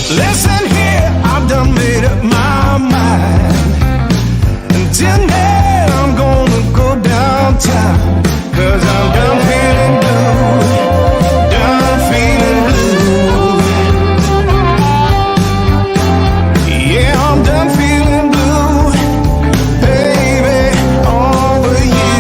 Listen here, I've done made up my mind. And tonight I'm gonna go downtown, 'cause I'm done feeling blue, done feeling blue. Yeah, I'm done feeling blue, baby, over you.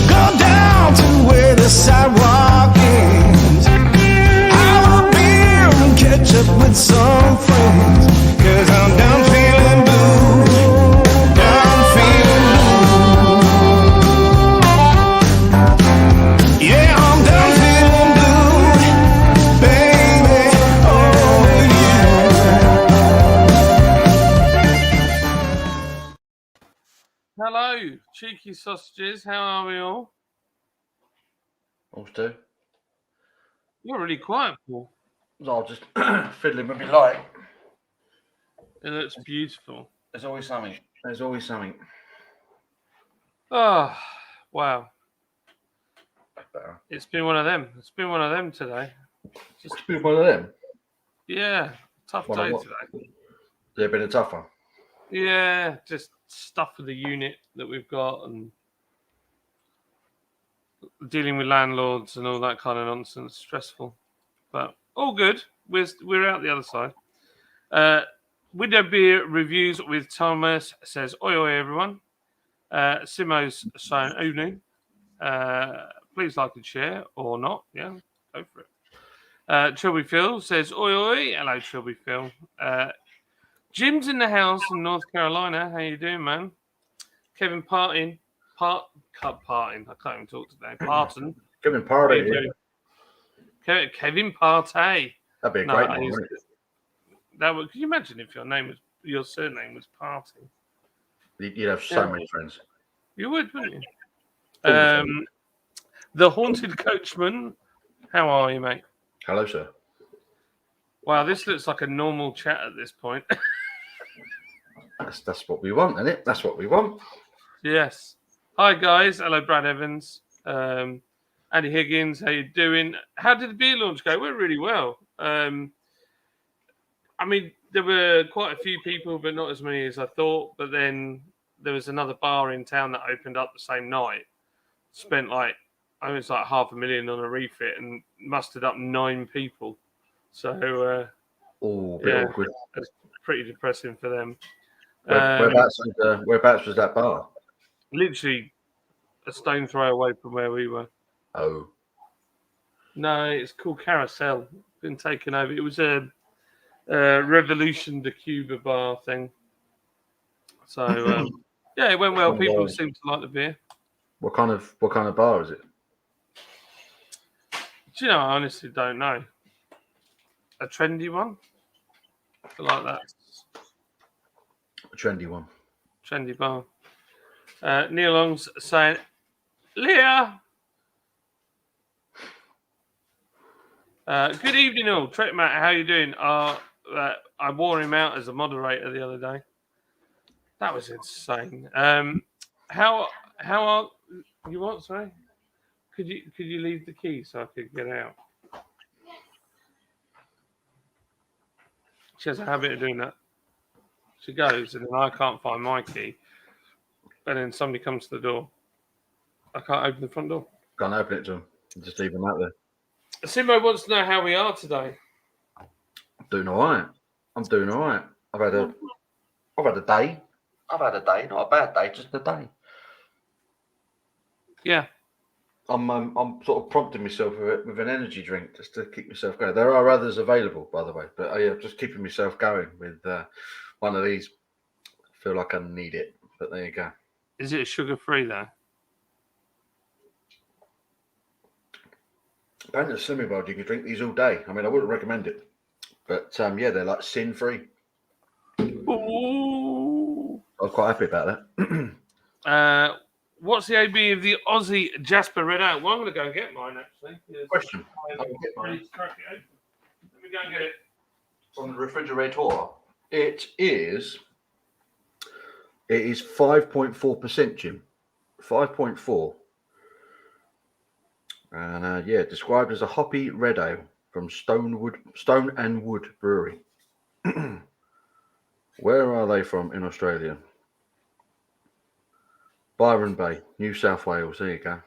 Go down to where the sidewalk ends. Have a beer and catch up with some friends, 'cause I'm done feeling blue, done feeling blue. Yeah, I'm done feeling blue, baby, over you. Hello, cheeky sausages. How are we all? All do. You're really quiet, Paul. I'll just fiddling with my light. It looks beautiful. There's always something. There's always something. Oh, wow. Better. It's been one of them. It's been one of them today. Just been one of them. Yeah, tough One of day what? today. They've been a tough one. Yeah, just stuff for the unit that we've got and dealing with landlords and all that kind of nonsense. Stressful, but all good. We're out the other side. Window beer reviews with Thomas says, "Oi oi everyone." Simo's saying, "Evening. Please like and share or not. Yeah, go for it." Trilby Phil says, "Oi oi." Hello, Trilby Phil. Jim's in the house in North Carolina. How you doing, man? Kevin Parton. I can't even talk today. Parton. Kevin Party. Kevin Partey. That'd be a great one, wouldn't it? Could you imagine if your surname was Party? You'd have so many friends. You would, wouldn't you? Always. The Haunted Coachman. How are you, mate? Hello, sir. Wow, this looks like a normal chat at this point. That's what we want, isn't it? That's what we want. Yes. Hi, guys. Hello, Brad Evans. Andy Higgins, how you doing? How did the beer launch go? It went really well. I mean, there were quite a few people, but not as many as I thought. But then there was another bar in town that opened up the same night. Spent like $500,000 on a refit and mustered up 9 people. So, Awkward. It's pretty depressing for them. Whereabouts was that bar? Literally a stone throw away from where we were. Oh. No, it's called Carousel. Been taken over. It was a Revolution de Cuba bar thing. So yeah, it went well. People seem to like the beer. What kind of bar is it? Do you know? I honestly don't know. A trendy one. I feel like that. A trendy one. Trendy bar. Neil Long's saying, Leah. Good evening, all. Trek Matt, how you doing? I wore him out as a moderator the other day. That was insane. How are you? What? Sorry. Could you leave the key so I could get out? She has a habit of doing that. She goes, and then I can't find my key. And then somebody comes to the door. I can't open the front door. Can't open it to them. Just leave them out there. Simo wants to know how we are today. Doing all right. I'm doing all right. I've had a day. Not a bad day, just a day. Yeah. I'm sort of prompting myself with an energy drink just to keep myself going. There are others available, by the way, but just keeping myself going with one of these. I feel like I need it, but there you go. Is it sugar-free, though? Apparently, at Slimming World, you can drink these all day. I mean, I wouldn't recommend it, but yeah, they're like sin-free. Ooh. I was quite happy about that. What's the AB of the Aussie Jasper Red Out? Well, I'm going to go and get mine, actually. Question. Let me go and get it. From the refrigerator. It is 5.4%, Jim. 5.4. And described as a hoppy red ale from Stone and Wood Brewery. Where are they from in Australia? Byron Bay, New South Wales. There you go.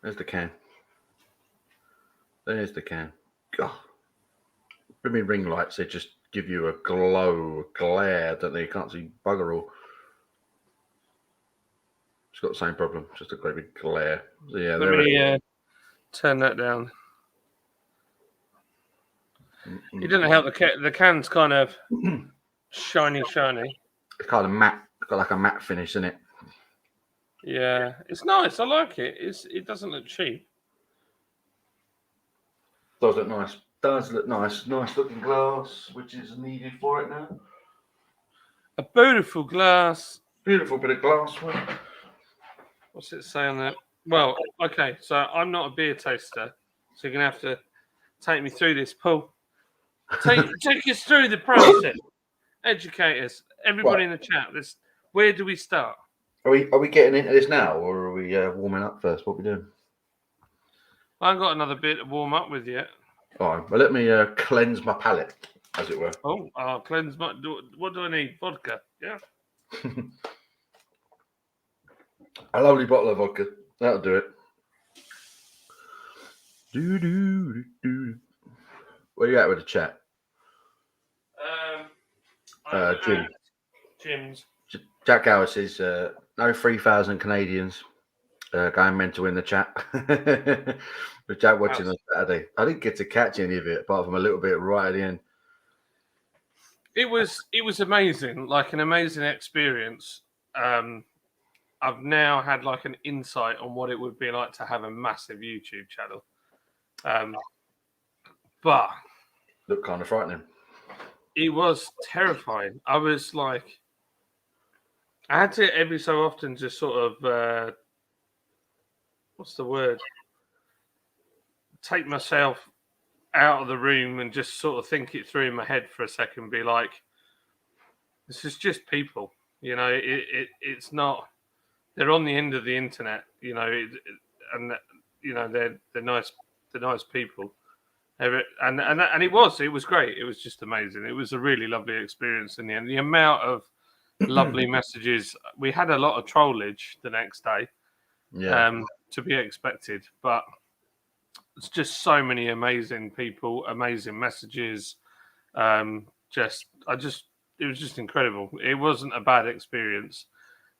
There's the can. There's the can. God. I mean, ring lights, they just give you a glare, don't they? You can't see bugger all. It's got the same problem, just a great big glare. So, yeah, Let me turn that down. It doesn't help. The can's kind of shiny. It's kind of matte. It's got like a matte finish in it. Yeah, it's nice. I like it. It doesn't look cheap. Does look nice. Does look nice. Nice looking glass, which is needed for it now. A beautiful glass. Beautiful bit of glassware. What's it say on that? Well, okay, so I'm not a beer taster, so you're gonna have to take me through this, Paul. Take us through the process. Educate us, everybody in the chat. Where do we start? Are we getting into this now, or are we warming up first? What are we doing? I haven't got another bit to warm up with yet. All right, well, let me cleanse my palate, as it were. Oh, I'll cleanse my. What do I need? Vodka. Yeah. A lovely bottle of vodka. That'll do it. Where you at with the chat? Jim. Jim's. Jack Gower says, no 3,000 Canadians going mental in the chat. With Jack watching on Saturday. I didn't get to catch any of it, apart from a little bit right at the end. It was amazing, like an amazing experience. I've now had like an insight on what it would be like to have a massive YouTube channel. But looked kind of frightening. It was terrifying. I was like, I had to every so often just sort of, what's the word? Take myself out of the room and just sort of think it through in my head for a second. Be like, this is just people, you know. It's not. They're on the end of the internet, you know, and you know they're nice. They're nice people. And it was great. It was just amazing. It was a really lovely experience in the end. The amount of lovely messages. We had a lot of trollage the next day, to be expected, but it's just so many amazing people, amazing messages. It was just incredible. It wasn't a bad experience.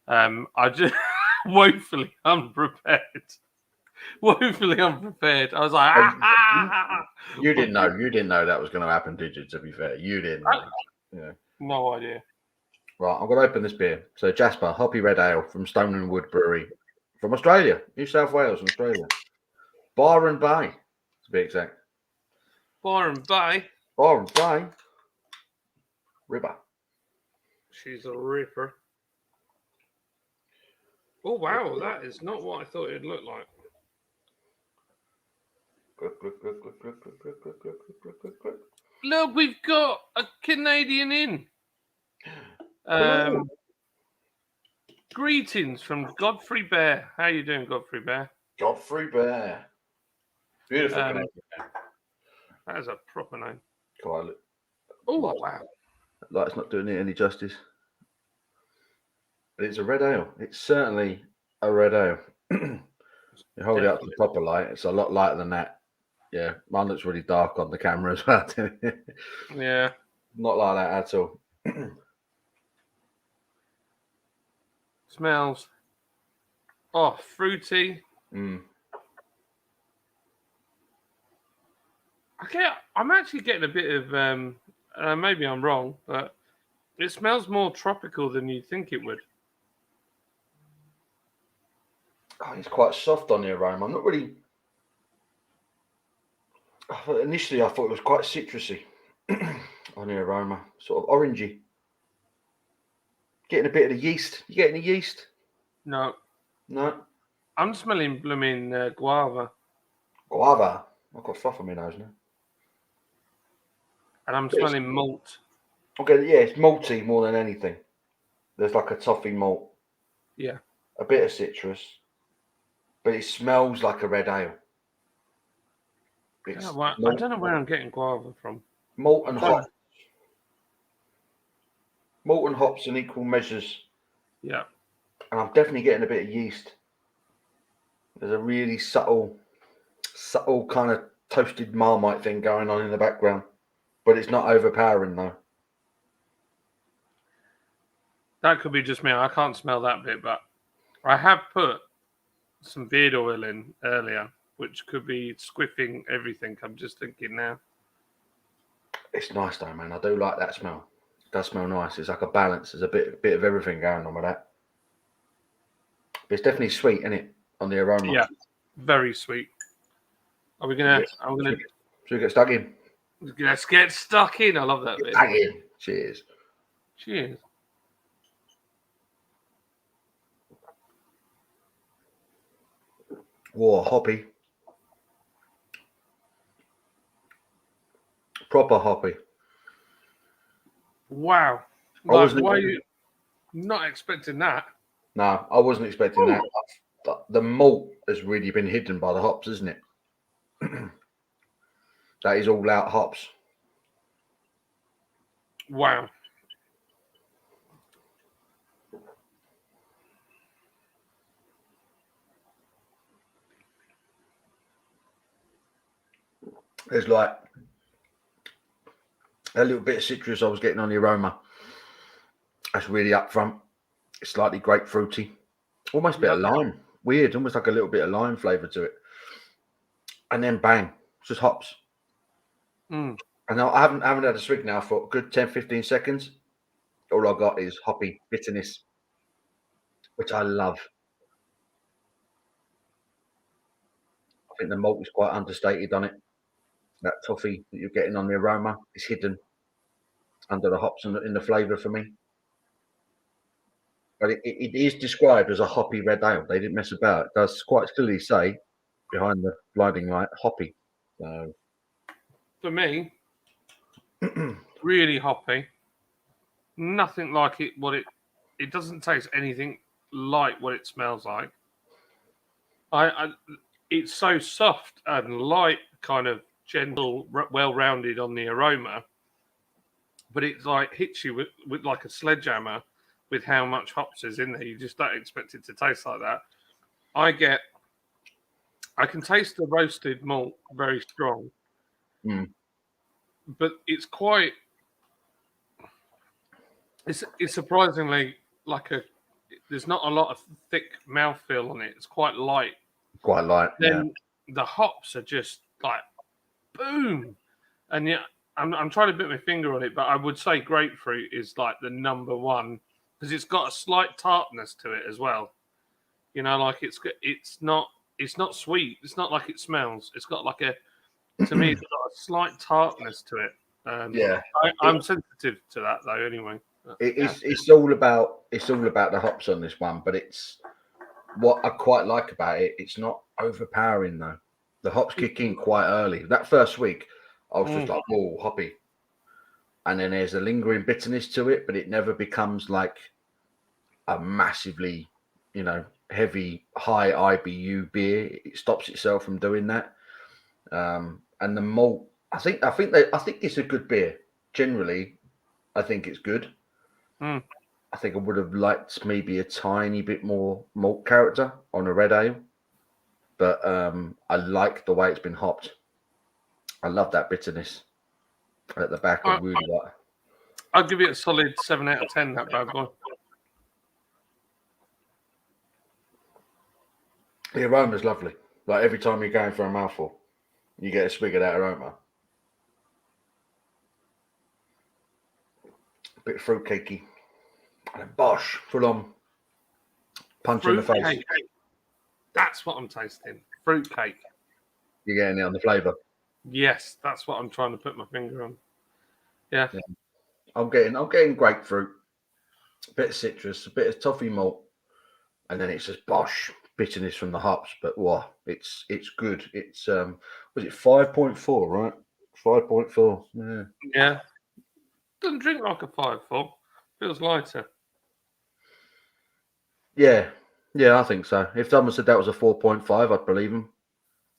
I just woefully unprepared. Woefully unprepared. I was like, You didn't know that was going to happen, did you? To be fair, you didn't know. Yeah. No idea. Right, I'm going to open this beer. So Jasper, Hoppy Red Ale from Stone and Wood Brewery from Australia, New South Wales, Australia. Byron Bay, to be exact. Byron Bay. Byron Bay. Ripper. She's a ripper. Oh, wow. That is not what I thought it'd look like. Look, we've got a Canadian in. Greetings from Godfrey Bear. How you doing, Godfrey Bear? Godfrey Bear. Beautiful Canadian. That is a proper name. Oh, wow. That's not doing it any justice. But it's a red ale. It's certainly a red ale. You hold it up to the proper light. It's a lot lighter than that. Yeah, mine looks really dark on the camera as well. Yeah. Not like that at all. Smells fruity. Okay, I'm actually getting a bit of maybe I'm wrong, but it smells more tropical than you'd think it would. Oh, it's quite soft on the aroma. I'm not really. Initially, I thought it was quite citrusy on the aroma, sort of orangey. Getting a bit of the yeast. You getting the yeast? No. I'm smelling blooming guava. Guava. I've got fluff on my nose now. And I'm smelling malt. Okay, yeah, it's malty more than anything. There's like a toffee malt. Yeah. A bit of citrus. But it smells like a red ale. It's Yeah, well, I malt, don't know where I'm getting guava from. malt and hops. Malt and hops in equal measures, Yeah. and I'm definitely getting a bit of yeast. There's a really subtle kind of toasted Marmite thing going on in the background, but it's not overpowering though. That could be just me. I can't smell that bit, but I have put some beard oil in earlier, which could be squiffing everything. I'm just thinking now. It's nice though, man. I do like that smell. It does smell nice. It's like a balance. There's a bit of everything going on with that. But it's definitely sweet, isn't it? On the aroma. Yeah, very sweet. Are we gonna? Yes. I'm gonna. Should we get stuck in? Let's get stuck in. I love that bit. Stuck in. Cheers. Cheers. Whoa, hoppy. Proper hoppy. Wow. I Like, wasn't- why are you not expecting that? No, I wasn't expecting that. The malt has really been hidden by the hops, isn't it? That is all out hops. Wow. There's like a little bit of citrus I was getting on the aroma. That's really up front. It's slightly grapefruity. Almost a bit of lime. Weird, almost like a little bit of lime flavour to it. And then bang, it's just hops. Mm. And I haven't had a swig now for a good 10, 15 seconds. All I got is hoppy bitterness, which I love. I think the malt is quite understated on it. That toffee that you're getting on the aroma is hidden under the hops in the flavour for me. But it is described as a hoppy red ale. They didn't mess about. It does quite clearly say behind the blinding light, hoppy. So For me, really hoppy. Nothing like it. It doesn't taste anything like what it smells like. It's so soft and light, kind of gentle, well-rounded on the aroma, but it like hits you with like a sledgehammer with how much hops is in there. You just don't expect it to taste like that. I can taste the roasted malt very strong, but it's quite. It's surprisingly like there's not a lot of thick mouthfeel on it. It's quite light. quite light. Then the hops are just like boom, and yeah, I'm trying to put my finger on it, but I would say grapefruit is like the number one because it's got a slight tartness to it as well. You know, like it's not sweet. It's not like it smells. It's got like to me, it's got a slight tartness to it. Yeah. I'm sensitive to that though. Anyway, It's all about the hops on this one, but it's what I quite like about it. It's not overpowering though. The hops kick in quite early. That first week, I was just like, "Oh, hoppy," and then there's a lingering bitterness to it, but it never becomes like a massively, heavy high IBU beer. It stops itself from doing that. And the malt, I think it's a good beer. Generally, I think it's good. I think I would have liked maybe a tiny bit more malt character on a red ale, but I like the way it's been hopped. I love that bitterness at the back. I really like. I'll give it a solid 7 out of 10. That bad boy. The aroma's lovely. Like every time you're going for a mouthful, you get a swig of that aroma. A bit fruitcakey. And a bosh, full on punch in the face. Fruitcake. That's what I'm tasting. Fruitcake. You're getting it on the flavour. Yes, that's what I'm trying to put my finger on. Yeah. I'm getting grapefruit, a bit of citrus, a bit of toffee malt, and then it's just bosh bitterness from the hops. But wow, it's good. It's was it 5.4, right? 5.4. Yeah. Yeah. Doesn't drink like a 5.4. Feels lighter. Yeah, I think so. If someone said that was a 4.5, I'd believe him.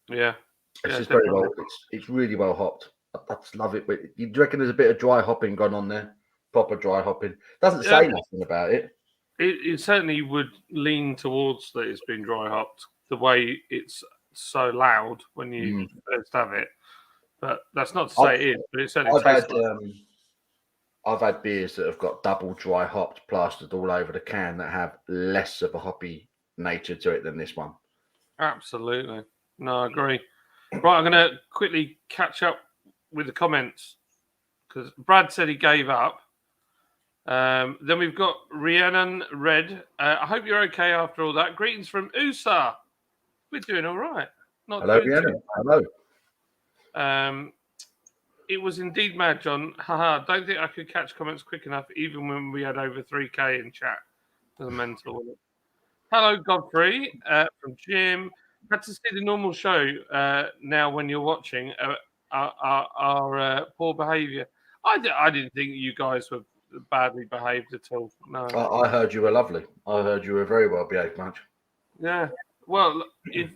Yeah. It's Yeah, just very definitely. well. It's really well hopped. I just love it. But you reckon there's a bit of dry hopping gone on there? Proper dry hopping. Doesn't say nothing about it. It certainly would lean towards that it's been dry hopped. The way it's so loud when you first have it, but that's not to say I've, it is. But it certainly I've tastes had like. I've had beers that have got double dry hopped plastered all over the can that have less of a hoppy nature to it than this one. Absolutely. No, I agree. Right, I'm going to quickly catch up with the comments because Brad said he gave up. Then we've got Rhiannon Red. I hope you're okay after all that. Greetings from USA. We're doing all right. Not Hello, doing Rhiannon. too. Hello. It was indeed mad, John. Haha. Don't think I could catch comments quick enough, even when we had over 3K in chat. It was mental, wasn't it? Hello, Godfrey from Jim. Had to see the normal show now when you're watching our poor behaviour. I didn't think you guys were badly behaved at all. No. I heard you were lovely. I heard you were very well behaved, Madge. Yeah. Well, if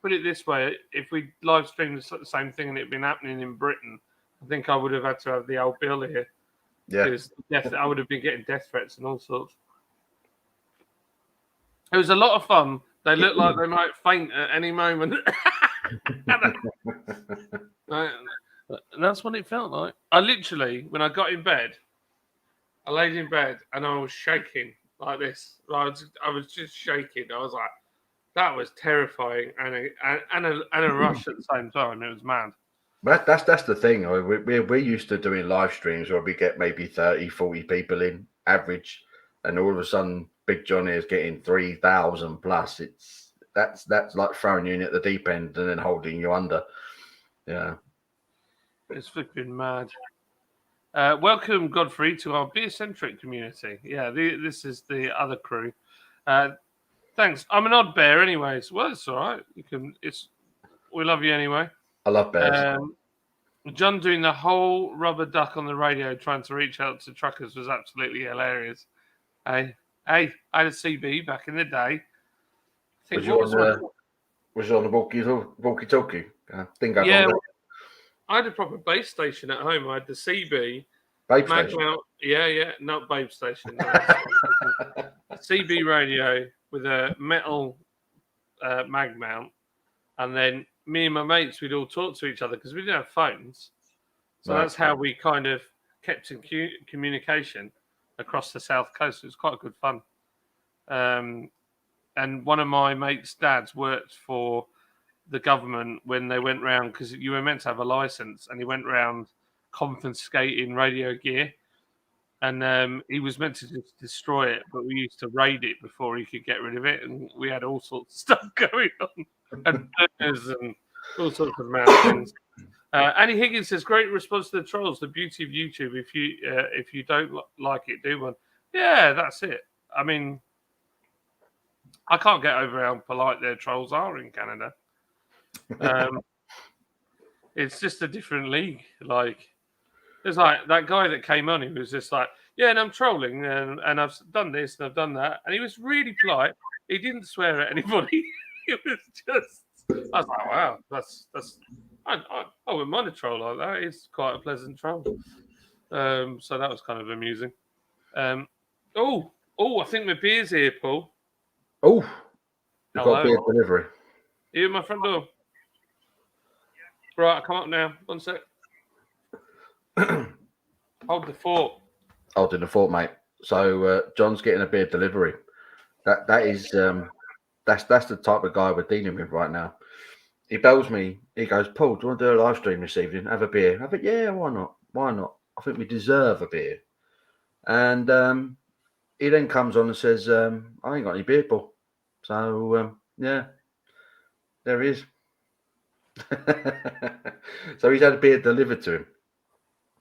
put it this way, if we live streamed the same thing and it'd been happening in Britain, I think I would have had to have the old bill here Yeah. because I would have been getting death threats and all sorts. It was a lot of fun. They looked like they might faint at any moment. And that's what it felt like. I literally, when I got in bed, I laid in bed and I was shaking like this. I was just shaking. I was like, that was terrifying and a rush at the same time. It was mad. But that's the thing. I mean, we're used to doing live streams where we get maybe 30, 40 people in average, and all of a sudden Big Johnny is getting 3,000 plus. That's like throwing you in at the deep end and then holding you under. Yeah. It's flipping mad. Welcome, Godfrey, to our beer-centric community. Yeah, this is the other crew. Thanks. I'm an odd bear, anyways. Well, it's all right. We love you anyway. I love bears. John doing the whole rubber duck on the radio, trying to reach out to truckers, was absolutely hilarious. Hey, I had a CB back in the day. Was you on the walkie-talkie? I think I got it. I had a proper base station at home. I had the CB. Babe station. Mount, yeah, not Babe Station. No. CB radio with a metal mag mount, and then me and my mates, we'd all talk to each other because we didn't have phones. So that's how we kind of kept in communication across the south coast. It was quite good fun. And one of my mates' dads worked for the government when they went round, because you were meant to have a license, and he went round confiscating radio gear. And he was meant to just destroy it, but we used to raid it before he could get rid of it, and we had all sorts of stuff going on, and burners and all sorts of mad things. Annie Higgins says, "Great response to the trolls. The beauty of YouTube. If you don't like it, do one." Yeah, that's it. I mean, I can't get over how polite their trolls are in Canada. It's just a different league. Like, it's like that guy that came on. He was just like, "Yeah, and I'm trolling, and I've done this and I've done that," and he was really polite. He didn't swear at anybody. It was just, I was like, "Wow, that's." I wouldn't mind a troll like that. It's quite a pleasant troll. So that was kind of amusing. I think my beer's here, Paul. Oh, we've Hello. got beer delivery. Are you at my front door? Right, come up now. 1 sec. Hold the fort. Holding the fort, mate. So John's getting a beer delivery. That is that's the type of guy we're dealing with right now. He bells me. He goes, "Paul, do you want to do a live stream this evening? Have a beer." I think, "Yeah, why not? Why not? I think we deserve a beer." And he then comes on and says, "I ain't got any beer, Paul." So yeah, there he is. So he's had a beer delivered to him.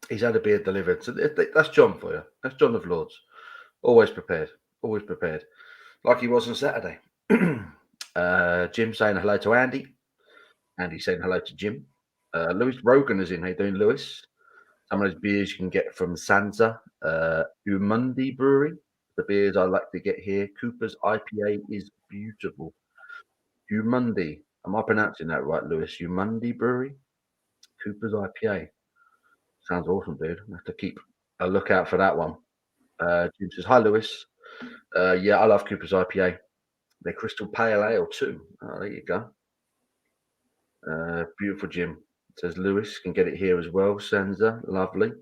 He's had a beer delivered. So that's John for you. That's John of Lords. Always prepared. Always prepared. Like he was on Saturday. Jim saying hello to Andy. Andy saying hello to Jim. Lewis Rogan is in. How you doing, Lewis? Some of those beers you can get from Sansa, Umundi Brewery. The beers I like to get here. Cooper's IPA is beautiful. Umundi. Am I pronouncing that right, Lewis? Umundi Brewery? Cooper's IPA. Sounds awesome, dude. I have to keep a lookout for that one. Jim says, hi, Lewis. Yeah, I love Cooper's IPA. They're Crystal Pale Ale too. Oh, there you go. Beautiful, Jim. Says Lewis can get it here as well. Sansa, lovely.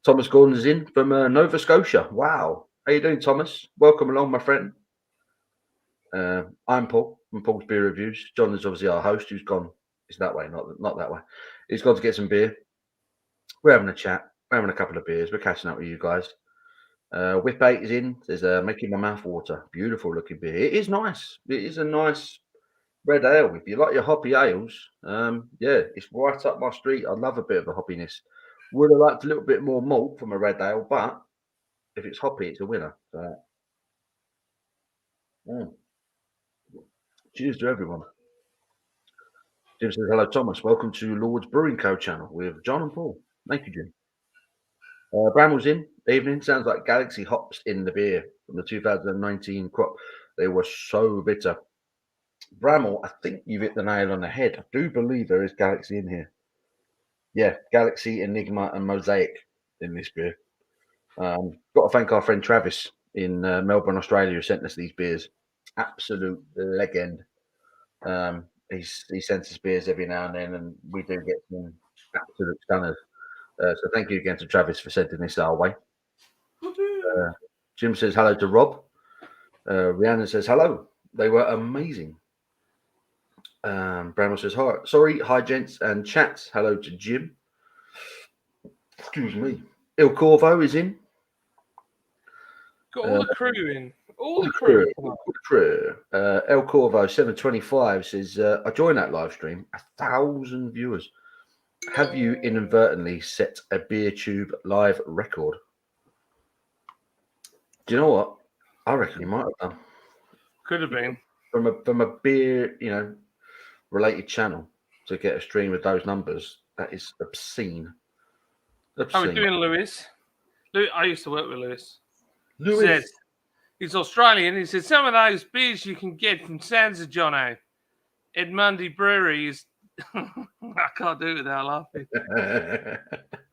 Thomas Gordon's in from Nova Scotia. Wow. How you doing, Thomas? Welcome along, my friend. I'm Paul from Paul's Beer Reviews. John is obviously our host who's gone. It's that way, not that way. He's gone to get some beer. We're having a chat. We're having a couple of beers. We're catching up with you guys. Whip 8 is in. Says making my mouth water. Beautiful looking beer. It is nice. It is a nice red ale. If you like your hoppy ales, yeah, it's right up my street. I love a bit of the hoppiness. Would have liked a little bit more malt from a red ale, but if it's hoppy, it's a winner. So, cheers to everyone. Jim says, hello, Thomas. Welcome to Lord's Brewing Co. channel with John and Paul. Thank you, Jim. Bramwell's in. Evening. Sounds like Galaxy hops in the beer from the 2019 crop. They were so bitter. Bramwell, I think you've hit the nail on the head. I do believe there is Galaxy in here. Yeah, Galaxy, Enigma, and Mosaic in this beer. Got to thank our friend Travis in Melbourne, Australia, who sent us these beers. Absolute legend. He sends us beers every now and then, and we do get some absolute stunners. So thank you again to Travis for sending this our way. Jim says hello to Rob. Rihanna says hello. They were amazing. Bramwell says hi. Sorry, hi gents and chats. Hello to Jim. Excuse me. Il Corvo is in. Got all the crew in. All the crew. El Corvo 725 says, I joined that live stream. 1,000 viewers. Have you inadvertently set a beer tube live record? Do you know what? I reckon you might have done. Could have been. From a beer, related channel to get a stream with those numbers, that is obscene. How are we doing, Lewis? I used to work with Lewis. Lewis. Said, he's Australian. He said, some of those beers you can get from Sansa, Jono. Edmundi Breweries. I can't do it without laughing.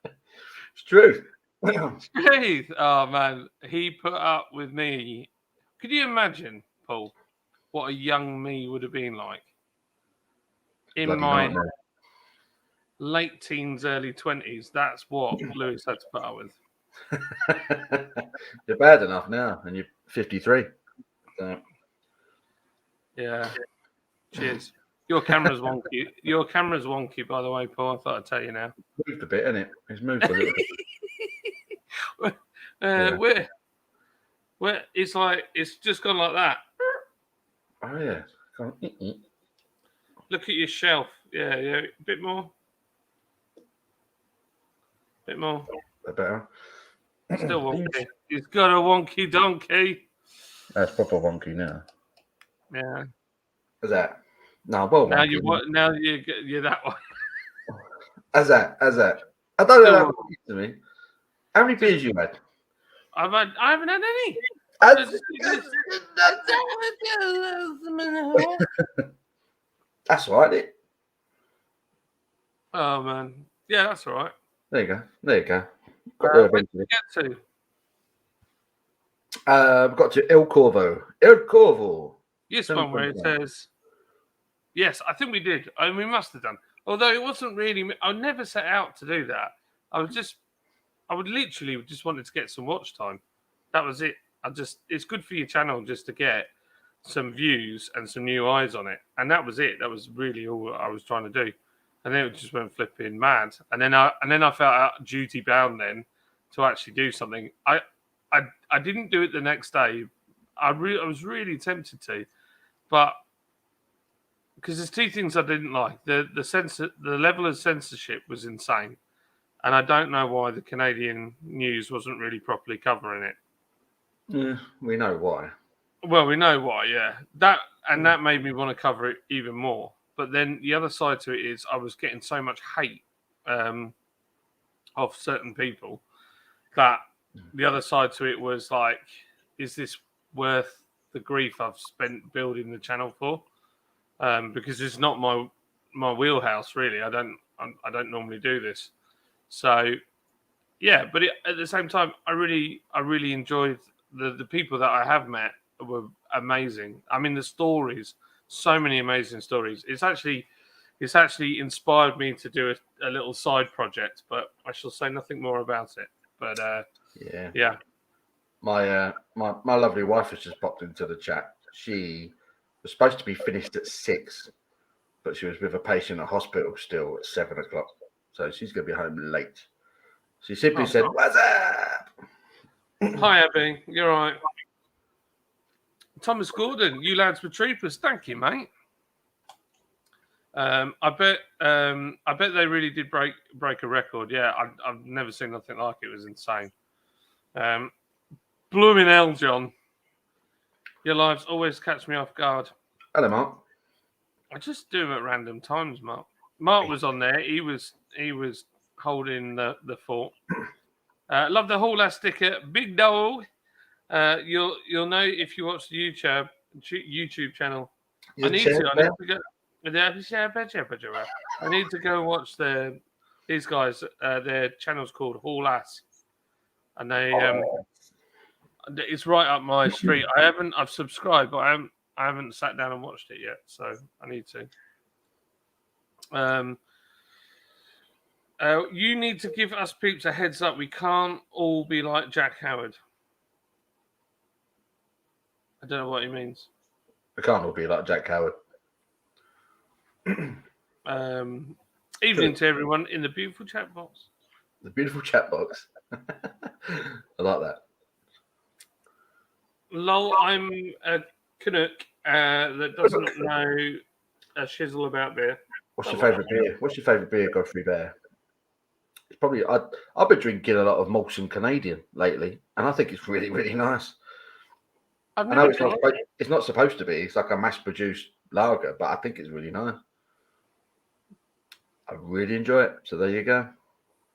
It's true. Truth. Oh, man. He put up with me. Could you imagine, Paul, what a young me would have been like? In Bloody my nightmare. late teens, early 20s, that's what Lewis had to put up with. You're bad enough now, and you're 53. So. Yeah. Cheers. Your camera's wonky. Your camera's wonky, by the way, Paul. I thought I'd tell you now. Moved a bit, isn't it? It's moved a little bit. Where it's like it's just gone like that. Oh yeah. Look at your shelf. Yeah, a bit more. Bit more. A better. Still wonky. He's got a wonky donkey. That's proper wonky now. Yeah. How's that? No, well, Now wonky. you're that way. How's that? I don't know how to me. How many beers you had? I haven't had any. That's all right. Oh man. Yeah, that's all right. There you go. Got Where did you get to? Got to El Corvo. Yes, one where it says, yes, I think we did. We must have done. Although it wasn't really, I never set out to do that. I would literally just wanted to get some watch time. That was it. It's good for your channel just to get some views and some new eyes on it. And that was it. That was really all I was trying to do. And then it just went flipping mad. And then I felt out duty bound then to actually do something. I didn't do it the next day. I was really tempted to, but because there's two things I didn't like. The level of censorship was insane, and I don't know why the Canadian news wasn't really properly covering it. Yeah, we know why. Well, we know why, yeah. That made me want to cover it even more. But then the other side to it is I was getting so much hate of certain people that the other side to it was like, is this worth the grief I've spent building the channel for? because it's not my wheelhouse really. I don't normally do this, so yeah. But at the same time, I really enjoyed the people that I have met were amazing. I mean, the stories, so many amazing stories. It's actually inspired me to do a little side project, but I shall say nothing more about it. But yeah. My lovely wife has just popped into the chat. She was supposed to be finished at 6, but she was with a patient at hospital still at 7 o'clock. So she's going to be home late. She simply said, "What's up?" Hi, Abby. You're right. Thomas Gordon, you lads were troopers. Thank you, mate. I bet they really did break a record. Yeah, I've never seen nothing like it. It was insane. Blooming hell, John. Your lives always catch me off guard. Hello, Mark. I just do them at random times, Mark. Mark was on there. He was holding the fort. Love the Hall ass sticker, big dog. You'll know if you watch the YouTube channel. I need to go. I need to go watch these guys. Their channel's called Hall Ass, and it's right up my street. I've subscribed, but I haven't sat down and watched it yet, so I need to. You need to give us peeps a heads up. We can't all be like Jack Howard. I don't know what he means. We can't all be like Jack Howard. Evening to everyone in the beautiful chat box. The beautiful chat box. I like that. Lol, I'm a Canuck that doesn't know a shizzle about beer. What's your favourite beer? What's your favourite beer, Godfrey Bear? It's probably I've been drinking a lot of Molson Canadian lately, and I think it's really, really nice. I know it's not supposed to be. It's like a mass-produced lager, but I think it's really nice. I really enjoy it. So there you go.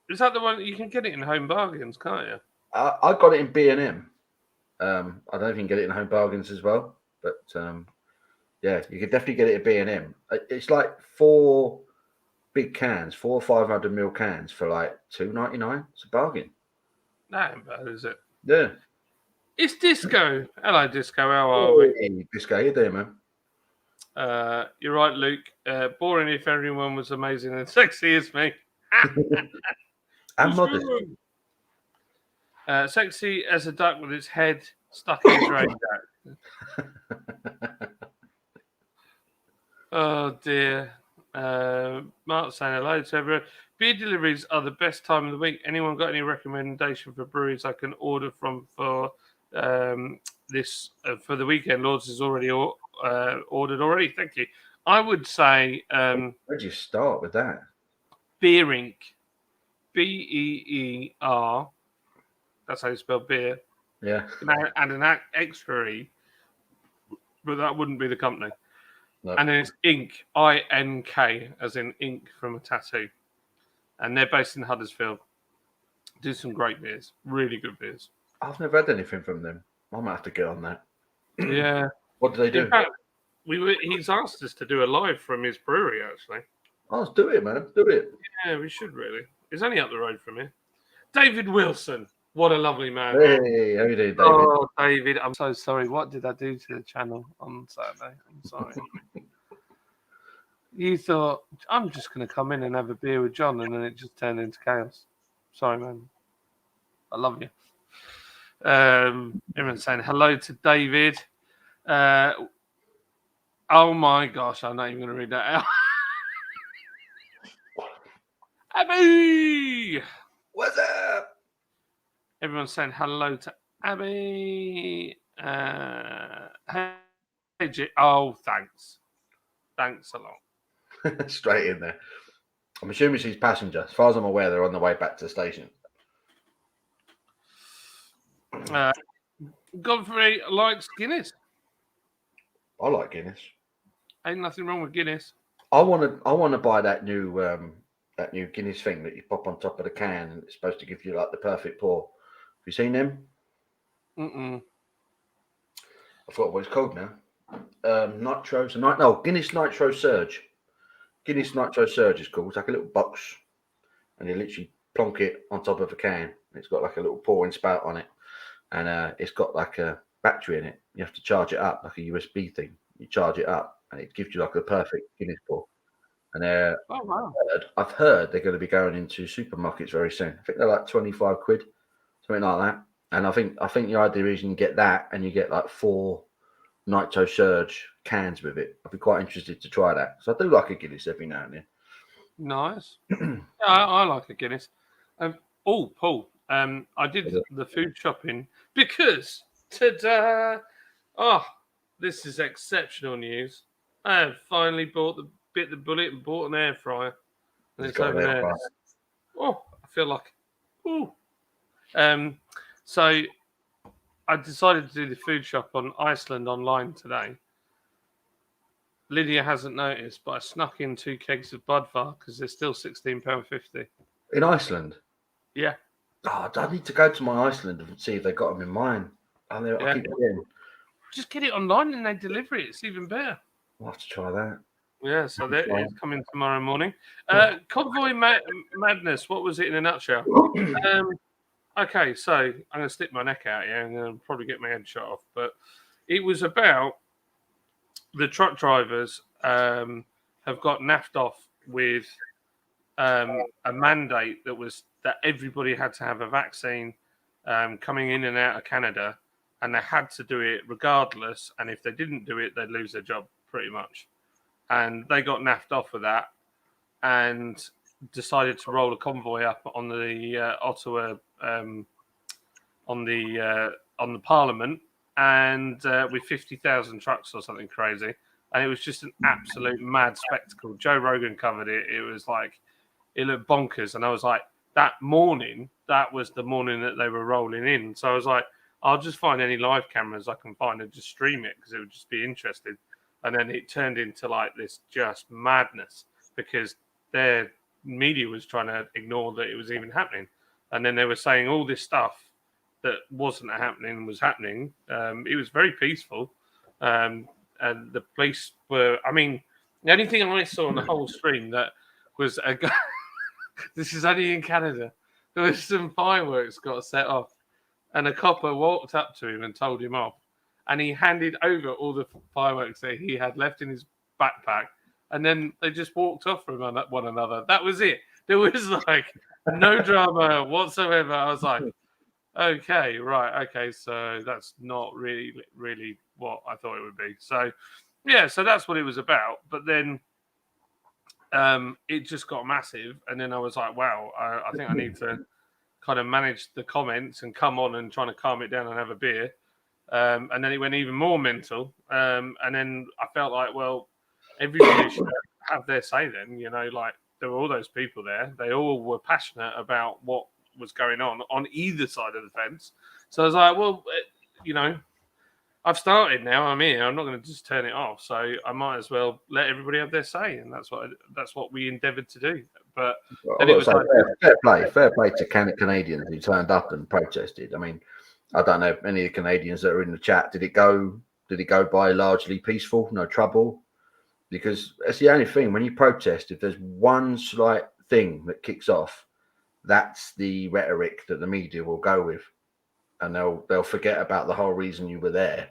Is that the one you can get it in Home Bargains, can't you? I got it in B&M. I don't know if you can get it in Home Bargains as well, but yeah, you can definitely get it at B&M. It's like 4 big cans, 4 or 500 ml cans for like $2.99. It's a bargain. That ain't bad, is it? Yeah. It's Disco. Hello, Disco. How are we? Hey, Disco, you there, man? You're right, Luke. Boring if everyone was amazing and sexy as me. And modest. Sexy as a duck with its head stuck in his raincoat. Oh dear. Mark saying hello to everyone. Beer deliveries are the best time of the week. Anyone got any recommendation for breweries I can order from for this for the weekend? Lords is already ordered already. Thank you. I would say. Where'd you start with that? Beer Inc. BEER. That's how you spell beer. Yeah. And an extra E, but that wouldn't be the company. No. And then it's Ink, INK, as in ink from a tattoo. And they're based in Huddersfield. Do some great beers, really good beers. I've never had anything from them. I might have to get on that. Yeah. What do they do? In fact, he's asked us to do a live from his brewery, actually. Oh, let's do it, man. Do it. Yeah, we should really. It's only up the road from here. David Wilson. What a lovely man. Hey, how you doing, David? Oh, David, I'm so sorry. What did I do to the channel on Saturday? I'm sorry. You thought, I'm just going to come in and have a beer with John, and then it just turned into chaos. Sorry, man. I love you. Everyone's saying hello to David. Oh, my gosh. I'm not even going to read that out. Abby! What's up? Everyone's saying hello to Abby. Hey, oh, thanks. Thanks a lot. Straight in there. I'm assuming she's passenger. As far as I'm aware, they're on the way back to the station. Godfrey likes Guinness. I like Guinness. Ain't nothing wrong with Guinness. I want to buy that new Guinness thing that you pop on top of the can, and it's supposed to give you like the perfect pour. Have you seen them? Mm-mm. I forgot what it's called now. Guinness Nitro Surge. Guinness Nitro Surge is called. It's like a little box, and you literally plonk it on top of a can. It's got like a little pouring spout on it, and it's got like a battery in it. You have to charge it up like a USB thing. You charge it up, and it gives you like a perfect Guinness pour. And Oh wow! I've heard they're going to be going into supermarkets very soon. I think they're like 25 quid, something like that. And I think the idea is you can get that, and you get like 4 Nitro Surge cans with it. I'd be quite interested to try that. So I do like a Guinness every now and then. Nice. Yeah, I like a Guinness. Paul. I did the food shopping because this is exceptional news. I have finally bit the bullet and bought an air fryer, and it's over there. Oh, I feel like, ooh. So I decided to do the food shop on Iceland online today. Lydia hasn't noticed, but I snuck in 2 kegs of Budvar because they're still £16.50. In Iceland? Yeah. Oh, I need to go to my Iceland and see if they got them in mine. I keep forgetting. Just get it online and they deliver it. It's even better. I'll have to try that. Yeah, so it's coming tomorrow morning. Convoy Madness, what was it in a nutshell? Okay, so I'm going to stick my neck out here and I'll probably get my head shot off. But it was about the truck drivers have got naffed off with a mandate that everybody had to have a vaccine coming in and out of Canada, and they had to do it regardless. And if they didn't do it, they'd lose their job pretty much. And they got naffed off with that and decided to roll a convoy up on the Ottawa on the Parliament, and with 50,000 trucks or something crazy. And it was just an absolute mad spectacle. Joe Rogan covered it. It was like, it looked bonkers. And I was like, that was the morning that they were rolling in. So I was like, I'll just find any live cameras I can find and just stream it because it would just be interesting. And then it turned into like this just madness because their media was trying to ignore that it was even happening. And then they were saying all this stuff that wasn't happening was happening. It was very peaceful. And the police were, I mean, the only thing I saw on the whole stream that was a guy, this is only in Canada, there was some fireworks got set off and a copper walked up to him and told him off. And he handed over all the fireworks that he had left in his backpack. And then they just walked off from one another. That was it. There was like no drama whatsoever. I was like, okay, right. Okay. So that's not really what I thought it would be. So, yeah. So that's what it was about. But then it just got massive. And then I was like, wow, I think I need to kind of manage the comments and come on and trying to calm it down and have a beer. And then it went even more mental. And then I felt like, well, everybody should have their say then. You know, like there were all those people there. They all were passionate about what was going on either side of the fence. So I was like, well, you know, I've started now. I'm here. I'm not going to just turn it off. So I might as well let everybody have their say. And that's what we endeavoured to do. But then it was like, fair play to Canadians who turned up and protested. I mean, I don't know any of the Canadians that are in the chat. Did it go by largely peaceful, no trouble? Because that's the only thing. When you protest, if there's one slight thing that kicks off, that's the rhetoric that the media will go with, and they'll forget about the whole reason you were there,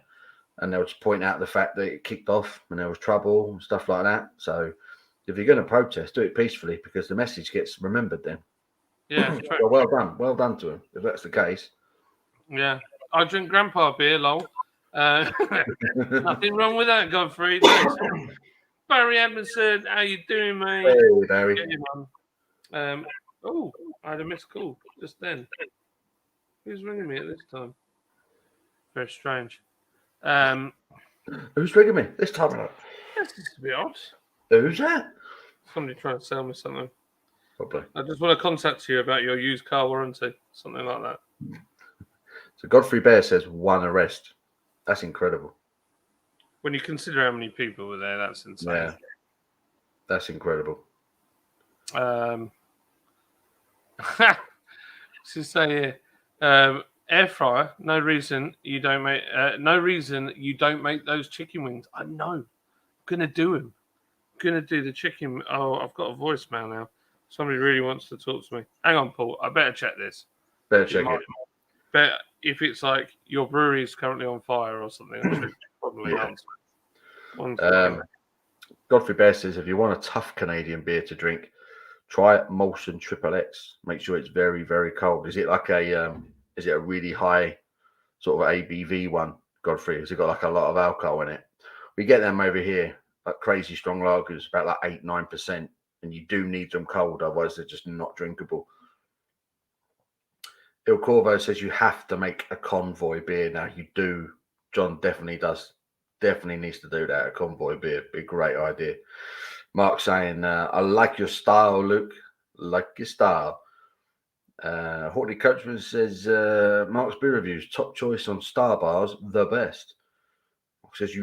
and they'll just point out the fact that it kicked off and there was trouble and stuff like that. So if you're going to protest, do it peacefully because the message gets remembered then. Yeah, so well done to him if that's the case. Yeah, I drink Grandpa beer, lol. Nothing wrong with that, Godfrey. Barry Edmondson, how you doing, mate? Hey, Barry. I had a missed call just then. Who's ringing me at this time? Very strange. Who's ringing me this time? This is a bit odd. Who's that? Somebody trying to sell me something. Probably. I just want to contact you about your used car warranty, something like that. So Godfrey Bear says 1 arrest. That's incredible. When you consider how many people were there, that's insane. Yeah, that's incredible. To say here, Air fryer. No reason you don't make. No reason you don't make those chicken wings. I know. Gonna do them. Gonna do the chicken. Oh, I've got a voicemail now. Somebody really wants to talk to me. Hang on, Paul. I better check this. Better check it. But if it's like your brewery is currently on fire or something, I should probably answer. One second. Godfrey Bear says, if you want a tough Canadian beer to drink, try Molson Triple X. Make sure it's very, very cold. Is it like is it a really high sort of ABV one, Godfrey? Has it got like a lot of alcohol in it? We get them over here, like crazy strong lagers, about like 8-9%, and you do need them cold, otherwise they're just not drinkable. Il Corvo says you have to make a convoy beer now. You do. John definitely does. Definitely needs to do that. A convoy beer. Be a great idea. Mark saying, I like your style, Luke. Like your style. Hortley Coachman says, Mark's beer reviews, top choice on Star Bars, the best. Mark says,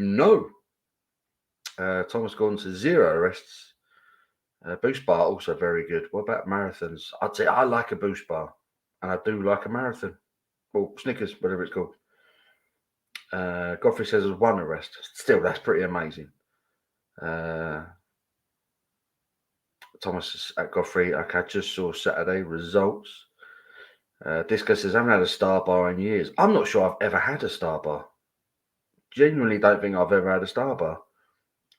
Thomas Gordon says, 0 arrests. Boost bar, also very good. What about marathons? I'd say I like a boost bar. And I do like a marathon. Or Snickers, whatever it's called. Godfrey says there's 1 arrest. Still, that's pretty amazing. Thomas at Godfrey, okay, I just saw Saturday results. Disco says, I haven't had a Star Bar in years. I'm not sure I've ever had a Star Bar. Genuinely don't think I've ever had a Star Bar.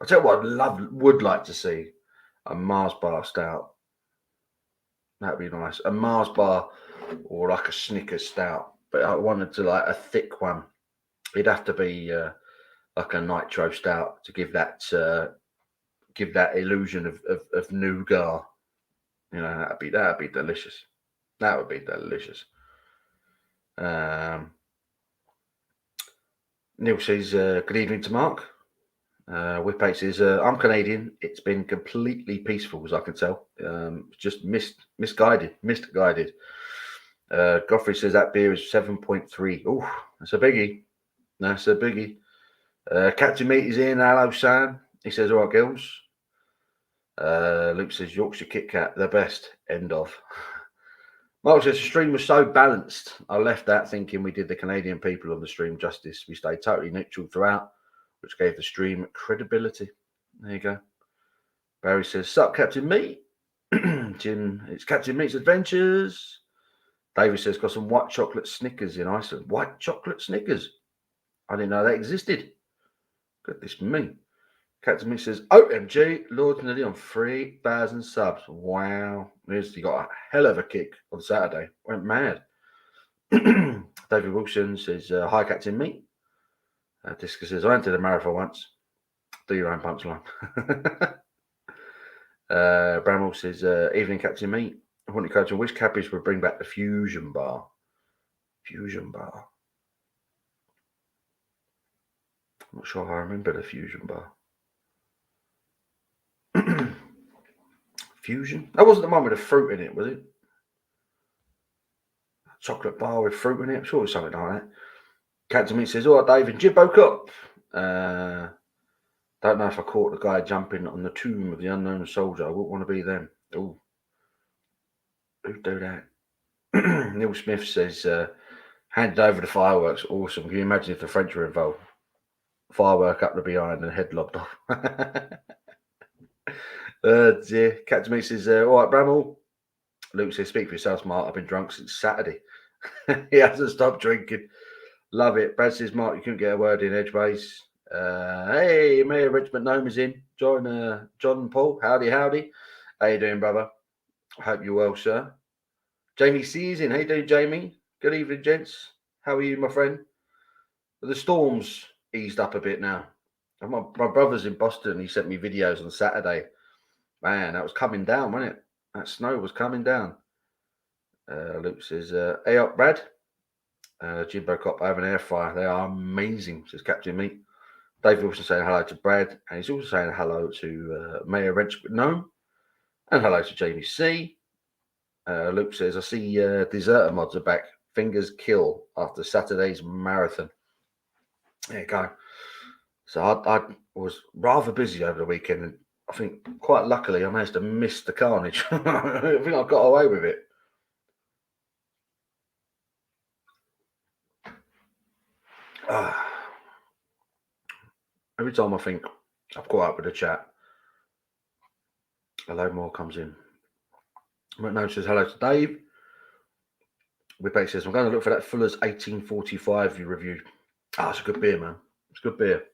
I'll tell you what would like to see. A Mars Bar Stout. That'd be nice. A Mars Bar or like a Snickers Stout. But I wanted to like a thick one. It'd have to be like a Nitro Stout to give that illusion of nougat. You know, that'd be delicious. That would be delicious. Neil says, good evening to Mark. Whippate says, I'm Canadian. It's been completely peaceful, as I can tell. Just misguided. Godfrey says that beer is 7.3. Oh, that's a biggie. That's a biggie. Captain Meat is in. Hello, Sam. He says, all right, girls. Luke says, Yorkshire Kit Kat, the best. End of. Mark says, the stream was so balanced. I left that thinking we did the Canadian people on the stream justice. We stayed totally neutral throughout, which gave the stream credibility. There you go. Barry says, sup, Captain Meat. Jim, it's Captain Meat's Adventures. David says, got some white chocolate Snickers in Iceland. White chocolate Snickers. I didn't know that existed. Goodness me. Captain Meat says, OMG, Lord's nearly on 3,000 subs. Wow. He got a hell of a kick on Saturday. Went mad. David Wilson says, hi, Captain Meat. Disco says, I entered a marathon once. Do your own punchline. Bramwell says, evening, Captain Meat. I want to coach on which cabbies would bring back the Fusion Bar. Fusion Bar. I'm not sure I remember the Fusion Bar. Fusion? That wasn't the one with the fruit in it, was it? Chocolate bar with fruit in it? I'm sure it was something like that. Captain Meat says, all right, David, Jibbo Cup. Don't know if I caught the guy jumping on the tomb of the unknown soldier. I wouldn't want to be them. Oh, who'd do that? Neil Smith says, handed over the fireworks. Awesome. Can you imagine if the French were involved? Firework up the behind and head lobbed off. Dear. Captain Meat says, all right, Bramall. Luke says, speak for yourself, Mark. I've been drunk since Saturday. He hasn't stopped drinking. Love it. Brad says, Mark, you couldn't get a word in edgeways. Hey, Mayor Richmond Gnome is in. John and Paul. Howdy. How you doing, brother? I hope you're well, sir. Jamie C is in. How you doing, Jamie? Good evening, gents. How are you, my friend? The storm's eased up a bit now. My brother's in Boston. He sent me videos on Saturday. Man, that was coming down, wasn't it? That snow was coming down. Luke says, hey up, Brad. Jimbo Cop, I have an air fryer. They are amazing, says Captain Meat. Dave Wilson saying hello to Brad. And he's also saying hello to Mayor Richmond Gnome. And hello to Jamie C. Luke says, I see deserter mods are back. Fingers kill after Saturday's marathon. There you go. So I was rather busy over the weekend. And I think quite luckily I managed to miss the carnage. I think I got away with it. Every time I think I've caught up with the chat, a load more comes in. McNo says hello to Dave. Whipate says I'm going to look for that Fuller's 1845 you reviewed. It's a good beer, man. It's a good beer.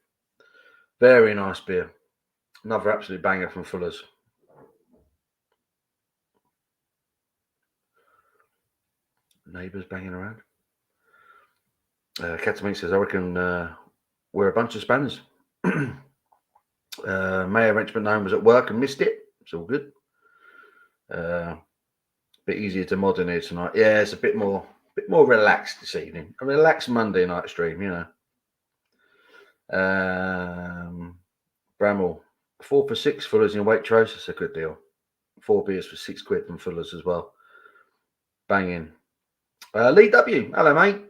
Very nice beer. Another absolute banger from Fuller's. Neighbours banging around. Ketamine says, I reckon we're a bunch of spanners. Mayor Wrenchman Gnome was at work and missed it. It's all good. Bit easier to mod in here tonight. Yeah, it's a bit more relaxed this evening. A relaxed Monday night stream, you know. Bramall, 4 for 6 Fullers in Waitrose. That's a good deal. 4 beers for £6 from Fullers as well. Banging. Lee W. Hello, mate.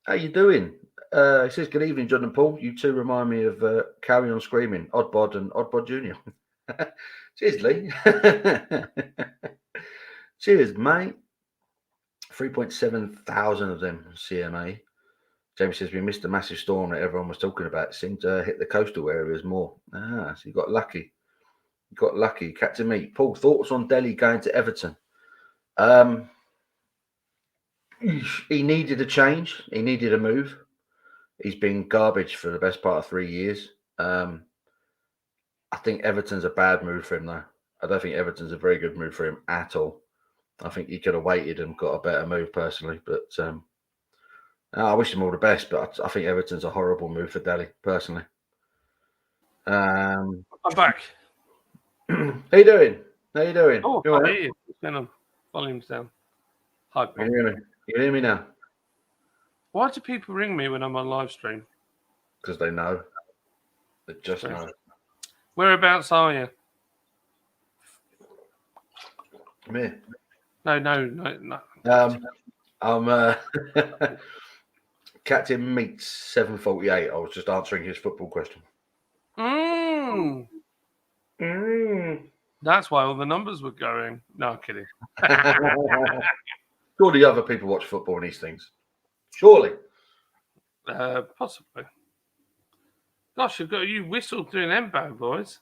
How you doing? He says, good evening, John and Paul. You two remind me of Carry On Screaming, Oddbod and Oddbod Jr. Cheers, Lee. Cheers, mate. 3.7 thousand of them CMA. James says, we missed a massive storm that everyone was talking about. It seemed to hit the coastal areas more. So you got lucky. You got lucky. Captain Meat. Paul, thoughts on Delhi going to Everton? He needed a change. He needed a move. He's been garbage for the best part of 3 years. I think Everton's a bad move for him, though. I don't think Everton's a very good move for him at all. I think he could have waited and got a better move personally. But I wish him all the best. But I think Everton's a horrible move for Delhi personally. I'm back. How you doing? How you doing? Oh, You all I right? hear you. Turn on. Volume's down. Hi, Paul. You hear me? You hear me now? Why do people ring me when I'm on live stream? Because they know. They just know. Whereabouts are you? Me. No. I'm Captain Meats 748. I was just answering his football question. That's why all the numbers were going. No, I'm kidding. Surely other people watch football and these things. Surely. Possibly. Gosh, you whistled through an MBO, boys.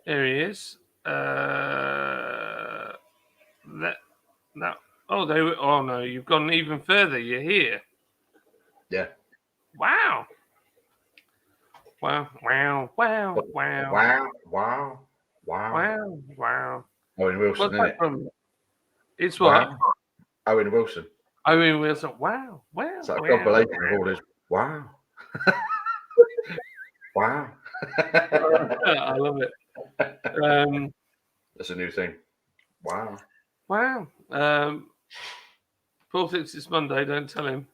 There he is. Oh no, you've gone even further. You're here. Yeah. Wow. Wow. Owen Wilson, What's isn't that it? from? It's what? Wow. Owen Wilson. Owen Wilson. Wow. It's like a compilation of all this. Wow. Wow. I love it. That's a new thing. Wow. Paul thinks it's Monday. Don't tell him.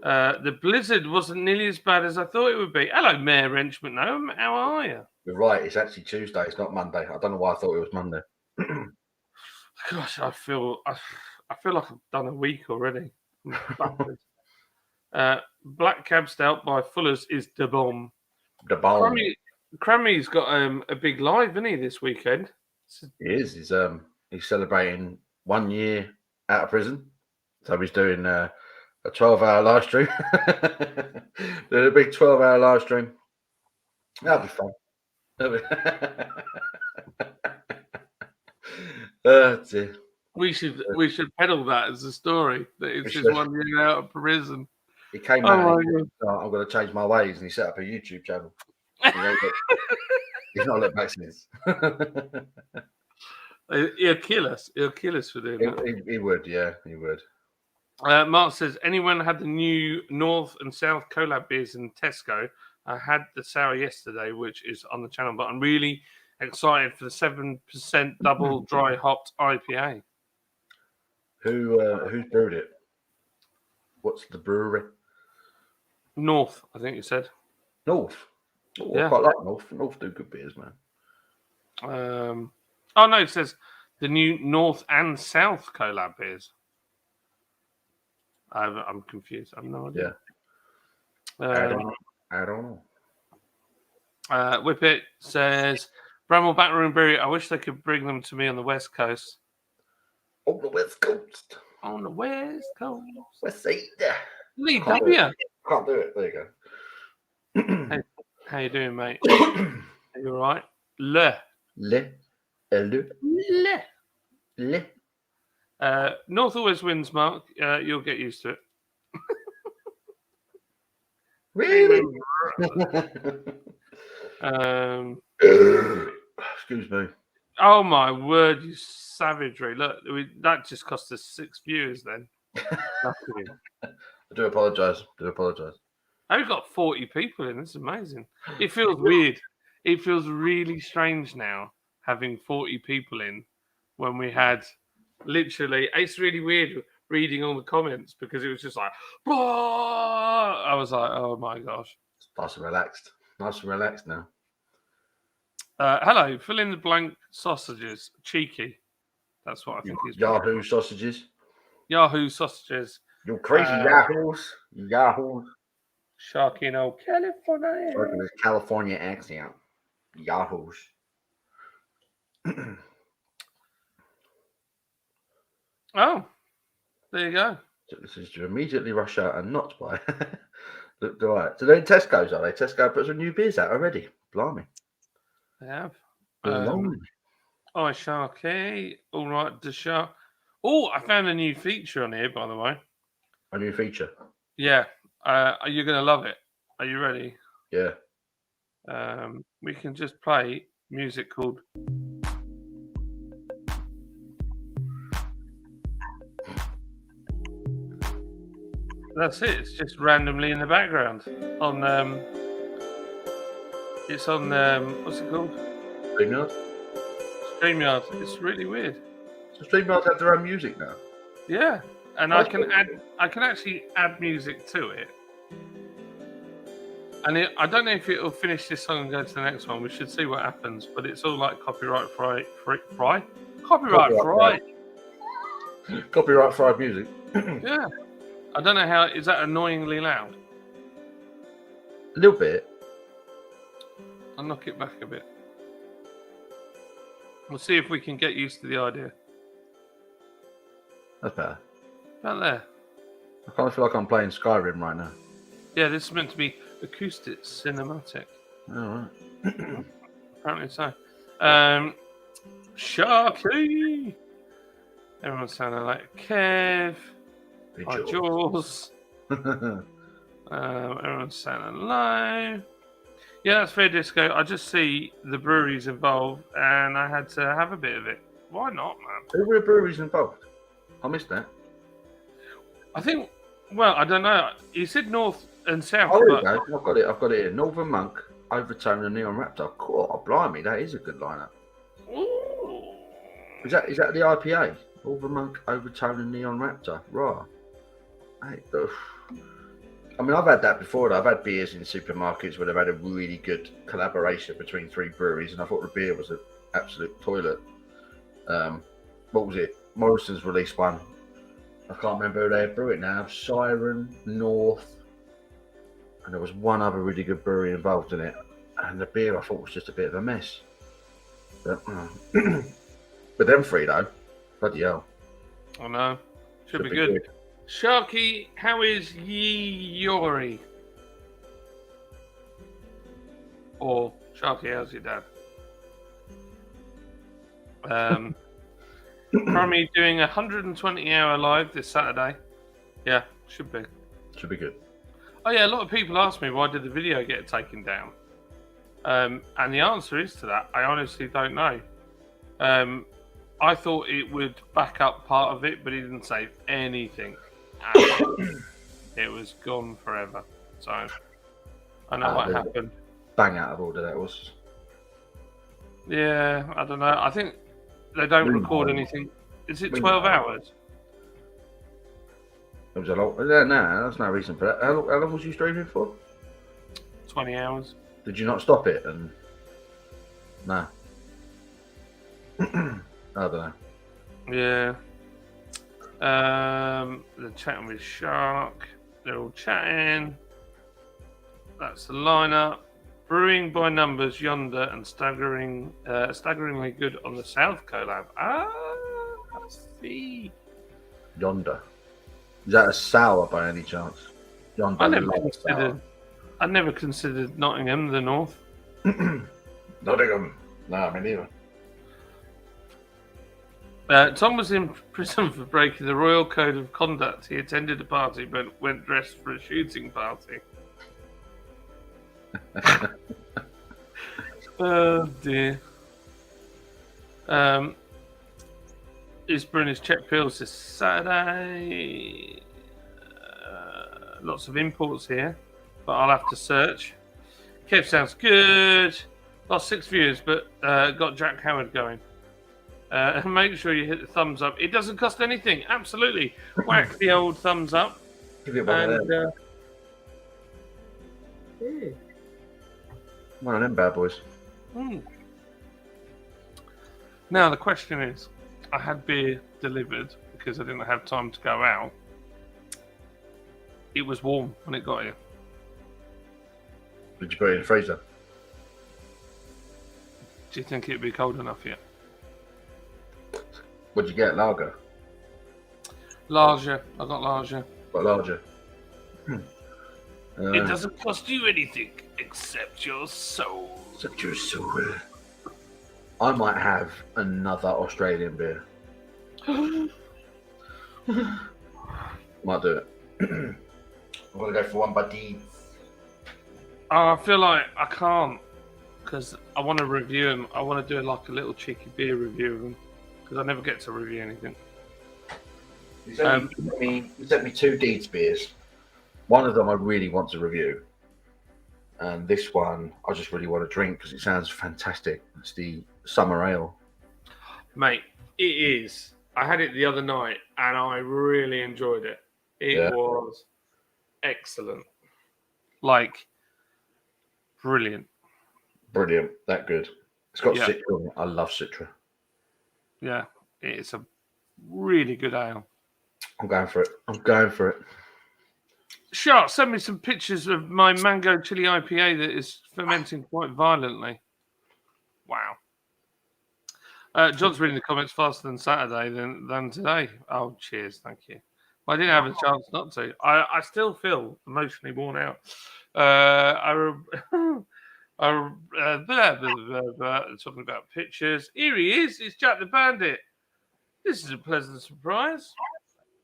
The blizzard wasn't nearly as bad as I thought it would be. Hello, Mayor Wrenchman. How are you? You're right. It's actually Tuesday. It's not Monday. I don't know why I thought it was Monday. Gosh, I feel like I've done a week already. Black Cab Stout by Fuller's is the bomb. The bomb. Crammy's got a big live, isn't he, this weekend? He is. He's celebrating 1 year out of prison. So he's doing a 12-hour live stream. Doing a big 12-hour live stream. That'll be fun. Dear. We should peddle that as a story that it's just 1 year out of prison. He came out and said, I'm going to change my ways, and he set up a YouTube channel. He's not looked back since. He'll kill us. He'll kill us for doing that. He would, yeah, he would. Mark says, anyone had the new North and South collab beers in Tesco? I had the sour yesterday, which is on the channel, but I'm really excited for the 7% double dry hopped IPA. Who's brewed it? What's the brewery? North, I think you said. North. Oh, Yeah. I quite like North. North do good beers, man. Oh no, it says the new North and South collab beers. I'm confused. I have no idea. Yeah. I don't know. Whippet says, Bramall Backroom Brewery, I wish they could bring them to me on the West Coast. On the West Coast. on the West Coast. Let's see. Lee Can't do W. Can't do it. There you go. How you doing, mate? Are you all right? Le. North always wins, Mark. You'll get used to it. Really? Excuse me. Oh my word, you savagery! Look, that just cost us 6 viewers. Then I do apologise. I've got 40 people in. This is amazing. It feels weird. It feels really strange now having 40 people in when we had literally. It's really weird reading all the comments because it was just like, blah! I was like, oh my gosh. It's nice and relaxed. Now. Hello, fill in the blank sausages. Cheeky. That's what I think he's. Yahoo sausages. Yahoo sausages. You crazy yahoos. Yahoos. Sharky in old California. Talking this California accent. Yahoos. Oh, there you go. So this is to immediately rush out and not buy. Look, right. So they're in Tesco's, are they? Tesco put some new beers out already. Blimey. They have. Blimey. Hi, Sharky. All right, the shark. Oh, I found a new feature on here, by the way. A new feature. Yeah. You're going to love it. Are you ready? Yeah. We can just play music called. That's it. It's just randomly in the background on. It's on. What's it called? StreamYard. StreamYard. It's really weird. So StreamYard have their own music now. Yeah, and I can actually add music to it. And I don't know if it'll finish this song and go to the next one. We should see what happens. But it's all like copyright free. Copyright fried music. Yeah. I don't know how. Is that annoyingly loud? A little bit. I'll knock it back a bit. We'll see if we can get used to the idea. That's better. About there. I kind of feel like I'm playing Skyrim right now. Yeah, this is meant to be acoustic cinematic. All right. Apparently so. Sharky. Everyone's sounding like Kev. Hi, Jaws. Everyone's sounding low. Yeah, that's fair disco. I just see the breweries involved and I had to have a bit of it. Why not, man? Who were the breweries involved? I missed that. I think, well, I don't know. You said north and south. Oh, there you go. I've got it here. Northern Monk, Overtone, and Neon Raptor. Cool. Blimey, that is a good lineup. Ooh. Is that the IPA? Northern Monk, Overtone, and Neon Raptor. Right. Hey, I mean, I've had that before. I've had beers in supermarkets where they've had a really good collaboration between 3 breweries, and I thought the beer was an absolute toilet. What was it? Morrison's released one. I can't remember who they brew it now. Siren, North, and there was one other really good brewery involved in it. And the beer I thought was just a bit of a mess. But, but them 3 though, bloody hell. I know. Should be good. Sharky, how is Yori? Or Sharky, how's your dad? Crummy doing a 120-hour live this Saturday. Yeah, should be. Should be good. Oh yeah, a lot of people ask me why did the video get taken down, and the answer is to that. I honestly don't know. I thought it would back up part of it, but it didn't save anything. It was gone forever. So I know what happened. Bang out of order that was. Yeah, I don't know. I think they don't record anything. Is it 12 hours? It was a lot. No, that's no reason for that. How long was you streaming for? 20 hours. Did you not stop it? And no. I don't know. Yeah. They're chatting with Shark. They're all chatting. That's the lineup. Brewing by numbers yonder and staggeringly good on the South collab. Ah, I see. Yonder. Is that a sour by any chance? Yonder. I never considered Nottingham the north. Nottingham. No, me neither. Tom was in prison for breaking the royal code of conduct. He attended a party but went dressed for a shooting party. Oh dear. Eastbourne is Czech Pills this Saturday. Lots of imports here, but I'll have to search. Kev sounds good. Lost 6 views, but got Jack Howard going. And make sure you hit the thumbs up. It doesn't cost anything. Absolutely. Whack the old thumbs up. Give it one of them. One of them bad boys. Now the question is, I had beer delivered because I didn't have time to go out. It was warm when it got here. Did you put it in the freezer? Do you think it'd be cold enough yet? What'd you get? Lager? Larger. I got larger. What larger? It doesn't cost you anything except your soul. Except your soul. I might have another Australian beer. Might do it. I'm gonna go for one by Deeds. I feel like I can't because I want to review them. I want to do like a little cheeky beer review of them because I never get to review anything. You sent me 2 Deeds beers. One of them I really want to review, and this one I just really want to drink because it sounds fantastic. It's the Summer Ale. Mate, it is. I had it the other night and I really enjoyed it. It was excellent. Like, brilliant. Brilliant. That good. It's got Citra in it. I love Citra. Yeah, it's a really good ale. I'm going for it. Shark, send me some pictures of my mango chili IPA that is fermenting quite violently. Wow. John's reading the comments faster than Saturday than today. Oh, cheers. Thank you. I didn't have a chance not to. I still feel emotionally worn out. Talking about pictures. Here he is. It's Jack the Bandit. This is a pleasant surprise.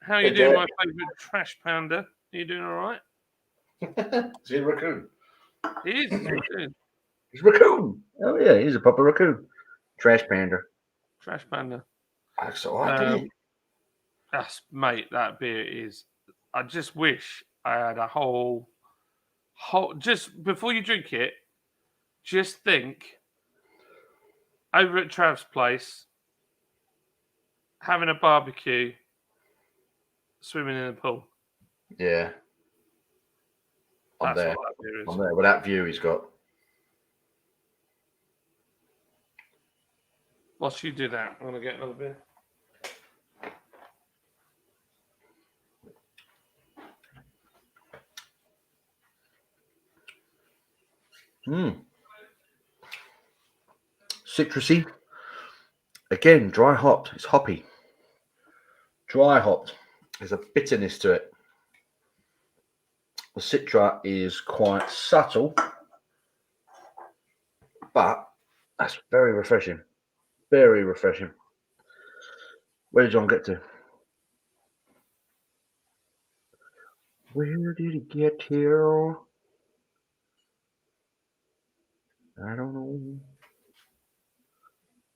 How are you doing, my favourite trash panda? Are you doing all right? Is he a raccoon? He is. He's a raccoon. He's a raccoon. Oh, yeah. He's a proper raccoon. Trash panda. Trash panda. That's all right, mate, that beer is... I just wish I had a whole... Just before you drink it, just think over at Trav's place, having a barbecue, swimming in a pool. Yeah. I'm there. What that beer is. I'm there with that view he's got. Whilst you do that, I'm going to get another beer. Citrusy. Again, dry hopped. It's hoppy. Dry hopped. There's a bitterness to it. The Citra is quite subtle, but that's very refreshing. Very refreshing. Where did John get to? Where did he get here? I don't know.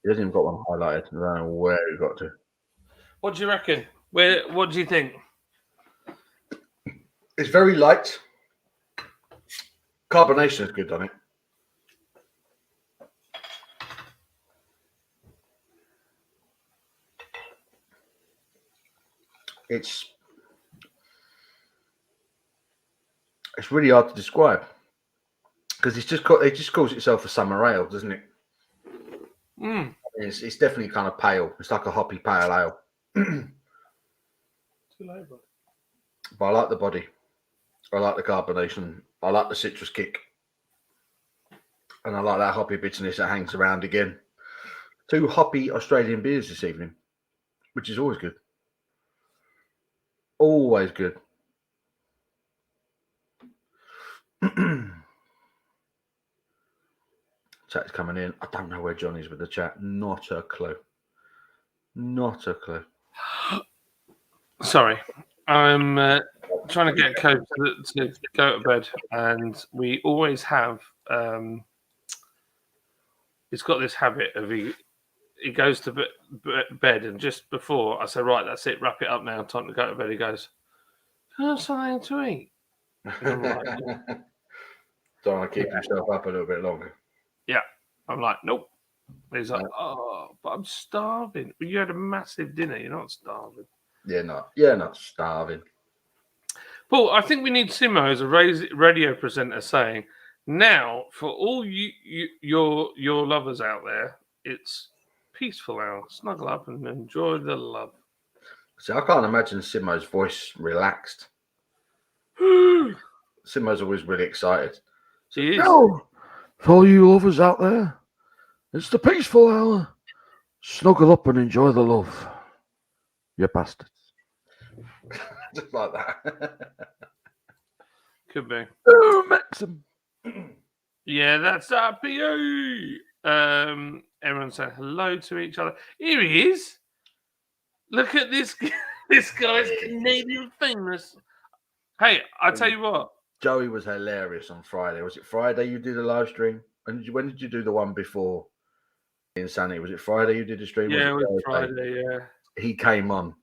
He hasn't even got one highlighted. I don't know where he got to. What do you reckon? What do you think? It's very light. Carbonation is good on it. It's really hard to describe because it just calls itself a summer ale, doesn't it? It's definitely kind of pale. It's like a hoppy pale ale. Too late, bro. But I like the body. I like the carbonation. I like the citrus kick. And I like that hoppy bitterness that hangs around again. 2 hoppy Australian beers this evening, which is always good. Always good. Chat's coming in. I don't know where John is with the chat. Not a clue. Not a clue. Sorry, I'm trying to get Coach to go to bed, and we always have. He's got this habit of he goes to bed, and just before I say, right, that's it, wrap it up now, time to go to bed, he goes, "Can I have something to eat?" And I'm like, Trying to keep himself up a little bit longer. yeah. I'm like, nope. He's like, oh, but I'm starving. But you had a massive dinner. You're not starving. You're not starving. Paul, I think we need Simo as a radio presenter saying, now for all your lovers out there, it's peaceful hour. Snuggle up and enjoy the love. See, I can't imagine Simo's voice relaxed. Simo's always really excited. So, He is. no, for all you lovers out there, it's the peaceful hour. Snuggle up and enjoy the love. You bastards. Just like that. Could be. Oh, Maxim. Yeah, that's RPO. Everyone saying hello to each other. Here he is. Look at this. This guy's Canadian famous. Hey, I tell you what. Joey was hilarious on Friday. Was it Friday you did a live stream? And when did you do the one before Insanity? Was it Friday you did a stream? Yeah, it was Thursday? Friday, yeah. He came on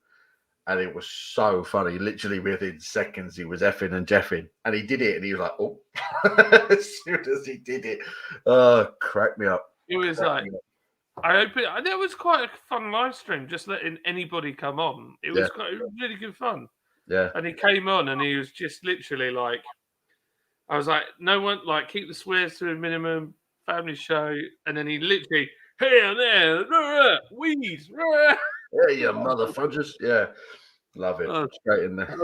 and it was so funny. Literally within seconds, he was effing and jeffing. And he did it and he was like, oh, as soon as he did it. Cracked me up. It was like, I hope that was quite a fun live stream, just letting anybody come on. It was it was really good fun. Yeah. And he came on and he was just literally like, I was like, no one, like, keep the swears to a minimum, family show. And then he literally, here and there, weed. Yeah, you motherfuckers. Yeah. Love it. Straight in there.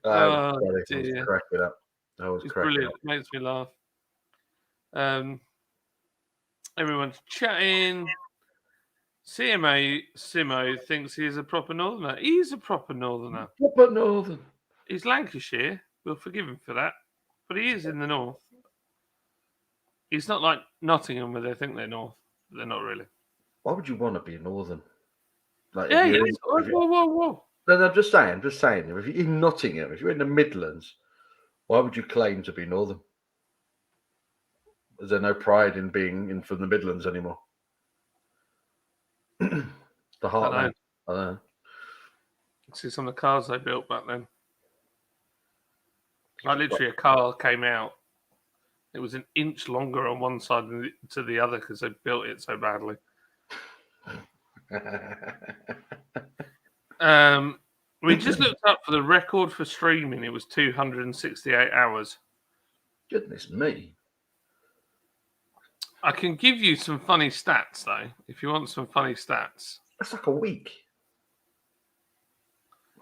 Oh, dear. Crack it up. That was brilliant. Up. Makes me laugh. Everyone's chatting. Simo thinks he's a proper northerner. He's a proper northerner. Proper northern. He's Lancashire. We'll forgive him for that. But he is in the north. He's not like Nottingham where they think they're north. They're not really. Why would you want to be northern? Like, yeah, whoa. No, I'm just saying. If you're in Nottingham, if you're in the Midlands, why would you claim to be northern? Is there no pride in being from the Midlands anymore? The heartland. I don't know. See some of the cars they built back then. Like literally, a car came out. It was an inch longer on one side than to the other because they built it so badly. We just looked up for the record for streaming. It was 268 hours. Goodness me. I can give you some funny stats, though, if you want some funny stats. That's like a week.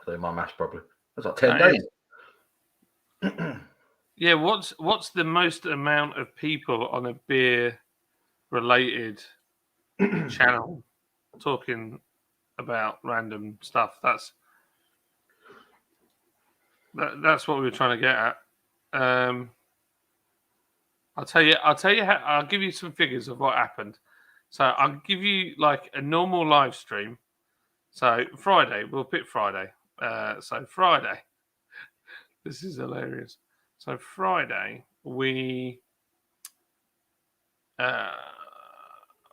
I do my maths probably. That's like 10 days. Yeah, what's the most amount of people on a beer-related channel talking about random stuff? That's what we were trying to get at. I'll tell you how, I'll give you some figures of what happened. So I'll give you like a normal live stream. So Friday, we'll pick Friday. So Friday, this is hilarious. So Friday, we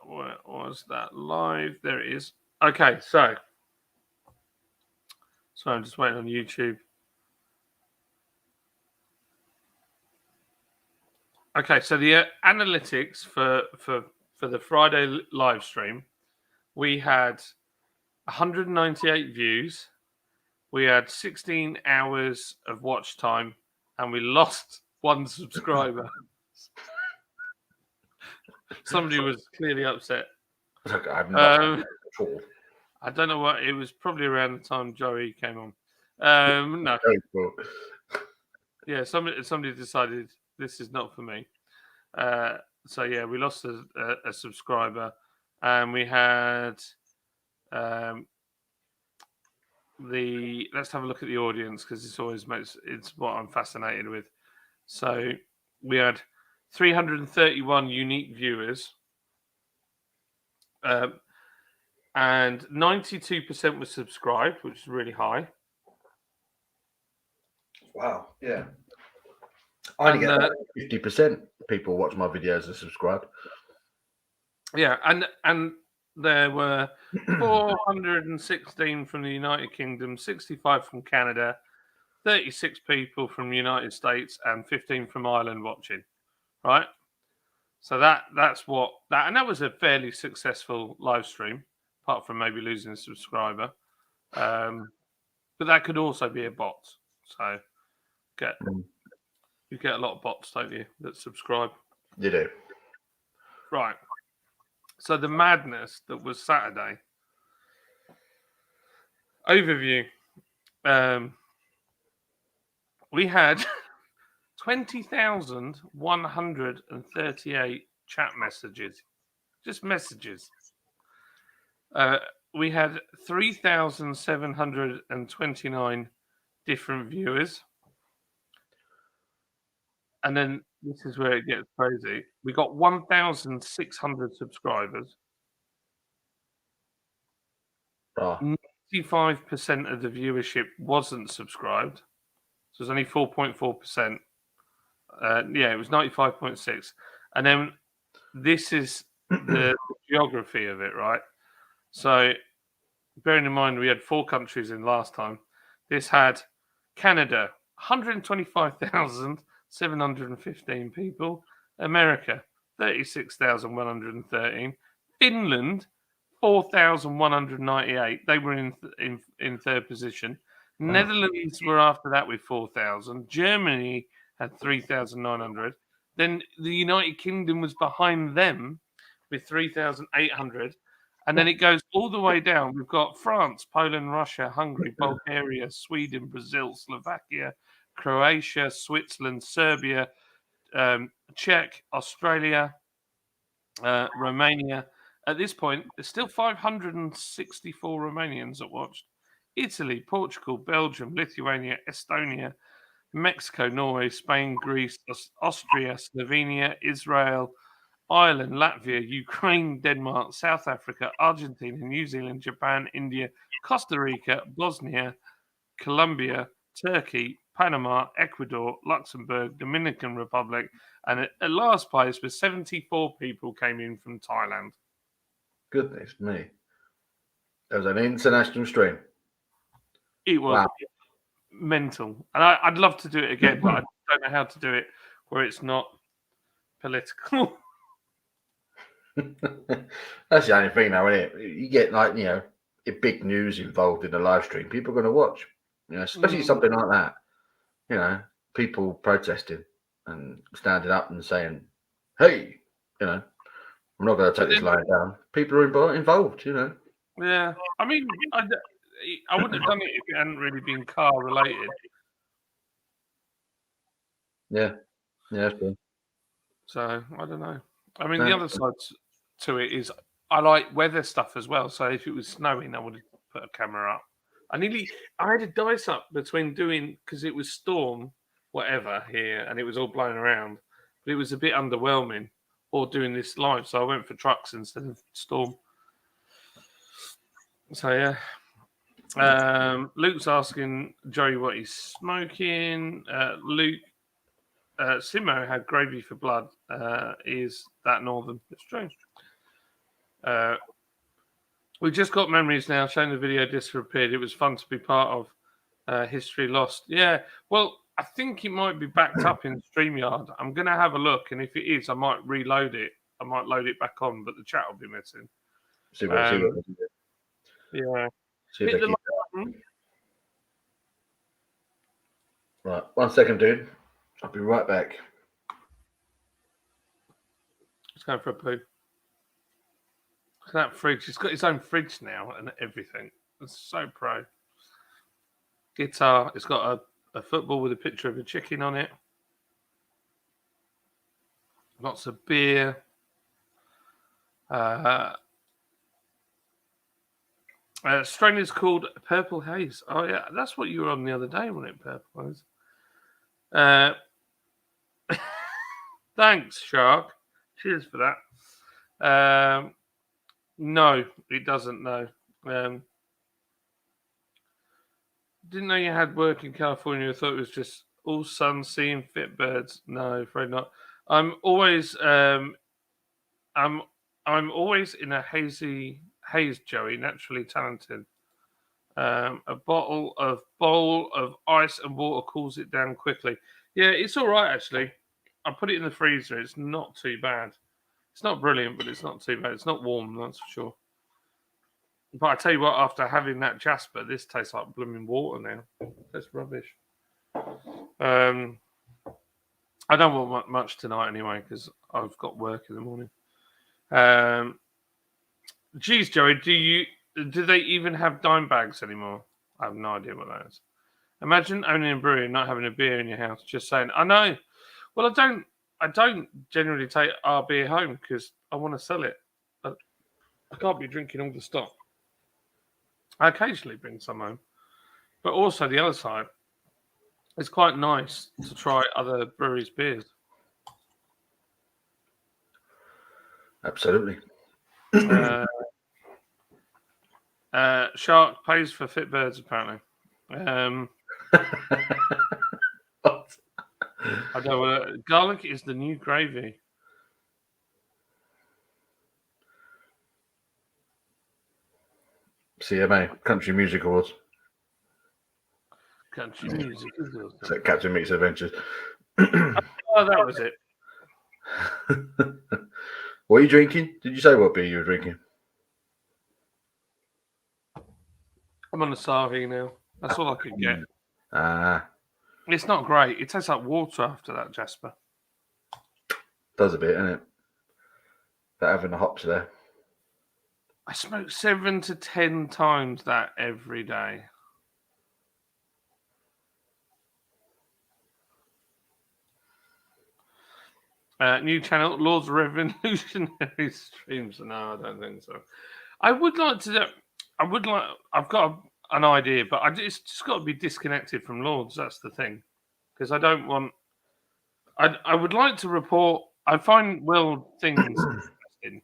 what was that live? There it is. Okay, so I'm just waiting on YouTube. Okay, so the analytics for the Friday live stream, we had 198 views, we had 16 hours of watch time, and we lost one subscriber. Somebody was clearly upset. I don't know what it was. Probably around the time Joey came on. No. Yeah, somebody decided this is not for me. So yeah, we lost a subscriber, and we had let's have a look at the audience because it's what I'm fascinated with. So we had 331 unique viewers, and 92% were subscribed, which is really high. Wow. Yeah. I only And, get 50% people watch my videos and subscribe. Yeah, and there were 416 from the United Kingdom, 65 from Canada, 36 people from the United States, and 15 from Ireland watching. Right, so that's what that, and that was a fairly successful live stream, apart from maybe losing a subscriber. But that could also be a bot. So you get a lot of bots, don't you, that subscribe? You do. Right. So the madness that was Saturday. Overview. We had 20,138 chat messages. Just messages. We had 3,729 different viewers. And then this is where it gets crazy. We got 1,600 subscribers. Oh. 95% of the viewership wasn't subscribed. So it was only 4.4%. Yeah, it was 95.6. And then this is the geography of it, right? So bearing in mind we had 4 countries in last time, this had Canada, 125,715 people. America, 36,113. Finland, 4,198. They were in third position. Netherlands were after that with 4,000. Germany had 3,900. Then the United Kingdom was behind them with 3,800. And then it goes all the way down. We've got France, Poland, Russia, Hungary, Bulgaria, Sweden, Brazil, Slovakia, Croatia, Switzerland, Serbia, Czech, Australia, Romania. At this point, there's still 564 Romanians that watched. Italy, Portugal, Belgium, Lithuania, Estonia, Mexico, Norway, Spain, Greece, Austria, Slovenia, Israel, Ireland, Latvia, Ukraine, Denmark, South Africa, Argentina, New Zealand, Japan, India, Costa Rica, Bosnia, Colombia, Turkey, Panama, Ecuador, Luxembourg, Dominican Republic, and at last place with 74 people came in from Thailand. Goodness me. There was an international stream. It was mental. And I'd love to do it again, but I don't know how to do it where it's not political. That's the only thing now, isn't it? You get big news involved in the live stream, people are going to watch. Especially something like that. People protesting and standing up and saying, "Hey, I'm not going to take this lying down." People are involved. Yeah, I mean, I wouldn't have done it if it hadn't really been car related. Yeah, that's true. So I don't know. I mean, the other side to it is I like weather stuff as well. So if it was snowing, I would have put a camera up. I had a dice up between doing, because it was storm, whatever here, and it was all blowing around, but it was a bit underwhelming, or doing this live. So I went for trucks instead of storm. So yeah. Luke's asking Joey what he's smoking. Luke, Simo had gravy for blood. Is that northern? It's true. We just got memories now showing the video disappeared. It was fun to be part of. History lost. Yeah, well, I think it might be backed up in StreamYard. I'm going to have a look, and if it is, I might reload it. I might load it back on, but the chat will be missing. Yeah. Hit the button. Right, 1 second, dude. I'll be right back. It's going for a poo. Look at that fridge. It's got its own fridge now and everything. It's so pro. Guitar. It's got a football with a picture of a chicken on it. Lots of beer. Strain is called Purple Haze. Oh yeah, that's what you were on the other day, wasn't it? Purple Haze. Thanks, Shark. Cheers for that. No, it doesn't. No. Didn't know you had work in California. I thought it was just all sun, seeing fit birds. No, afraid not. I'm always I'm always in a haze, Joey. Naturally talented. A bowl of ice and water cools it down quickly. Yeah, it's all right actually. I put it in the freezer. It's not too bad. It's not brilliant, but it's not too bad. It's not warm, that's for sure. But I tell you what, after having that Jasper, this tastes like blooming water now. That's rubbish. I don't want much tonight anyway because I've got work in the morning. Geez, Joey, do they even have dime bags anymore? I have no idea what that is. Imagine owning a brewery and not having a beer in your house. Just saying. I know. Well, I don't generally take our beer home because I want to sell it. I can't be drinking all the stock. I occasionally bring some home, but also the other side. It's quite nice to try other breweries' beers. Absolutely. Shark pays for fit birds apparently. What? I don't know. Garlic is the new gravy. CMA, Country Music Awards. Country music. So Captain Meets Adventures. Oh, that was it. What are you drinking? Did you say what beer you were drinking? I'm on a Savi now. That's all I could get. It's not great. It tastes like water after that, Jasper. Does a bit, isn't it? But having the hops there. I smoke 7 to 10 times that every day. New channel, Lord's Revolutionary Streams. No, I don't think so. I would like to. I've got an idea, but it's just got to be disconnected from Lords. That's the thing, because I don't want. I would like to report. I find world things interesting,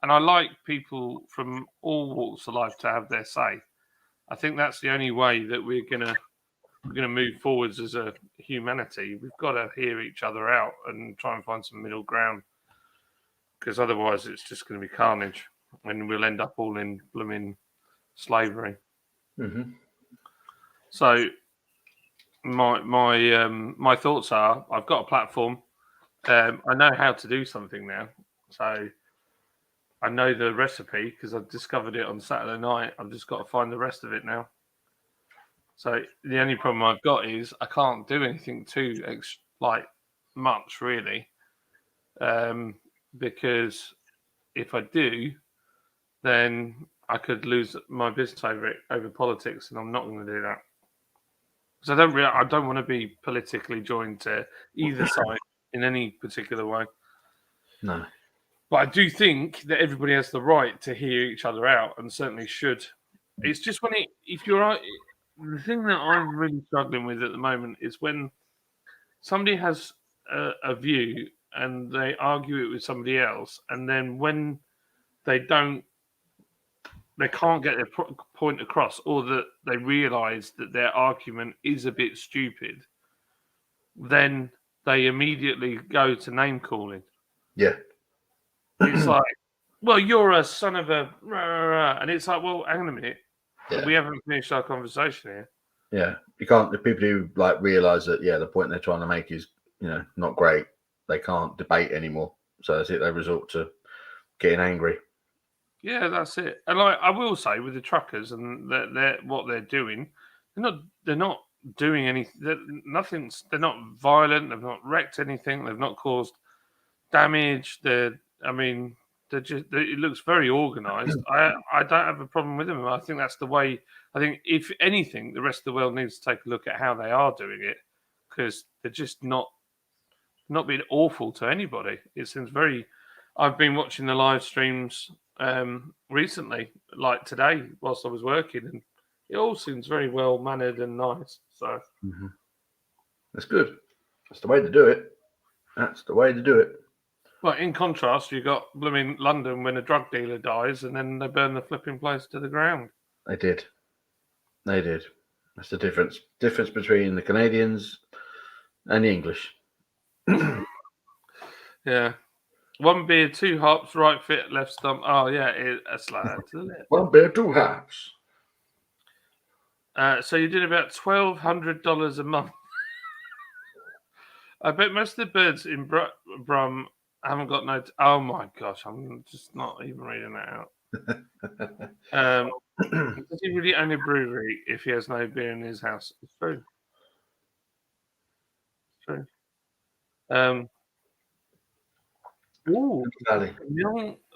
and I like people from all walks of life to have their say. I think that's the only way that we're gonna move forwards as a humanity. We've got to hear each other out and try and find some middle ground, because otherwise it's just going to be carnage, and we'll end up all in blooming slavery. Mm-hmm. So my thoughts are: I've got a platform. I know how to do something now, so I know the recipe because I discovered it on Saturday night. I've just got to find the rest of it now. So the only problem I've got is I can't do anything too much really, because if I do, then I could lose my business over politics, and I'm not going to do that. Because I don't want to be politically joined to either side in any particular way. No. But I do think that everybody has the right to hear each other out, and certainly should. It's just if you're the thing that I'm really struggling with at the moment is when somebody has a view and they argue it with somebody else, and then when they can't get their point across, or that they realise that their argument is a bit stupid, then they immediately go to name calling. Yeah. It's like, well, you're a son of a... And it's like, well, hang on a minute. Yeah. We haven't finished our conversation here. Yeah. You can't... The people who realise that, the point they're trying to make is, not great. They can't debate anymore. So that's it. They resort to getting angry. Yeah, that's it. And I will say, with the truckers and what they're doing, they're not doing anything. They're not violent. They've not wrecked anything. They've not caused damage. It looks very organised. I don't have a problem with them. I think that's the way. I think if anything, the rest of the world needs to take a look at how they are doing it, because they're just not being awful to anybody. It seems very. I've been watching the live streams recently, like today, whilst I was working, and it all seems very well mannered and nice. So That's good. That's the way to do it. That's the way to do it. but in contrast, you got blooming London when a drug dealer dies, and then they burn the flipping place to the ground. They did. They did. That's the difference. Difference between the Canadians and the English. Yeah. One beer, 2 hops, right fit, left stump. Oh, yeah, it's like that, isn't it? One beer, 2 halves. So you did about $1,200 a month. I bet most of the birds in Brum haven't got no... oh, my gosh, I'm just not even reading that out. Does he really own a brewery if he has no beer in his house? It's true. It's true. Ooh, Valley.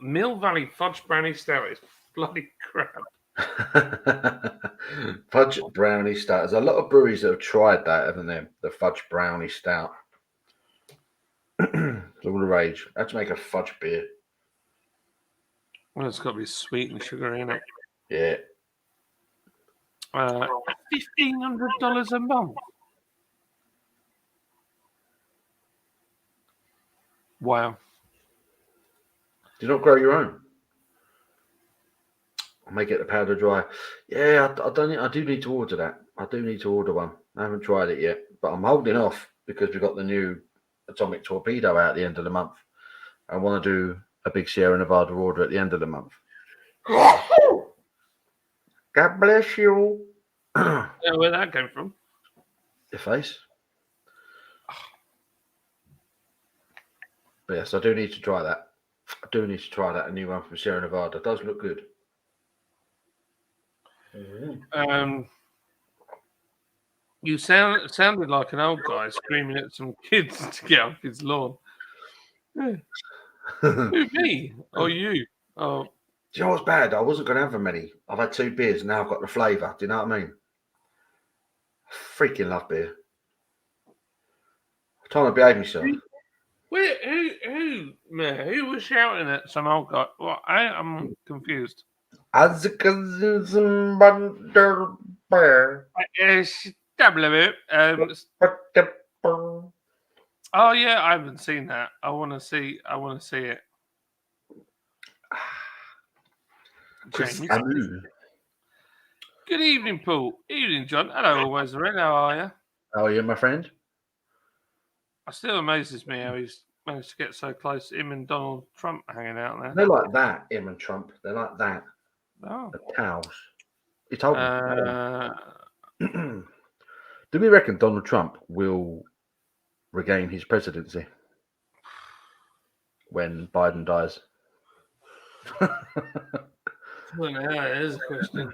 Mill Valley Fudge Brownie Stout is bloody crap. Fudge brownie stout. There's a lot of breweries that have tried that, haven't they? The fudge brownie stout. It's all the rage. How to make a fudge beer? Well, it's got to be sweet and sugary in it. Yeah. $1,500 a month. Wow. Do you not grow your own? I may get the powder dry. Yeah, I don't. I do need to order that. I do need to order one. I haven't tried it yet, but I'm holding off because we've got the new atomic torpedo out at the end of the month. I want to do a big Sierra Nevada order at the end of the month. God bless you. Yeah, where that came from? Your face. But yes, I do need to try that. I do need to try that. A new one from Sierra Nevada. It does look good. You sounded like an old guy screaming at some kids to get off his lawn. Yeah. Who, me or you? Oh, Do you know what's bad? I wasn't going to have many. I've had 2 beers and now I've got the flavour. Do you know what I mean? I freaking love beer. I'm trying to behave myself. Who was shouting at some old guy? Well, I'm confused. Oh yeah, I haven't seen that. I want to see it. Jamie. Good evening, Paul. Evening, John. Hello, always red. How are you? How are you, my friend? It still amazes me how he's managed to get so close. Him and Donald Trump hanging out there. They're like that, him and Trump. They're like that. Oh. The cows. He told me. Do we reckon Donald Trump will regain his presidency when Biden dies? Well, yeah, it is a question.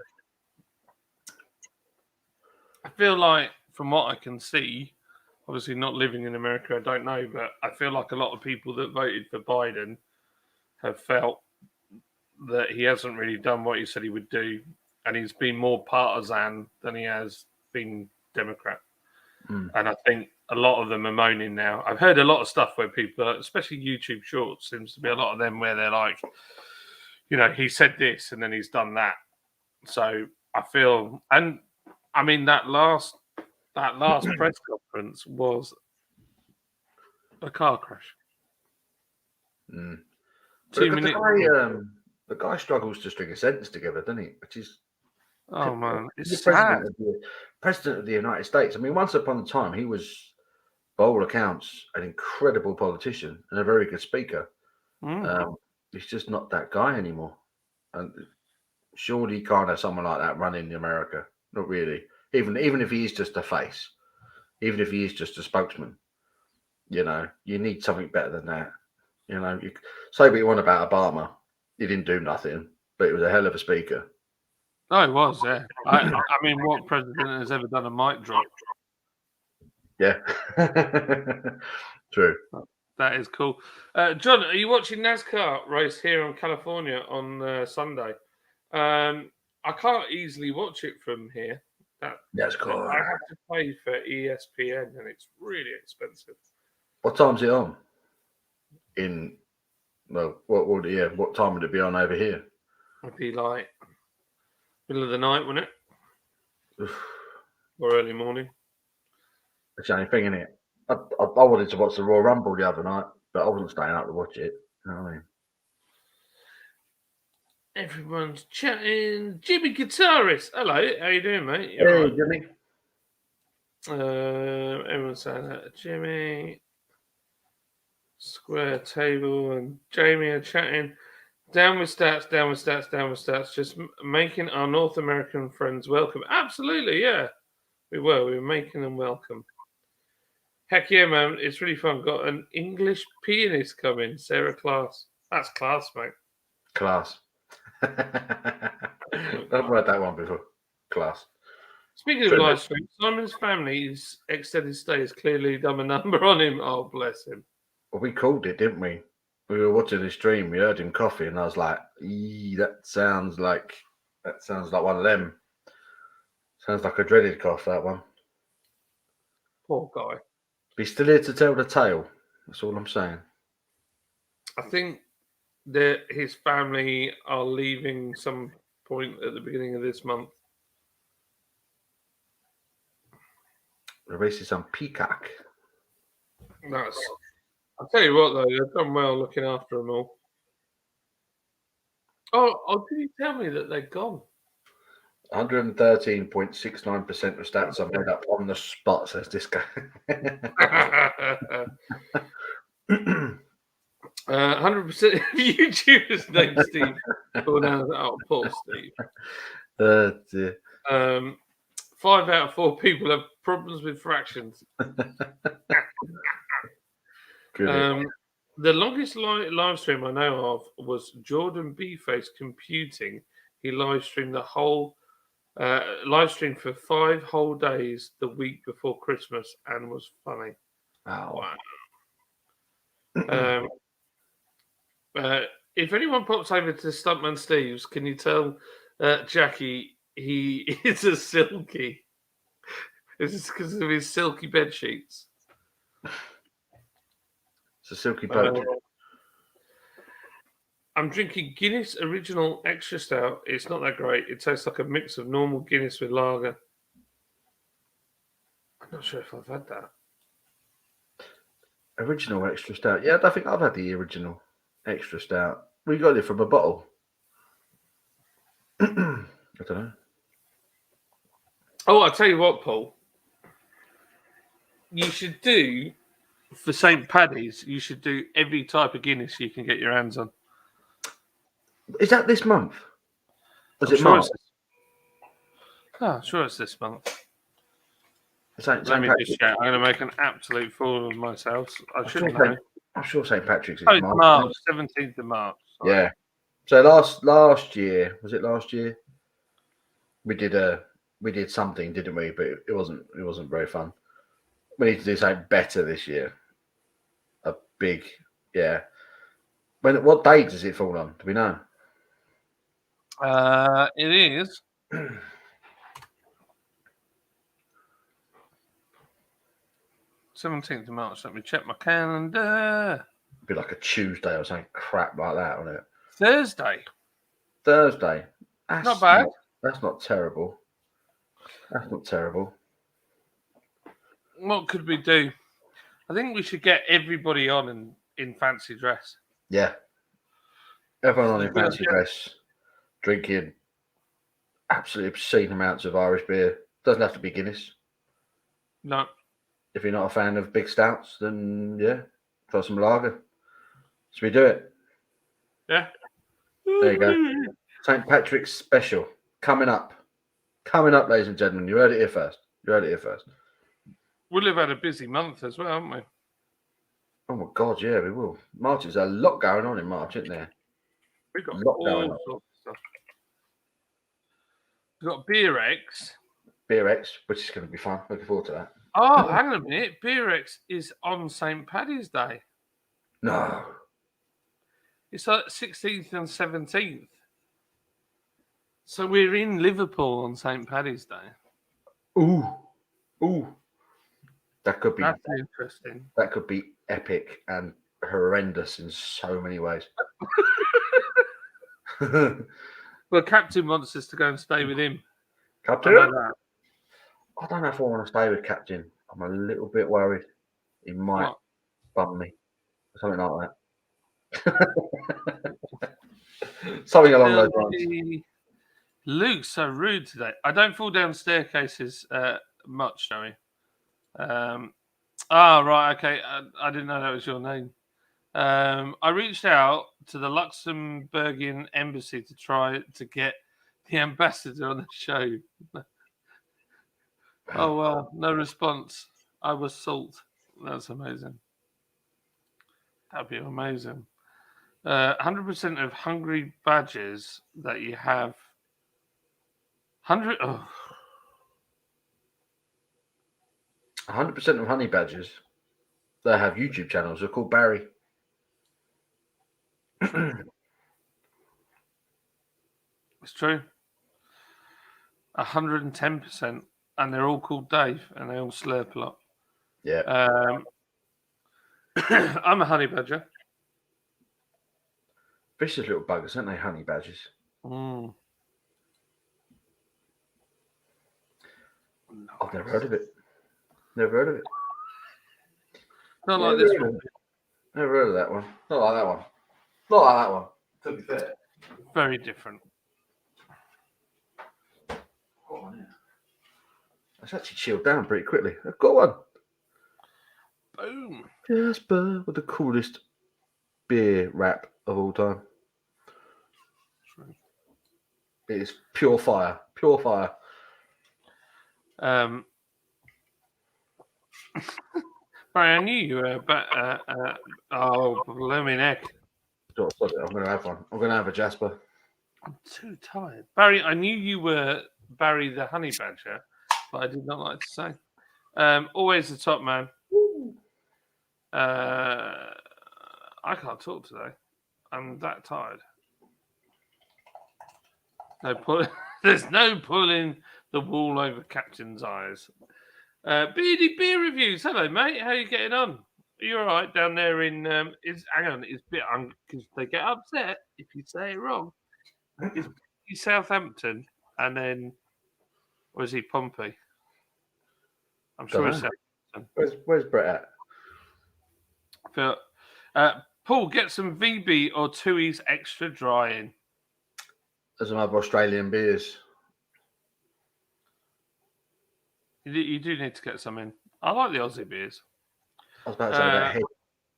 I feel like, from what I can see, obviously not living in America, I don't know, but I feel like a lot of people that voted for Biden have felt that he hasn't really done what he said he would do, and he's been more partisan than he has been Democrat. And I think a lot of them are moaning now. I've heard a lot of stuff where people, especially YouTube Shorts, seems to be a lot of them where they're like, you know, he said this and then he's done that. So I feel, and I mean that last press conference was a car crash. 2 minutes. The guy struggles to string a sentence together, doesn't he? Which is It's the sad. president of the United States. I mean, once upon a time, he was, by all accounts, an incredible politician and a very good speaker. He's just not that guy anymore. And surely you can't have someone like that running America. Not really. Even if he is just a face, even if he is just a spokesman, you know, you need something better than that. You know, you say what you want about Obama. He didn't do nothing, but he was a hell of a speaker. Oh, it was, yeah. I mean, what president has ever done a mic drop? Yeah. True. That is cool. John, are you watching NASCAR race here in California on Sunday? I can't easily watch it from here. That's cool. I have to pay for ESPN, and it's really expensive. What time's it on? In Well, what time would it be on over here? It'd be like middle of the night, wouldn't it? Oof, Or early morning. It's the only thing, innit? I wanted to watch the Royal Rumble the other night, but I wasn't staying up to watch it. You know what I mean? Everyone's chatting. Jimmy Guitarist. Hello, how you doing, mate? You Hey, alright? Jimmy. Everyone's saying that. Jimmy, Square Table, and Jamie are chatting. Down with stats, down with stats, down with stats. Just making our North American friends welcome. Absolutely, yeah. We were making them welcome. Heck yeah, man. It's really fun. Got an English pianist coming, Sarah Class. That's class, mate. Class. I've read that one before. Class. Speaking of True, live mate. stream, Simon's family's extended stay has clearly done a number on him. Oh, bless him. Well, we called it, didn't we? We were watching the stream. We heard him coughing, and I was like, that sounds like one of them. Sounds like a dreaded cough, that one. Poor guy. Be still here to tell the tale. That's all I'm saying. I think that his family are leaving some point at the beginning of this month. The race is on Peacock. I'll tell you what, though, they've done well looking after them all. Oh, did you tell me that they're gone? 113.69% of stats are made up on the spot, says this guy. 100% of YouTubers named Steve. Poor Steve. Dear. 5 out of 4 people have problems with fractions. Good. The longest live stream I know of was Jordan B-Face computing. He live streamed the whole live stream for 5 whole days the week before Christmas and was funny. Wow. If anyone pops over to Stuntman Steve's, can you tell Jackie he is a silky? Is this because of his silky bed sheets? It's a silky boat. I'm drinking Guinness Original Extra Stout. It's not that great. It tastes like a mix of normal Guinness with lager. I'm not sure if I've had that. Original extra stout. Yeah, I don't think I've had the original extra stout. We got it from a bottle. I don't know. Oh, I'll tell you what, Paul. You should do, for St. Paddy's, you should do every type of Guinness you can get your hands on. Is that this month? Was I'm it sure March? Sure it's this month. St. Let me Patrick's. just check. I'm going to make an absolute fool of myself. I should sure know. I'm sure St. Patrick's is Oh, it's March. March, 17th of March. Sorry. Yeah. So last year, was it last year? We did something, didn't we? But it wasn't very fun. We need to do something better this year. A big, yeah. What day does it fall on? Do we know? It is. 17th of March. Let me check my calendar. It'd be like a Tuesday or something crap like that, wouldn't it? Thursday. Thursday. Not bad. That's not terrible. That's not terrible. What could we do? I think we should get everybody on in fancy dress. Yeah. Everyone on in fancy dress, drinking absolutely obscene amounts of Irish beer. Doesn't have to be Guinness. No. If you're not a fan of big stouts, then yeah, try some lager. So we do it. Yeah. There you go. St. Patrick's special coming up. Coming up, ladies and gentlemen. You heard it here first. We'll have had a busy month as well, haven't we? Oh my God, yeah, we will. March, there's a lot going on in March, isn't there? We've got Lot going all on. sorts of stuff. We've got Beer X. Beer X, which is going to be fun. Looking forward to that. Oh, hang on a minute. Beer X is on St. Paddy's Day. No. It's like 16th and 17th. So we're in Liverpool on St. Paddy's Day. Ooh. That could be. That's interesting. That could be epic and horrendous in so many ways. Captain, Well, Captain wants us to go and stay with him. I I know that. don't know if I want to stay with Captain. I'm a little bit worried he might What? bum me, something like that. Something along those lines. Billy. Luke's so rude today. I don't fall down staircases much, Joey. Right, okay. I didn't know that was your name. I reached out to the Luxembourgian embassy to try to get the ambassador on the show. Oh, well, no response. I was salt. That's amazing. That'd be amazing. 100% of hungry badgers that you have. 100. Oh, 100% of honey badgers that have YouTube channels are called Barry. it's true. 110%. And they're all called Dave and they all slurp a lot. Yeah. I'm a honey badger. Vicious little buggers, aren't they, honey badgers? Mm. I've never heard of it. Never heard of it. Not like this one. Never heard of that one. Not like that one. Not like that one. To be fair. Very different. Oh, yeah. That's actually chilled down pretty quickly. I've got one. Boom. Jasper with the coolest beer rap of all time. True. It is pure fire. Pure fire. Barry, I knew you were, but oh, blooming heck. I'm going to have one. I'm going to have a Jasper. I'm too tired. Barry, I knew you were Barry the honey badger, but I did not like to say. Always the top man. I can't talk today. I'm that tired. There's no pulling the wool over Captain's eyes. Beardy Beer Reviews. Hello, mate. How are you getting on? Are you all right down there in? It's a bit because they get upset if you say it wrong. Is Southampton and then, or is he Pompey? I'm sure it's Southampton. Where's Brett at? Paul, get some VB or Tui's extra dry in. There's some other Australian beers. You do need to get some in. I like the Aussie beers. I was about to say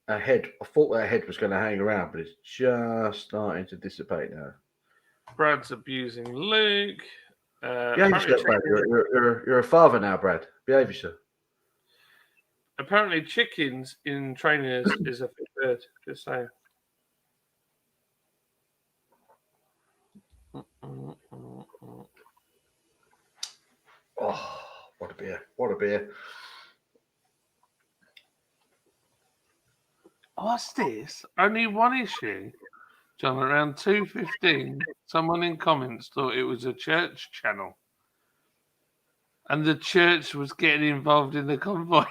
that head. I thought that head was going to hang around, but it's just starting to dissipate now. Brad's abusing Luke. Behave yourself, Brad. You're a father now, Brad. Behave yourself. Apparently, chickens in trainers is a fit bird. Just saying. Oh, what a beer. What a beer. What's this? Only one issue. John, around 2:15, someone in comments thought it was a church channel. And the church was getting involved in the convoy.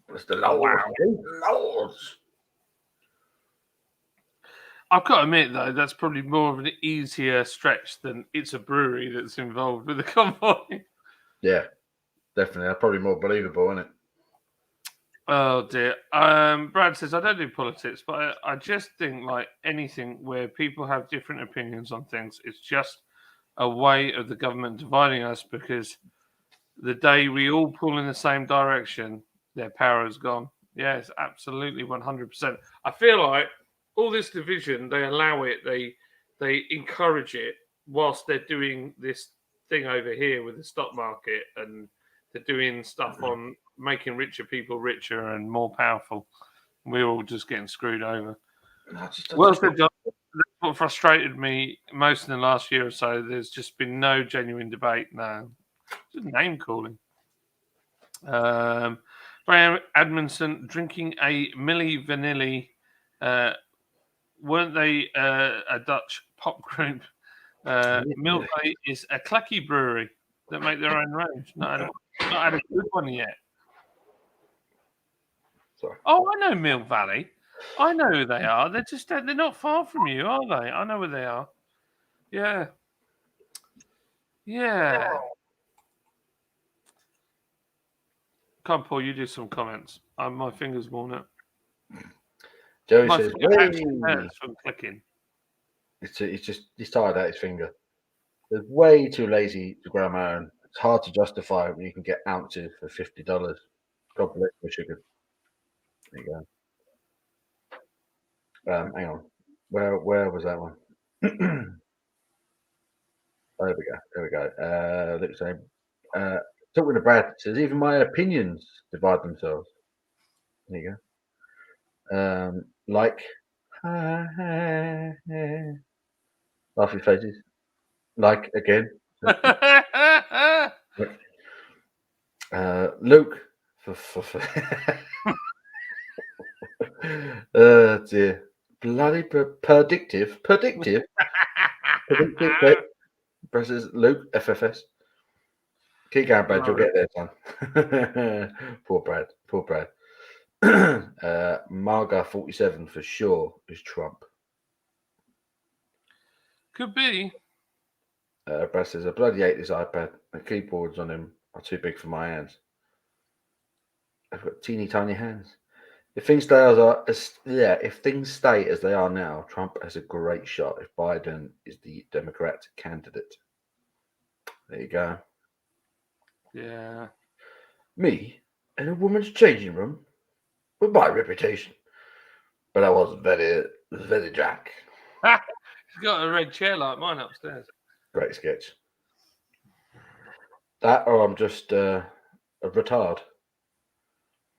It's the Lord. Wow. Lords. I've got to admit, though, that's probably more of an easier stretch than it's a brewery that's involved with the convoy. Yeah, definitely. That's probably more believable, isn't it? Oh, dear. Brad says, I don't do politics, but I just think, like anything where people have different opinions on things, it's just a way of the government dividing us because the day we all pull in the same direction, their power is gone. Yes, absolutely, 100%. I feel like all this division, they allow it, they encourage it whilst they're doing this thing over here with the stock market and they're doing stuff on making richer people richer and more powerful. We're all just getting screwed over. Well said, John. That's what frustrated me most in the last year or so. There's just been no genuine debate now. Just name calling. Brian Admonson drinking a Milli Vanilli. Weren't they a Dutch pop group? Milvey is a clacky brewery that make their own range. Not had a good one yet. Sorry. Oh, I know Mill Valley. I know who they are. They're not far from you, are they? I know where they are. Yeah. Yeah. Come, Paul, you do some comments. My finger's worn out. Joey My says, finger actually hurts from clicking. he's tired out his finger. They're way too lazy to grow my own. It's hard to justify when you can get ounces for $50. God bless the sugar. There you go. Hang on. Where was that one? Oh, there we go. There we go. Let's say, talking to Brad says, even my opinions divide themselves. There you go. Like, laughing faces. Like again. Luke. Dear. Bloody predictive. Predictive. Presses Luke FFS. Keep going, Brad. You'll get there, son. Poor Brad. Poor Brad. Marga 47 for sure is Trump. Could be. Brad says, I bloody hate this iPad. The keyboards on him are too big for my hands. I've got teeny tiny hands. If things stay as they are now, Trump has a great shot if Biden is the Democrat candidate. There you go. Yeah. Me in a woman's changing room with my reputation. But I was very, very drunk. He's got a red chair like mine upstairs. Great sketch. That or I'm just a retard.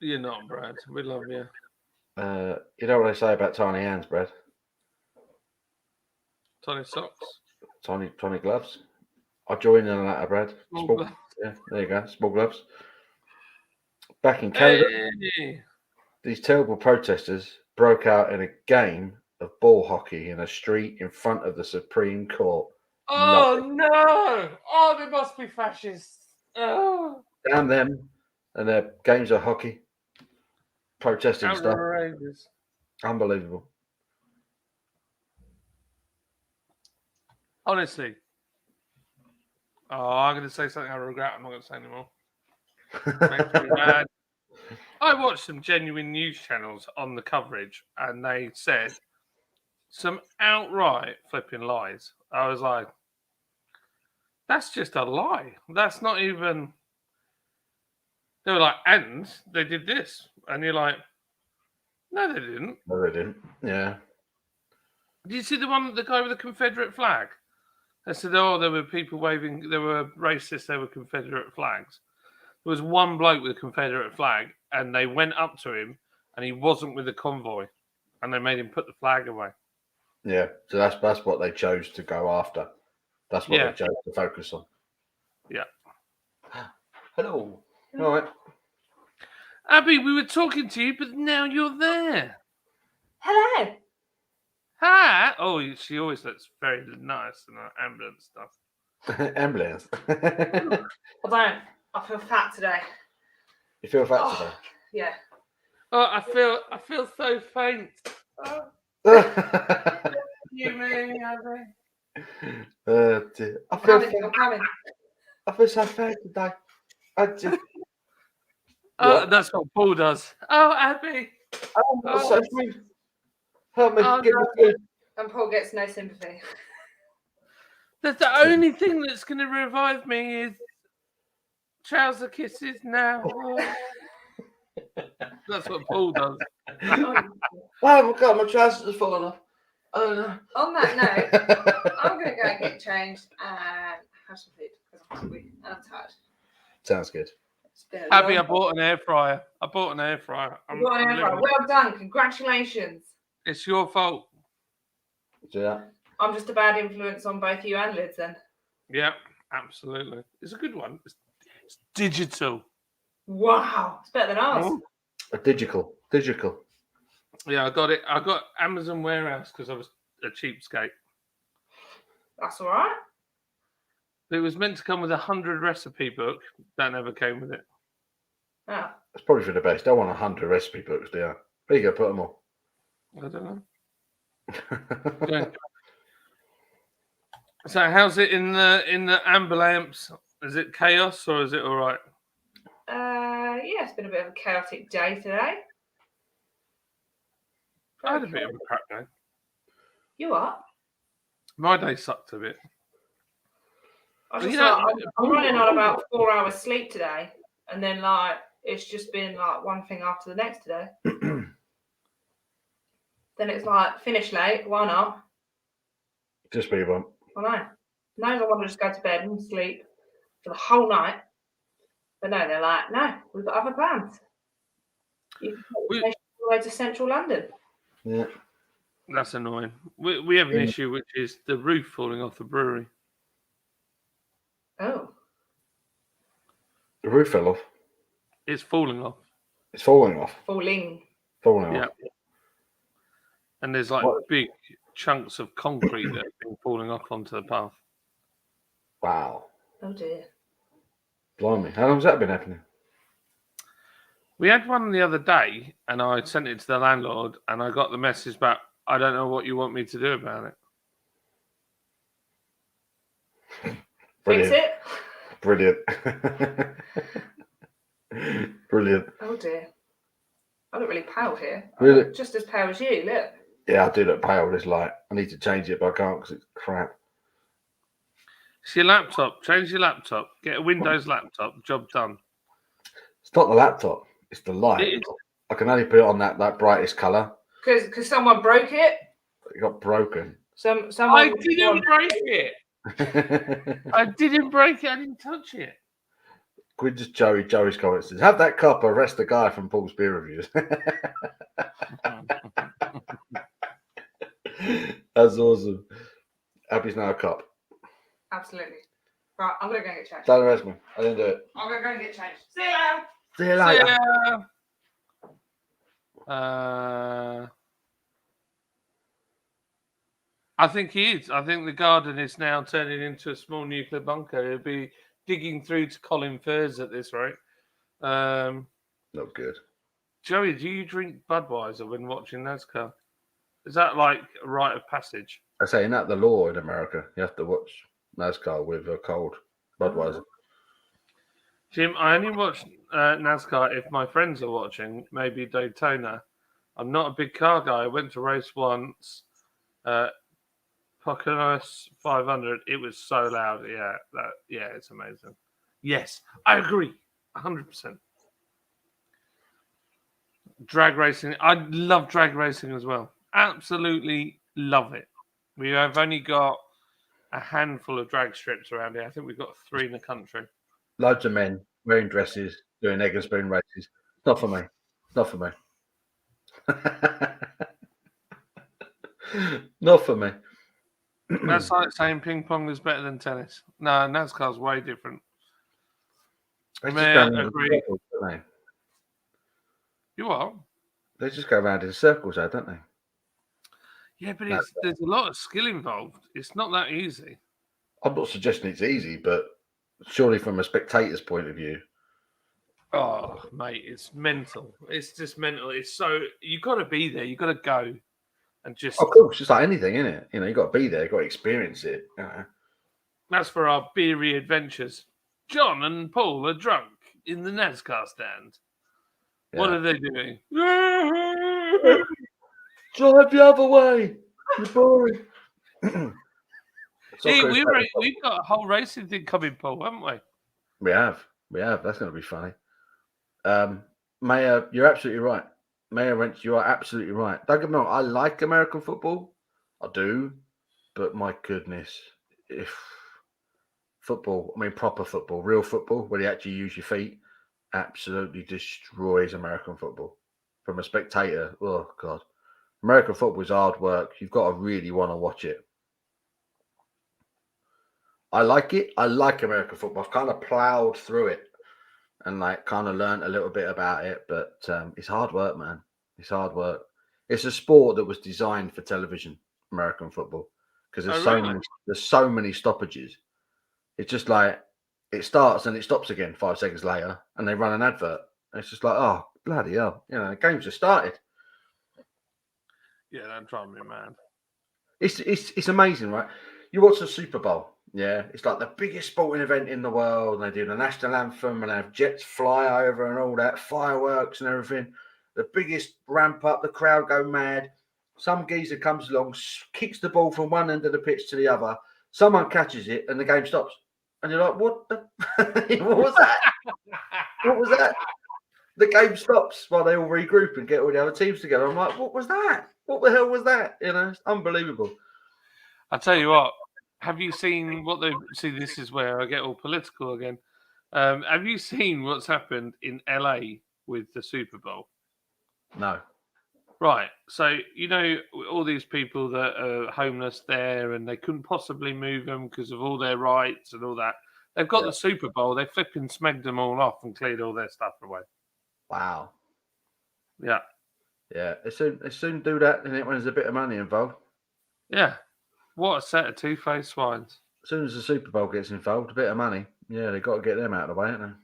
You're not, Brad. We love you. You know what they say about tiny hands, Brad? Tiny socks. Tiny gloves. I'll join in on that, Brad. Small Small, gloves. yeah, there you go. Small gloves. Back in Canada, Hey. these terrible protesters broke out in a game of ball hockey in a street in front of the Supreme Court. Oh, no. Oh, they must be fascists. Oh. Damn them and their games of hockey. Protesting stuff. Outrageous. Unbelievable. Honestly. Oh, I'm going to say something I regret. I'm not going to say anymore. Makes me mad. I watched some genuine news channels on the coverage, and they said some outright flipping lies. I was like, that's just a lie. That's not even. They were like, and they did this. And you're like, no, they didn't. No, they didn't. Yeah. Did you see the guy with the Confederate flag? They said, oh, there were people waving, they were racist, they were Confederate flags. There was one bloke with a Confederate flag, and they went up to him, and he wasn't with the convoy, and they made him put the flag away. Yeah. So that's what they chose to go after. That's what they chose to focus on. Yeah. Hello. All right. Abby, we were talking to you, but now you're there. Hello. Hi. Oh, she always looks very nice in her ambulance stuff. Ambulance. I don't. I feel fat today. You feel fat today? Yeah. Oh, I feel so faint. Oh, you me, Abby. Dear. I'm coming. I feel so fat today. Oh, that's what Paul does. Oh, Abby. Oh, so sweet. Help me. Oh, Give no. me food. And Paul gets no sympathy. That's the only thing that's going to revive me is trouser kisses now. Oh. That's what Paul does. Oh my God, my trousers have fallen off. Oh no. On that note, I'm going to go and get changed and have some food because I'm hungry and I'm tired. Sounds good. It's been a Abby, I long- bought an air fryer. You got an air fryer. I'm Well done. Congratulations. It's your fault. Yeah. I'm just a bad influence on both you and Liz then. Yeah, absolutely. It's a good one. It's digital. Wow. It's better than ours. Oh. A digital. Yeah, I got it. I got Amazon Warehouse because I was a cheapskate. That's all right. It was meant to come with 100 recipe book. That never came with it. Oh. That's probably for the best. Don't want 100 recipe books, do you? There you go, put them all. I don't know. Yeah. So how's it in the ambulance? Is it chaos or is it all right? Yeah, it's been a bit of a chaotic day today. I had a bit of a crap day. You are? My day sucked a bit. I Well, just you know, I'm running on about 4 hours sleep today, and then like it's just been like one thing after the next today. Then it's like finish late. Why not? Just what you want. I know. Knows I want to just go to bed and sleep for the whole night, but no, they're like, no, we've got other plans. You can take the station all the way to central London. Yeah. That's annoying. We have an issue, which is the roof falling off the brewery. Oh. The roof fell off. It's falling off. It's falling off. Falling. Falling Yeah. off. And there's like What? big chunks of concrete that have been falling off onto the path. Wow. Oh dear. Blimey. How long's that been happening? We had one the other day, and I sent it to the landlord, and I got the message back, I don't know what you want me to do about it. Brilliant. Fix it? Brilliant. Brilliant. Oh dear. I look really pale here. Really? I'm just as pale as you, look. Yeah, I do look pale with this light. I need to change it, but I can't because it's crap. It's your laptop. Change your laptop. Get a Windows laptop. Job done. It's not the laptop. It's the light. It is. I can only put it on that brightest colour. Because someone broke it. It got broken. Someone I didn't break it. I didn't break it. I didn't touch it. Quid just Joey's comments says, have that cop arrest the guy from Paul's beer reviews. That's awesome. Happy's now a cop. Absolutely. Right, I'm going to go and get changed. Don't arrest me. I didn't do it. I'm going to go and get changed. See you later. See you later. I think he is. I think the garden is now turning into a small nuclear bunker. He'll be digging through to Colin Furs at this rate. Not good. Joey, do you drink Budweiser when watching NASCAR? Is that like a rite of passage? I say, isn't that the law in America? You have to watch NASCAR with a cold Budweiser. Jim, I only watch NASCAR if my friends are watching, maybe Daytona. I'm not a big car guy. I went to race once. Poconos 500. It was so loud. Yeah, it's amazing. Yes, I agree. 100%. Drag racing. I love drag racing as well. Absolutely love it. We have only got a handful of drag strips around here. I think we've got 3 in the country. Loads of men wearing dresses, doing egg and spoon races. Not for me. Not for me. Not for me. That's like saying ping pong is better than tennis. No, NASCAR's way different. They just May go I around in agree. circles, don't they? You are? They just go around in circles, though, don't they? Yeah, but there's a lot of skill involved. It's not that easy. I'm not suggesting it's easy, but surely from a spectator's point of view. Oh, mate, it's mental. It's just mental. It's so you got to be there. You got to go and just. Of course, it's like anything, isn't it? You know, you got to be there. You got to experience it. You know? That's for our beery adventures. John and Paul are drunk in the NASCAR stand. Yeah. What are they doing? Drive the other way. You're boring. Hey, we've got a whole racing thing coming, Paul, haven't we? We have. That's going to be funny. Mayor, you're absolutely right. Mayor Wrench, you are absolutely right. Don't get me wrong. I like American football. I do. But my goodness, if football, I mean proper football, real football, where you actually use your feet, absolutely destroys American football. From a spectator, oh, God. American football is hard work. You've got to really want to watch it. I like it. I like American football. I've kind of plowed through it and like kind of learned a little bit about it, but it's hard work, man. It's hard work. It's a sport that was designed for television, American football, because there's so many stoppages. It's just like it starts and it stops again 5 seconds later, and they run an advert, And it's just like, oh, bloody hell. You know, the game's just started. Yeah, that drives me mad. It's amazing, right? You watch the Super Bowl, yeah, it's like the biggest sporting event in the world. They do the national anthem and they have jets fly over and all that, fireworks and everything. The biggest ramp up, the crowd go mad. Some geezer comes along, kicks the ball from one end of the pitch to the other. Someone catches it and the game stops. And you're like, what the? What was that? What was that? The game stops while they all regroup and get all the other teams together. I'm like, what was that? What the hell was that? You know, it's unbelievable. I tell you what, have you seen what they see? This is where I get all political again. Have you seen what's happened in LA with the Super Bowl? No. Right. So, you know, all these people that are homeless there and they couldn't possibly move them because of all their rights and all that. They've got the Super Bowl. They flipping smegged them all off and cleared all their stuff away. Wow. Yeah. Yeah. They soon do that when there's a bit of money involved. Yeah. What a set of two-faced swines. As soon as the Super Bowl gets involved, a bit of money. Yeah, they've got to get them out of the way, haven't they?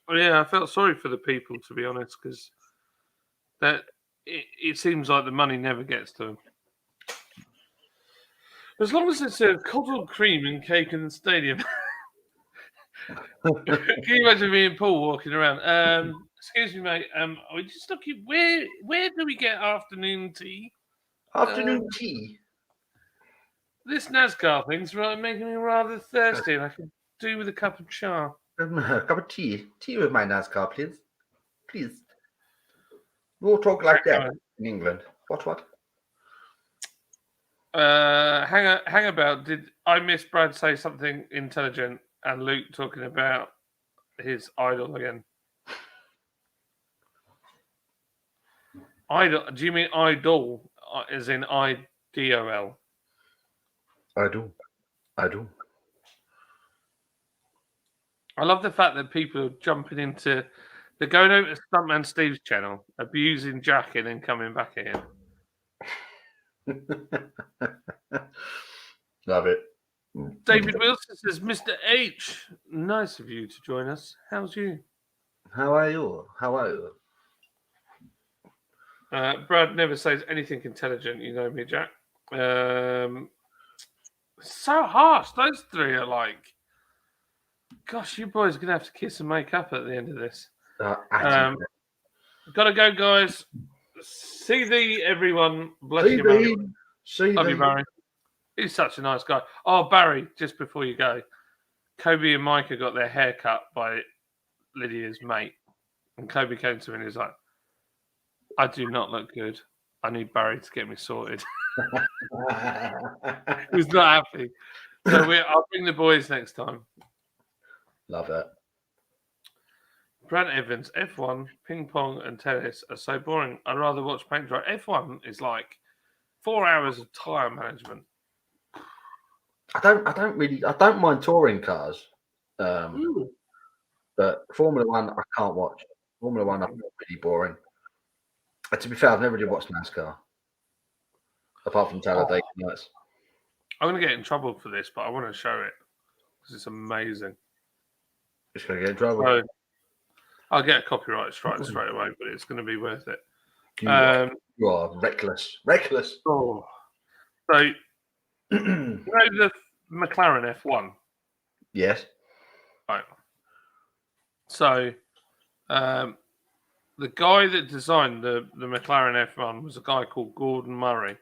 Well, yeah, I felt sorry for the people, to be honest, because it seems like the money never gets to them. As long as they serve cotton cream and cake in the stadium. Can you imagine me and Paul walking around? Excuse me, mate. We just looking. Where do we get afternoon tea? Afternoon tea. This NASCAR thing's making me rather thirsty, and I could do with a cup of chai. A cup of tea. Tea with my NASCAR, please. Please. We'll talk like that in England. What? Hang about. Did I miss Brad say something intelligent and Luke talking about his idol again? Idol? Do you mean idol as in IDOL? I do. I love the fact that people are jumping into. They're going over to Stuntman Steve's channel, abusing Jack, and then coming back at him. Love it. David Wilson says, Mr. H, nice of you to join us. How's you? How are you? Brad never says anything intelligent, you know me, Jack. So harsh. Those three are like, gosh, you boys are going to have to kiss and make up at the end of this. Gotta go, guys. See thee, everyone. Bless you, man. Love you, Barry. He's such a nice guy. Oh, Barry, just before you go, Kobe and Micah got their hair cut by Lydia's mate. And Kobe came to me and he was like, I do not look good. I need Barry to get me sorted. He was not happy. So I'll bring the boys next time. Love that. Brad Evans, F1, ping pong, and tennis are so boring. I'd rather watch paint dry. F1 is like 4 hours of tire management. I don't mind touring cars, but Formula One I can't watch. Formula One I find really boring. And to be fair, I've never really watched NASCAR apart from Talladega Nights. I'm going to get in trouble for this, but I want to show it because it's amazing. Just going to get in trouble. So, I'll get a copyright strike straight away, but it's going to be worth it. You are reckless. Oh. So, you know the McLaren F1? Yes. Right. So, the guy that designed the McLaren F1 was a guy called Gordon Murray.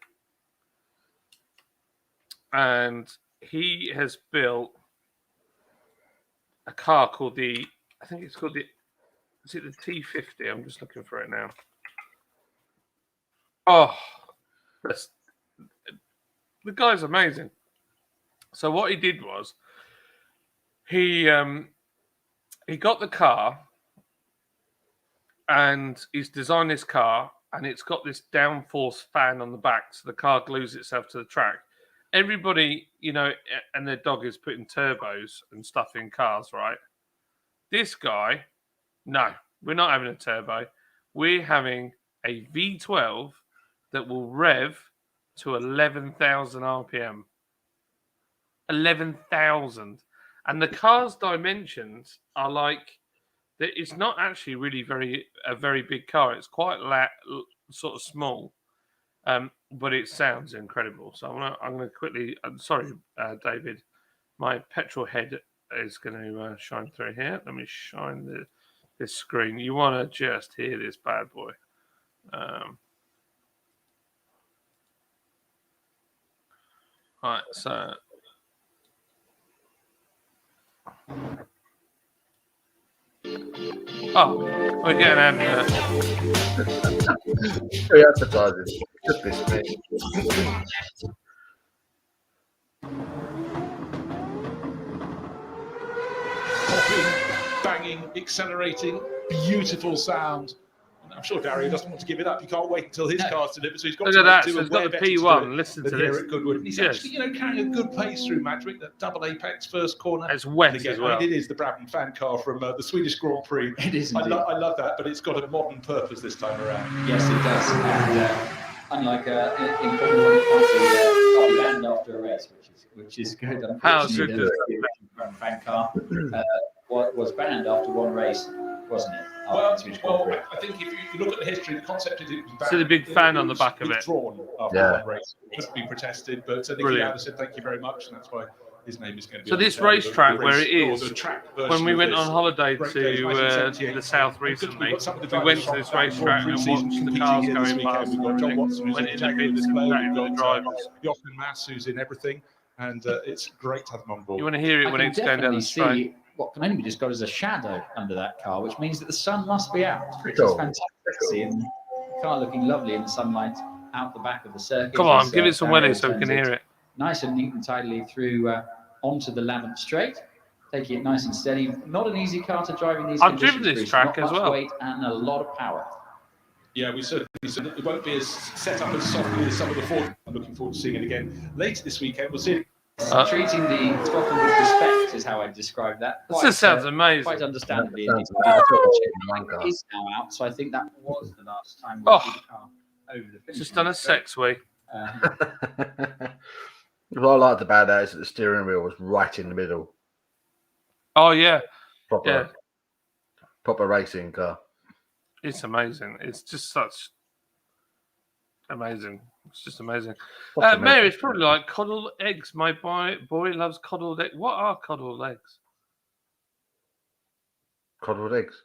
And he has built a car called is it the T50? I'm just looking for it now. Oh, the guy's amazing. So what he did was he got the car and he's designed this car and it's got this downforce fan on the back so the car glues itself to the track. Everybody, you know, and their dog is putting turbos and stuff in cars, right? This guy, no, we're not having a turbo. We're having a V12 that will rev to 11,000 RPM. 11,000. And the car's dimensions are like It's not actually really a very big car. It's quite sort of small, but it sounds incredible. So I'm gonna quickly. I'm sorry, David. My petrol head is going to shine through here. Let me shine this screen. You want to just hear this bad boy. Right, so. Oh, we're getting an advert. Free advertising. Goodness me. Popping, banging, accelerating, beautiful sound. And I'm sure Dario doesn't want to give it up. He can't wait until his car's delivered, so he's got Look to at that. do So a he's got where the better to do P1. it Listen than to here this. at Goodwood. And he's Yes. actually, carrying a good pace through Madrid. That double apex first corner. It's wet And again, as well. I mean, it is the Brabham fan car from the Swedish Grand Prix. It is I indeed. love that, but it's got a modern purpose this time around. Yes, it does. And unlike in Formula 1, it can't be banned after a race, which is good. How Unfortunately, good the fan car was banned after one race, wasn't it? Well, I think if you look at the history, the concept is it was banned. See the big fan on the back of it. Withdrawn after one race. It couldn't be protested, but Nicky Brilliant. Lauda said thank you very much, and that's why his name is going to be. So on this the racetrack the where race- it is, or the track version when we of went this. on holiday Great to days, 1978. the south We've recently, got some of the we went to drivers this from racetrack and pre-season watched the competing cars here this going weekend. past. We've got John Watson, who's Went in in the the Jaguar bits and display. chatted We've with the got drivers. Jochen Mass, who's in everything, and it's great to have them on board. You want to hear it I when can it's going down definitely the straight. see what can only be described as a shadow under that car, which means that the sun must be out, which Cool. is fantastic to see. And the car looking lovely in the sunlight out the back of the circuit. Come on, as, give it some Dario wellies so we turns can hear it. Nice and neat and tidily through onto the Lavant Straight, taking it nice and steady. Not an easy car to drive in these I've conditions. driven this Bruce. track Not as much well. weight and a lot of power. Yeah, we certainly said it won't be as set up as softly as some of the Ford. I'm looking forward to seeing it again later this weekend. We'll see. Treating the throttle with respect is how I describe that. This just sounds Quite amazing. understandably. Sounds indeed. amazing. It is now out, so I think that was the last time we Oh. see the car over the finish Just done a line. sex way. What I liked about that is that the steering wheel was right in the middle. Oh yeah, Proper racing car. it's amazing. It's just such amazing. It's just amazing. What's amazing? Mary, it's probably like coddled eggs. My boy loves coddled eggs. What are coddled eggs? Coddled eggs.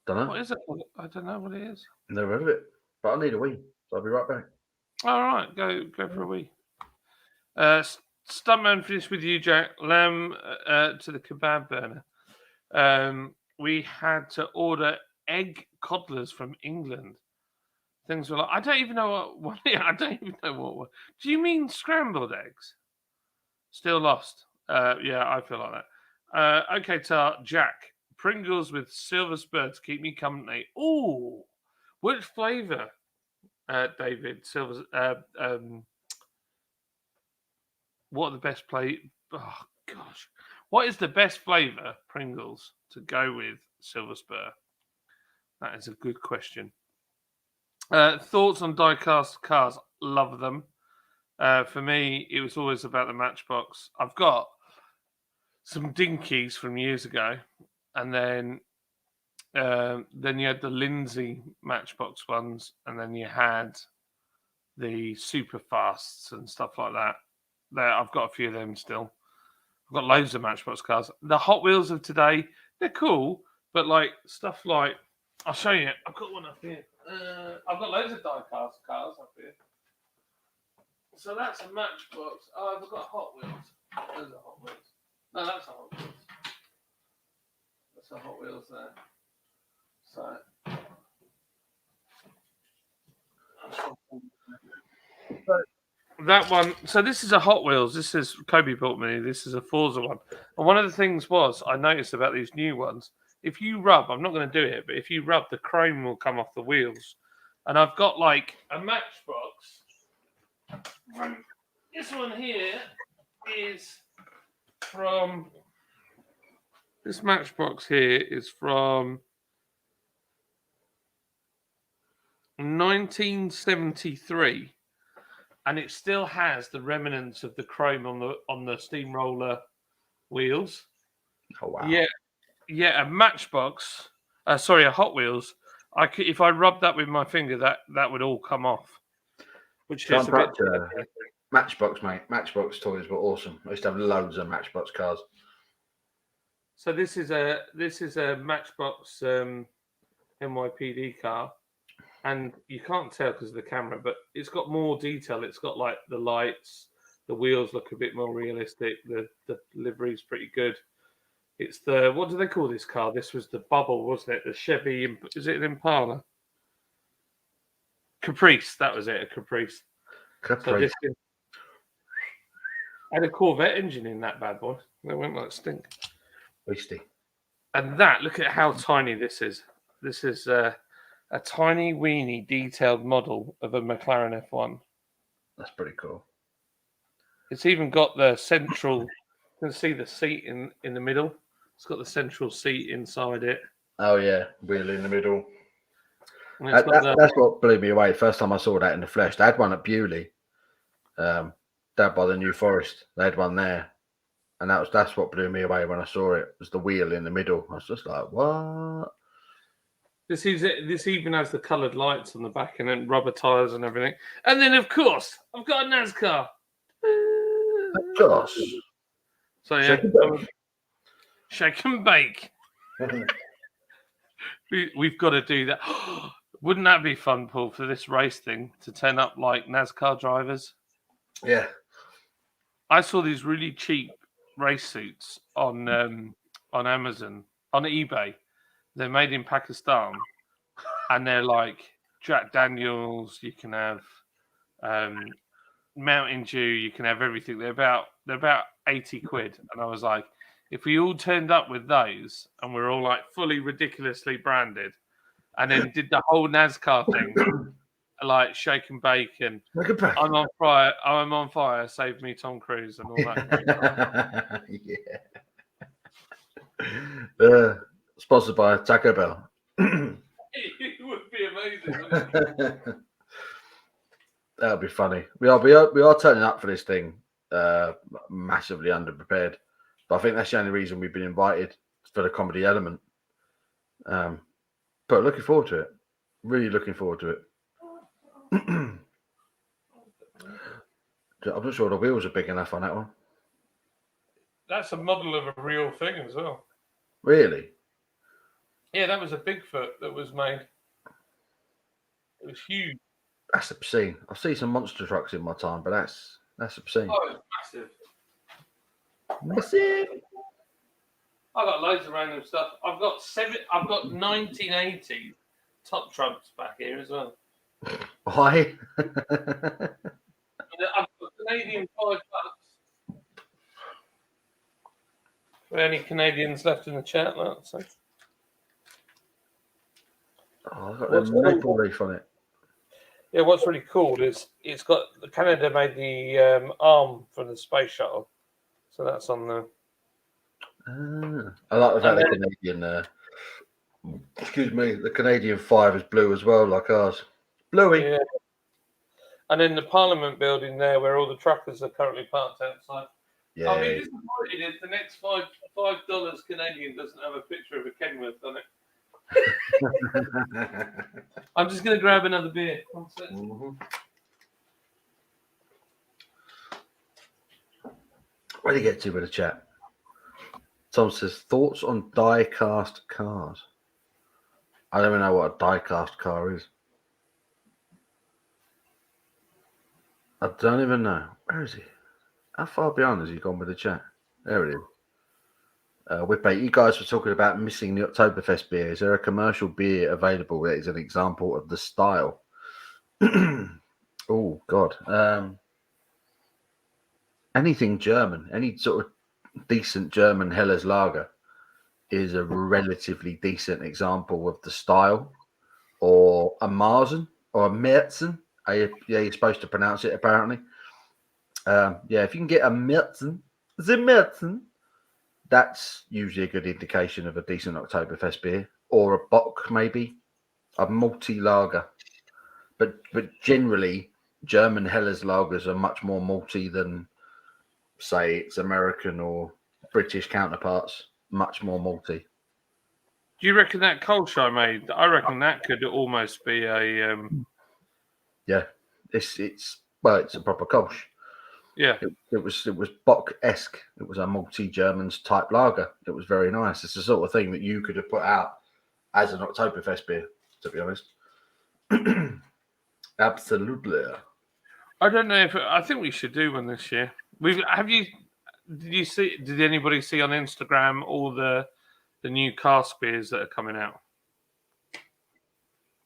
Don't know. What is it? I don't know what it is. Never heard of it. But I need a wee. So I'll be right back. All right, go for a wee. Stuntman finished with you, Jack. Lamb to the kebab burner. We had to order egg coddlers from England. Things were like, I don't even know what I don't even know what. Do you mean scrambled eggs? Still lost. Yeah, I feel like that. Okay, Tar, Jack. Pringles with silver spur to keep me company. Ooh, which flavour, David? Silver. What are the best Oh gosh, what is the best flavour Pringles to go with silver spur? That is a good question. Thoughts on die-cast cars? Love them. For me, it was always about the Matchbox. I've got some dinkies from years ago, and then you had the Lindsay Matchbox ones, and then you had the super fasts and stuff like that. I've got a few of them still. I've got loads of Matchbox cars. The Hot Wheels of today, they're cool, but like stuff like, I'll show you. I've got one up here. I've got loads of die-cast cars up here. So that's a Matchbox. Oh, I've got Hot Wheels. There's a Hot Wheels. No, that's a Hot Wheels. That's a Hot Wheels there. So. That one. So this is a Hot Wheels. This is Kobe bought me. This is a Forza one. And one of the things was I noticed about these new ones. If you rub, I'm not going to do it, but if you rub, the chrome will come off the wheels. And I've got like a Matchbox. This one here is from. This Matchbox here is from 1973. And it still has the remnants of the chrome on the steamroller wheels. Oh wow. Yeah, a Matchbox Sorry, a Hot Wheels. I could, if I rubbed that with my finger, that would all come off. Which is Can't a bit. touch Matchbox, mate. Matchbox toys were awesome. I used to have loads of Matchbox cars. So this is a Matchbox NYPD car, and you can't tell because of the camera, but it's got more detail. It's got like the lights, the wheels look a bit more realistic. The livery's pretty good. It's the, what do they call this car? This was the Bubble, wasn't it? The Chevy, is it an Impala? Caprice, that was it, a Caprice. So this had a Corvette engine in that bad boy. They went like stink. Beastie. And that, look at how tiny this is. This is a tiny, weeny, detailed model of a McLaren F1. That's pretty cool. It's even got the central, you can see the seat in the middle. It's got the central seat inside it. Oh, yeah. Wheel in the middle. And it's got the, That's what blew me away. First time I saw that in the flesh. They had one at Bewley, down by the New Forest. They had one there. And that's what blew me away when I saw it. Was the wheel in the middle. I was just like, what? this even has the coloured lights on the back and then rubber tyres and everything. And then, of course, I've got a NASCAR. Of course. So, yeah. Shake and bake. Shake and bake. We've got to do that. Wouldn't that be fun, Paul, for this race thing to turn up like NASCAR drivers? Yeah. I saw these really cheap race suits on Amazon, on eBay. They're made in Pakistan, and they're like Jack Daniels. You can have Mountain Dew. You can have everything. They're about 80 quid. And I was like, if we all turned up with those and we're all like fully ridiculously branded, and then did the whole NASCAR thing, like shake and bake and I'm on fire, save me Tom Cruise and all that. Yeah. Sponsored by Taco Bell. It would be amazing, wouldn't it? That would be funny. We are turning up for this thing, massively underprepared. But I think that's the only reason we've been invited, for the comedy element. But looking forward to it. Really looking forward to it. I'm not sure the wheels are big enough on that one. That's a model of a real thing as well. Really? Yeah, that was a Bigfoot that was made. It was huge. That's obscene. I've seen some monster trucks in my time, but that's obscene. Oh, it's massive. Massive. I've got loads of random stuff. I've got 1980 top trumps back here as well. Why? I've got Canadian $5. Are there any Canadians left in the chat? So. Oh, I've got a maple leaf on it. Yeah, what's really cool is it's got Canada made the arm for the space shuttle, so that's on there. I like the fact the Canadian. Excuse me, the Canadian 5 is blue as well, like ours. Bluey. Yeah. And then the Parliament building there, where all the truckers are currently parked outside. Yeah. I'll be disappointed if the next $5 Canadian doesn't have a picture of a Kenworth on it. I'm just going to grab another beer. Mm-hmm. Where do you get to with the chat? Tom says, thoughts on die-cast cars? I don't even know what a die-cast car is. I don't even know. Where is he? How far behind has he gone with the chat? There it is. Whippy, you guys were talking about missing the Oktoberfest beer. Is there a commercial beer available that is an example of the style? Oh, God. Anything German, any sort of decent German Helles lager is a relatively decent example of the style. Or a Marzen or a Märzen. You're supposed to pronounce it, apparently. If you can get a Märzen, that's usually a good indication of a decent Oktoberfest beer, or a Bock maybe, a malty lager. But generally, German Helles lagers are much more malty than, say, its American or British counterparts. Much more malty. Do you reckon that Kolsch I made? I reckon that could almost be a Yeah, it's a proper Kolsch. yeah. It was Bock-esque. It was a multi-Germans type lager. It was very nice. It's the sort of thing that you could have put out as an Oktoberfest beer, to be honest. Absolutely. I don't know if I think we should do one this year. Did anybody see on Instagram all the new cask beers that are coming out?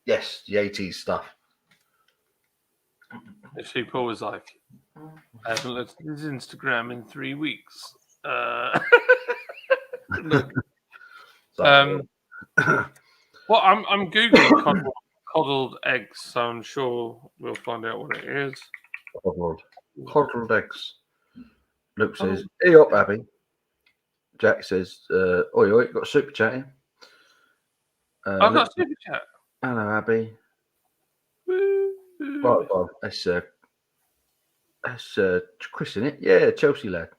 Yes, the 80s stuff. Actually, Paul was like, I haven't looked at his Instagram in 3 weeks. Look. Well, I'm googling coddled eggs, so I'm sure we'll find out what it is. Coddled eggs. Luke says, "Hey up, Abby." Jack says, oi, got a super chat in. I've got a super chat. Hello, Abby. Woo. Right, well, that's Chris, in it? Yeah, Chelsea lad.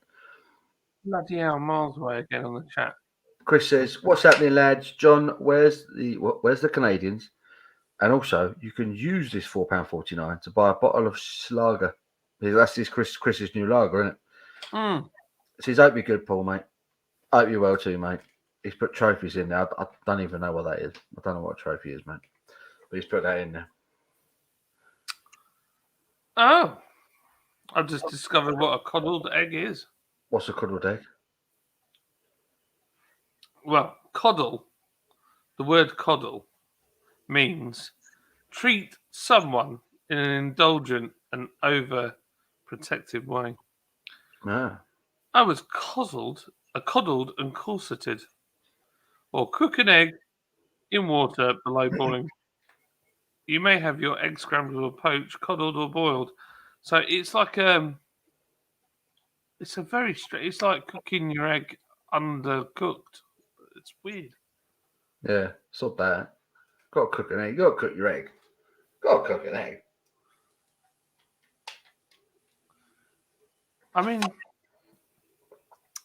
Bloody hell, miles away again on the chat. Chris says, "What's happening, lads? John, where's the Canadians? And also, you can use this £4.49 to buy a bottle of lager. That's Chris's new lager, isn't it?" Mm. Says, "Hope you're good, Paul, mate. Hope you're well too, mate." He's put trophies in there. I don't even know what that is. I don't know what a trophy is, mate. But he's put that in there. Oh, I've just discovered what a coddled egg is. What's a coddled egg? Well, coddle, the word coddle, means treat someone in an indulgent and overprotective way. Ah. I was coddled and corseted. Or cook an egg in water below boiling. You may have your egg scrambled or poached, coddled or boiled. So it's like it's a very strange. It's like cooking your egg undercooked. It's weird. Yeah, it's not bad. Got to cook an egg. Got to cook your egg. Got to cook an egg. I mean,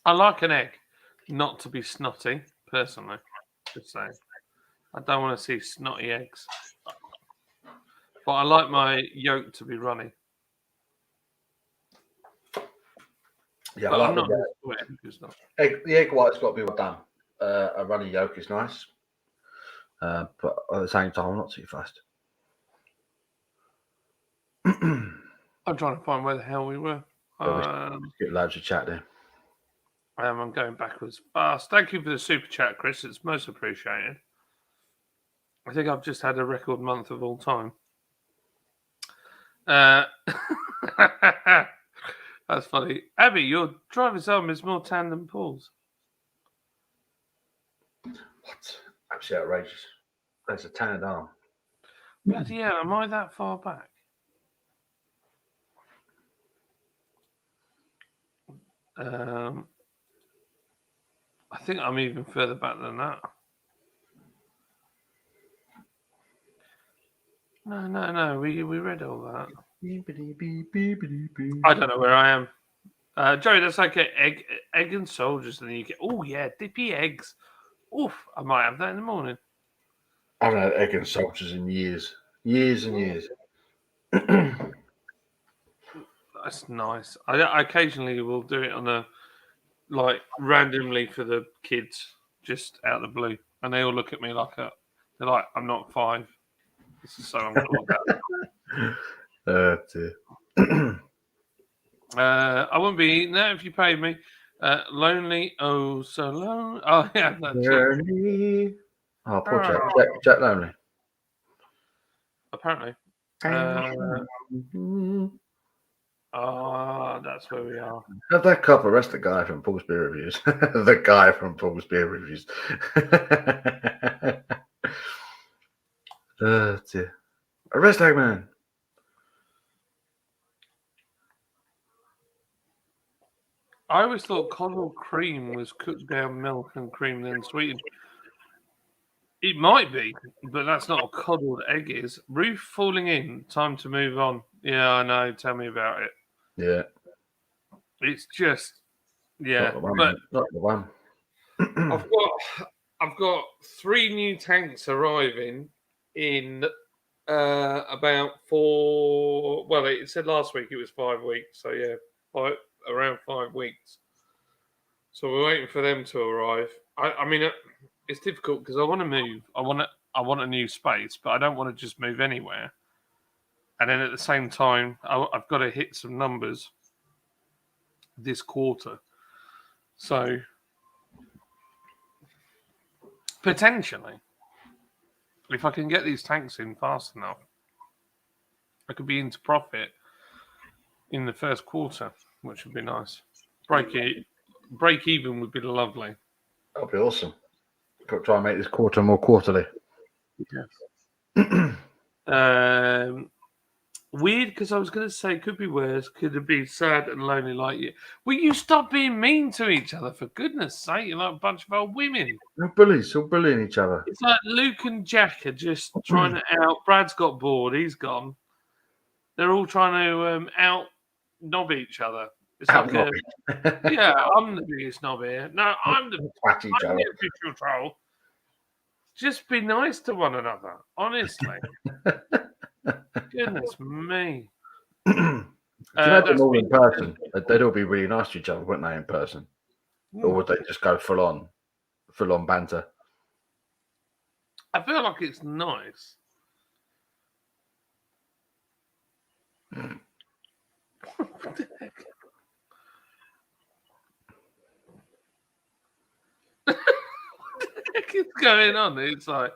I like an egg not to be snotty, personally. Just saying. I don't want to see snotty eggs. But I like my yolk to be runny. Yeah, But I I'm like not the egg. The egg white's got to be well done. A runny yolk is nice. But at the same time, I'm not too fussed. I'm trying to find where the hell we were. Get loads of chat there. I'm going backwards fast. Thank you for the super chat, Chris. It's most appreciated. I think I've just had a record month of all time. That's funny. Abby, your driver's arm is more tan than Paul's. What? Absolutely outrageous. That's a tanned arm. Bloody hell, am I that far back? I think I'm even further back than that. No. We read all that. I don't know where I am. Joey, that's like egg and soldiers in the UK. Oh yeah, dippy eggs. Oof, I might have that in the morning. I haven't had egg and soldiers in years. Years and years. That's nice. I occasionally will do it on a randomly for the kids, just out of the blue, and they all look at me like they're like, I'm not 5. This is so uncalled Dear. I wouldn't be eating that if you paid me. Lonely, oh so lonely. Oh yeah, that's it. Oh, poor Jack Lonely. Apparently. That's where we are. Have that cup, arrest the guy from Paul's Beer Reviews. The guy from Paul's Beer Reviews. Dear. Arrest that man. I always thought coddle cream was cooked down milk and cream then sweetened. It might be, but that's not what coddled egg is. Roof falling in. Time to move on. Yeah, I know. Tell me about it. Yeah. It's just, yeah. Not the one. I've got I've got 3 new tanks arriving in about 4. Well, it said last week it was 5 weeks. So yeah, around 5 weeks. So we're waiting for them to arrive. I mean, it's difficult because I want to move. I want a new space, but I don't want to just move anywhere. And then at the same time, I've got to hit some numbers this quarter. So potentially, if I can get these tanks in fast enough, I could be into profit in the first quarter, which would be nice. Break even would be lovely. That'd be awesome. Got to try and make this quarter more quarterly. Yes. Weird, because I was going to say it could be worse. Could it be sad and lonely like you? Will you stop being mean to each other, for goodness sake? You're like a bunch of old women. They're bullies, all bullying each other. It's like Luke and Jack are just trying to out. Brad's got bored. He's gone. They're all trying to out knob each other. It's like yeah, I'm the biggest knob here. No, I'm the official troll. Just be nice to one another, honestly. Goodness me. Do you imagine them all in person? They'd all be really nice to each other, wouldn't they, in person? Or would they just go full on banter? I feel like it's nice. What the heck? What the heck is going on? It's like,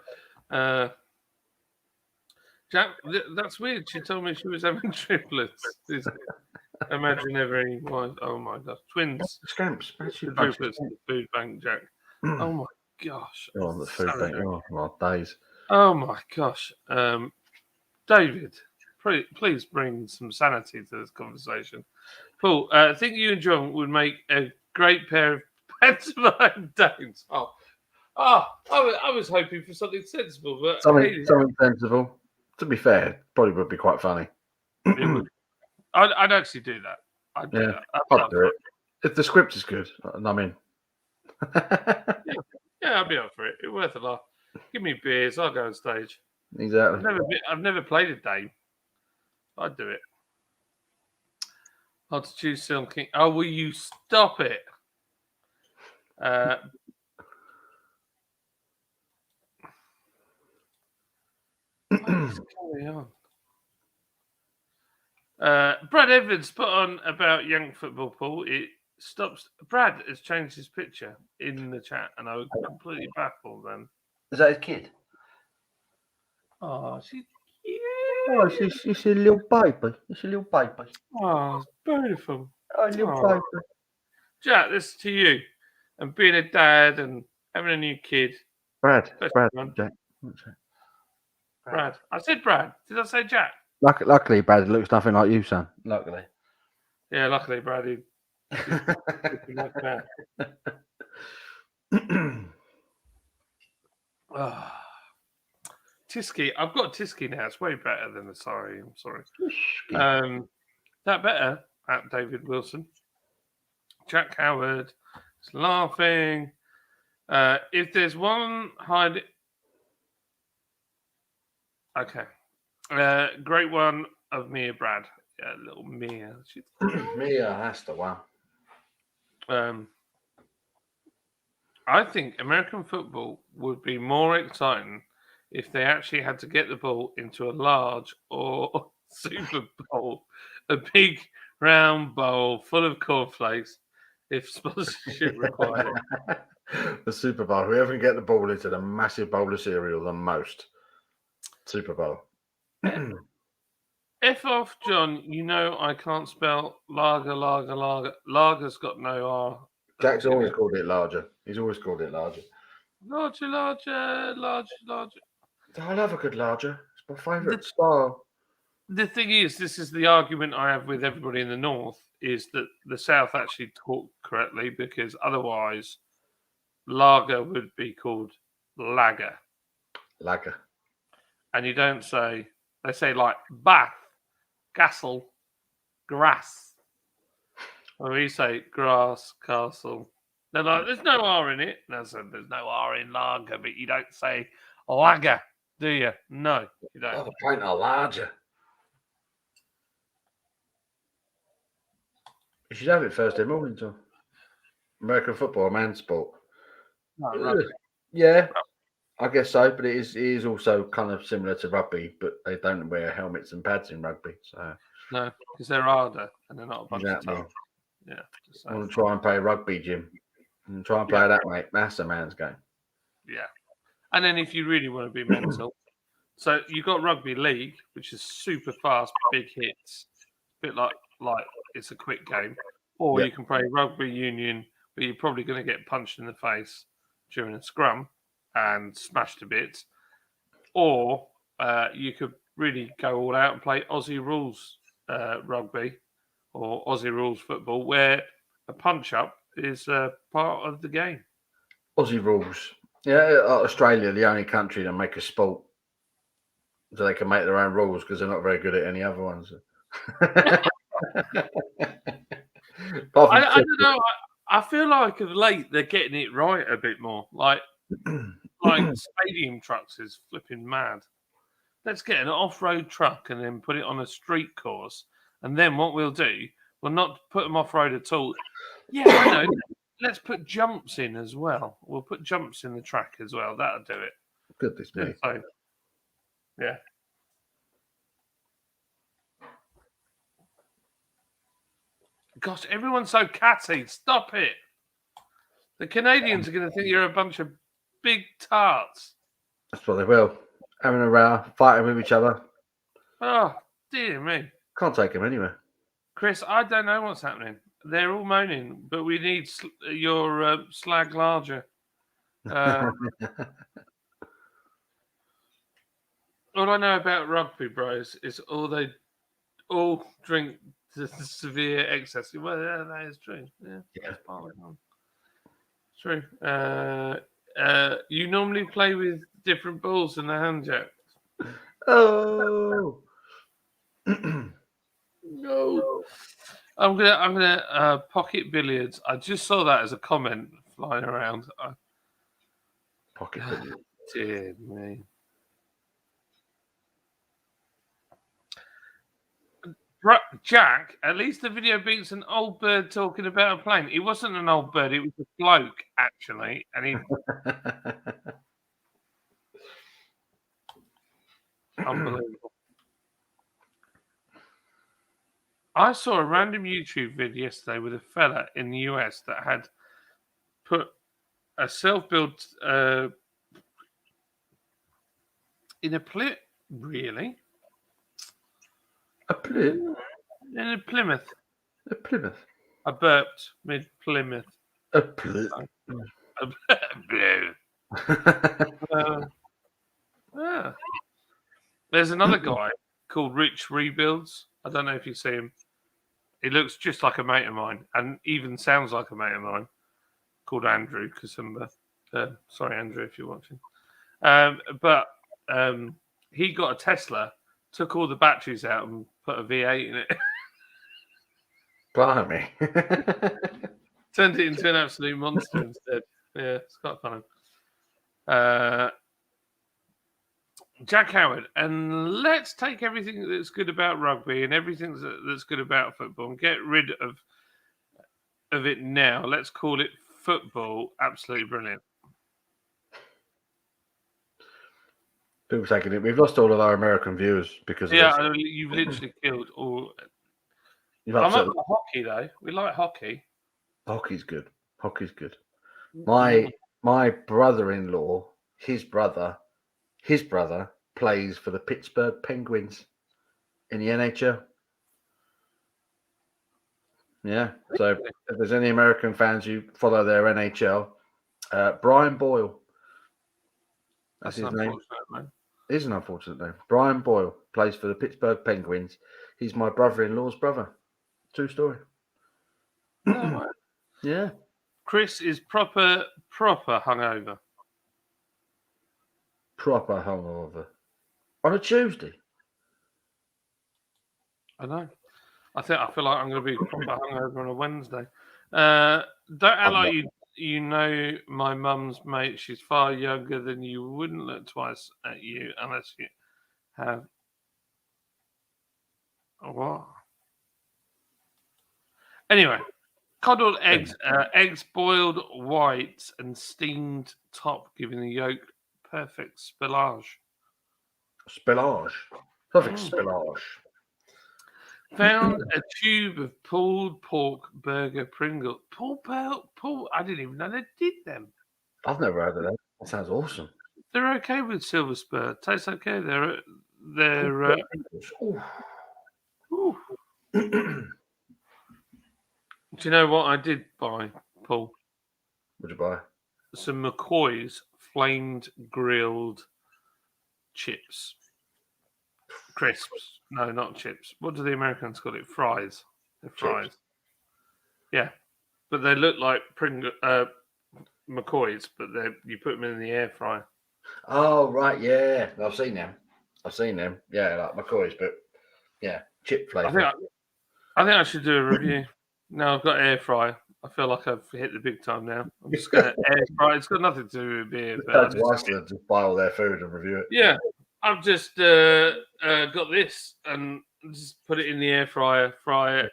Jack, that's weird. She told me she was having triplets. Imagine every one. Oh my gosh, twins. Scamps. Triplets in the food bank, Jack. Oh my gosh. Oh, the food bank. Oh, my days. Oh my gosh. David, please bring some sanity to this conversation. Paul, I think you and John would make a great pair of pantomime dames. I was hoping for something sensible, but something sensible. To be fair, probably would be quite funny. I'd actually do that. I'd do it. If the script is good, I'm in. Yeah, I'll be up for it. It's worth a laugh. Give me beers, I'll go on stage. Exactly. I've never played a dame. I'd do it. Hard to choose Silk King. Oh, will you stop it? What is going on? Brad Evans put on about young football, Paul. It stops. Brad has changed his picture in the chat, and I was completely baffled then. Is that his kid? Oh, she's Oh, she's a little baby. It's a little baby. Oh, it's beautiful. Oh, little baby. Jack, this is to you. And being a dad and having a new kid. Brad. Jack. Brad. I said Brad. Did I say Jack? Luckily, Brad looks nothing like you, son. Luckily. Yeah, luckily, Brad. Tisky. I've got Tisky now. It's way better than the sorry. I'm sorry. That better at David Wilson. Jack Howard is laughing. If there's one hide. Okay. Great one of Mia Brad. Yeah, little Mia. Mia, that's the one. I think American football would be more exciting if they actually had to get the ball into a large or Super Bowl, a big round bowl full of cornflakes, if sponsorship required. The Super Bowl. Whoever can get the ball into the massive bowl of cereal the most. Super Bowl. F off, John. You know I can't spell lager. Lager's got no R. Jack's always called it larger. He's always called it larger. Larger. I love a good larger. It's my favourite style. The thing is, this is the argument I have with everybody in the North, is that the South actually talk correctly, because otherwise lager would be called lager. Lager. And you don't say, they say like Bath, Castle, Grass. Or you say grass, castle. They're like, there's no R in it. And I said, there's no R in lager, but you don't say lager, do you? No, you don't. Oh, the pint are larger. You should have it Thursday morning, Tom. American football, a man's sport. No, rugby. Yeah, I guess so. But it is also kind of similar to rugby, but they don't wear helmets and pads in rugby. So No, because they're harder and they're not a bunch exactly. of tarts. Yeah. Just I want saying. to try and play rugby, Jim. And try and play that, mate. That's a man's game. Yeah. And then if you really want to be mental, so you've got Rugby League, which is super fast, big hits, a bit like it's a quick game. Or Yep. you can play Rugby Union, where you're probably going to get punched in the face during a scrum and smashed to bits. Or you could really go all out and play Aussie rules rugby or Aussie rules football, where a punch-up is part of the game. Aussie rules. Yeah, Australia, the only country that make a sport so they can make their own rules because they're not very good at any other ones. I don't know. I feel like of late they're getting it right a bit more. Like stadium trucks is flipping mad. Let's get an off-road truck and then put it on a street course. And then what we'll do, we'll not put them off-road at all. Yeah, I know. Let's put jumps in as well. We'll put jumps in the track as well. That'll do it. Goodness me. So, yeah. Gosh, everyone's so catty. Stop it. The Canadians are going to think you're a bunch of big tarts. That's what they will. Having a row, fighting with each other. Oh, dear me. Can't take them anywhere. Chris, I don't know what's happening. They're all moaning, but we need your slag larger. All I know about rugby bros is they all drink to severe excess. Well, yeah, that is true. Yeah, that's part of it. True. You normally play with different balls than the hand jack. Oh. No. I'm gonna pocket billiards. I just saw that as a comment flying around. Pocket billiards. Dear me. Jack, at least the video beats an old bird talking about a plane. It wasn't an old bird, it was a bloke, actually. And he unbelievable. I saw a random YouTube video yesterday with a fella in the US that had put a self-built in a Plymouth, really? A Plymouth? In a Plymouth. A Plymouth? I burped mid-Plymouth. A Plymouth? Yeah. There's another guy called Rich Rebuilds. I don't know if you see him. He looks just like a mate of mine and even sounds like a mate of mine called Andrew Kasumba. Sorry, Andrew, if you're watching. But he got a Tesla, took all the batteries out and put a V8 in it. Blimey. Turned it into an absolute monster instead. Yeah, it's quite funny. Jack Howard, and let's take everything that's good about rugby and everything that's good about football and get rid of it now. Let's call it football. Absolutely brilliant. People taking it. We've lost all of our American viewers because of Yeah, this. you've literally killed all. You've I'm upset up for hockey though. We like hockey. Hockey's good. Hockey's good. My brother-in-law, his brother plays for the Pittsburgh Penguins in the NHL. Yeah. So if there's any American fans who follow their NHL, Brian Boyle. That's his name. Man. It is an unfortunate name. Brian Boyle plays for the Pittsburgh Penguins. He's my brother-in-law's brother. True story. No way. Yeah. Chris is proper hungover. Proper hungover. On a Tuesday. I know. I feel like I'm going to be proper hungover on a Wednesday. Don't act like you you know my mum's mate. She's far younger than you. Wouldn't look twice at you unless you have what? Anyway, coddled eggs, eggs boiled white and steamed top, giving the yolk perfect spillage. Spillage. Perfect Mm. spillage. Found a tube of pulled pork burger Pringle. I didn't even know they did them. I've never heard of that. That sounds awesome. They're okay with silver spur. Tastes okay. They're Ooh. ooh. Do you know what I did buy, Paul? What'd you buy? Some McCoy's flamed grilled chips. Crisps. No, not chips. What do the Americans call it? Fries. They're fries. Chips. Yeah. But they look like McCoy's, but you put them in the air fryer. Oh, right, yeah. I've seen them. Yeah, like McCoy's, but yeah, chip flavour. I think I should do a review. Now I've got air fryer. I feel like I've hit the big time now. I'm just going to air fry. It's got nothing to do with beer. But Just buy all their food and review it. yeah, I've just got this and just put it in the air fryer, fry it.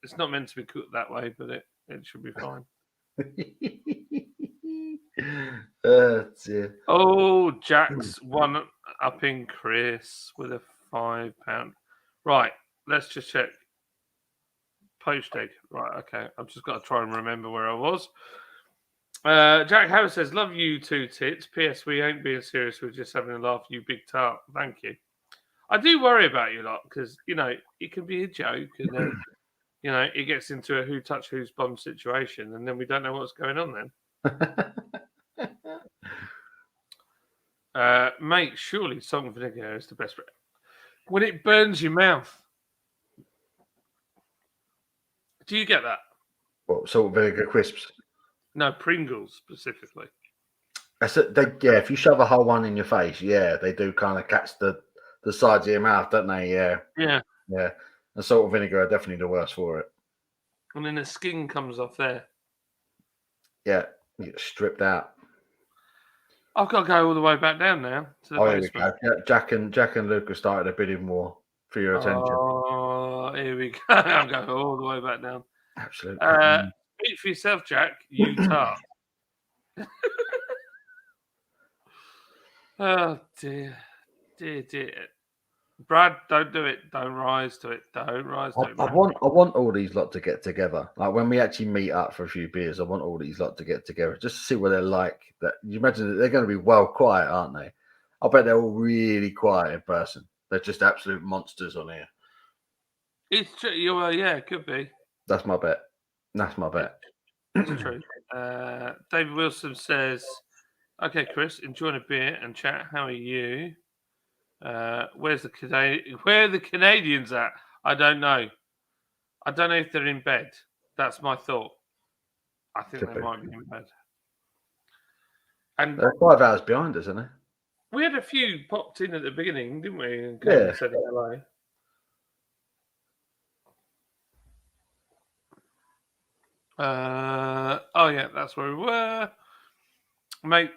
It's not meant to be cooked that way, but it should be fine. Dear. Oh, Jack's one upping Chris with a £5. Right, let's just check. Poached egg. Right, okay. I've just got to try and remember where I was. Jack Howard says, love you two tits. P.S. We ain't being serious. We're just having a laugh, you big tart. Thank you. I do worry about you lot because, it can be a joke and then, it gets into a who touched whose bum situation and then we don't know what's going on then. Mate, surely salt and vinegar is the best. When it burns your mouth. Do you get that? What, salt and vinegar crisps? No, Pringles specifically. If you shove a whole one in your face, yeah, they do kind of catch the sides of your mouth, don't they? Yeah. Yeah. Yeah. And salt and vinegar are definitely the worst for it. And then the skin comes off there. Yeah, you get stripped out. I've got to go all the way back down now to the Here we basement. go. Jack and Luke have started a bidding war for your attention. Oh, here we go. I'm going all the way back down. Absolutely. Speak for yourself, Jack. You tart. Oh, dear. Dear. Brad, don't do it. Don't rise to it. Don't rise to it. I want all these lot to get together. Like when we actually meet up for a few beers, I want all these lot to get together just to see what they're like. That you imagine that they're going to be well quiet, aren't they? I bet they're all really quiet in person. They're just absolute monsters on here. It's true. Yeah, it could be. That's my bet. It's true. David Wilson says, "Okay, Chris, enjoying a beer and chat. How are you? Where are the Canadians at? I don't know. I don't know if they're in bed. That's my thought. I think they might be in bed. And they're 5 hours behind us, aren't they? We had a few popped in at the beginning, didn't we? And Yeah. said hello. Yeah, that's where we were, mate.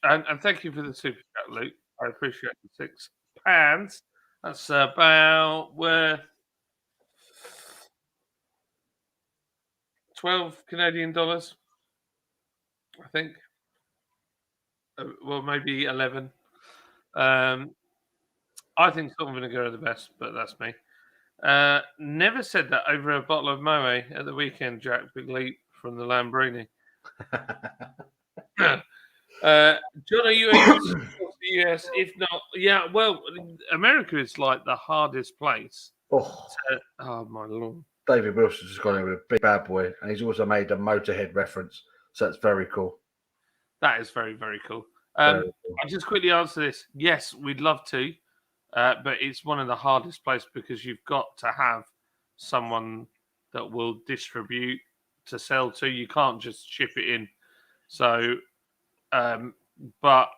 And thank you for the super chat, Luke. I appreciate the £6. That's about worth 12 Canadian dollars, I think. Well, maybe 11. I think salt and vinegar are the best, but that's me. Never said that over a bottle of Moe at the weekend, Jack. Big leap from the Lamborghini. John, are you able to support the US? If not, yeah, well, America is like the hardest place. Oh my Lord. David Wilson's just gone in with a big bad boy, and he's also made a Motorhead reference, so that's very cool. That is very, very cool. I'll just quickly answer this. Yes, we'd love to, but it's one of the hardest places because you've got to have someone that will distribute to sell to. You can't just ship it in. So, but,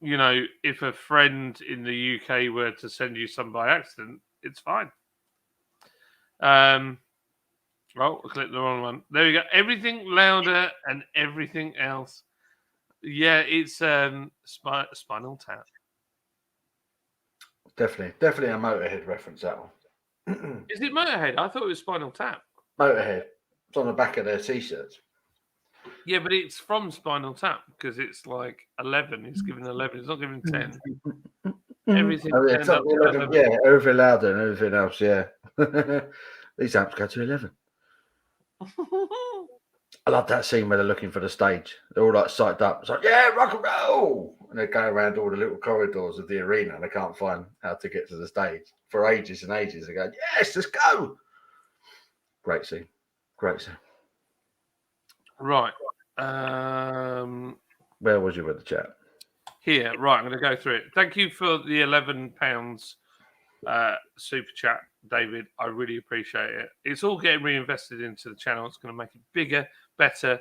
if a friend in the UK were to send you some by accident, it's fine. Oh, I clicked the wrong one. There we go. Everything louder and everything else. Yeah, it's Spinal Tap. Definitely a Motorhead reference, that one. Is it Motorhead? I thought it was Spinal Tap. Motorhead. It's on the back of their t-shirts. Yeah, but it's from Spinal Tap because it's like 11. It's given 11. It's not given 10. Everything Oh, yeah, turned up to 11. yeah, everything louder and everything else, yeah. These amps go to 11. I love that scene where they're looking for the stage. They're all like psyched up. It's like, yeah, rock and roll. And they go around all the little corridors of the arena and they can't find how to get to the stage. For ages and ages, they go, yes, let's go. Great scene. Great scene. Right. Where was you with the chat? Here. Right. I'm going to go through it. Thank you for the £11 super chat, David. I really appreciate it. It's all getting reinvested into the channel. It's going to make it bigger, better.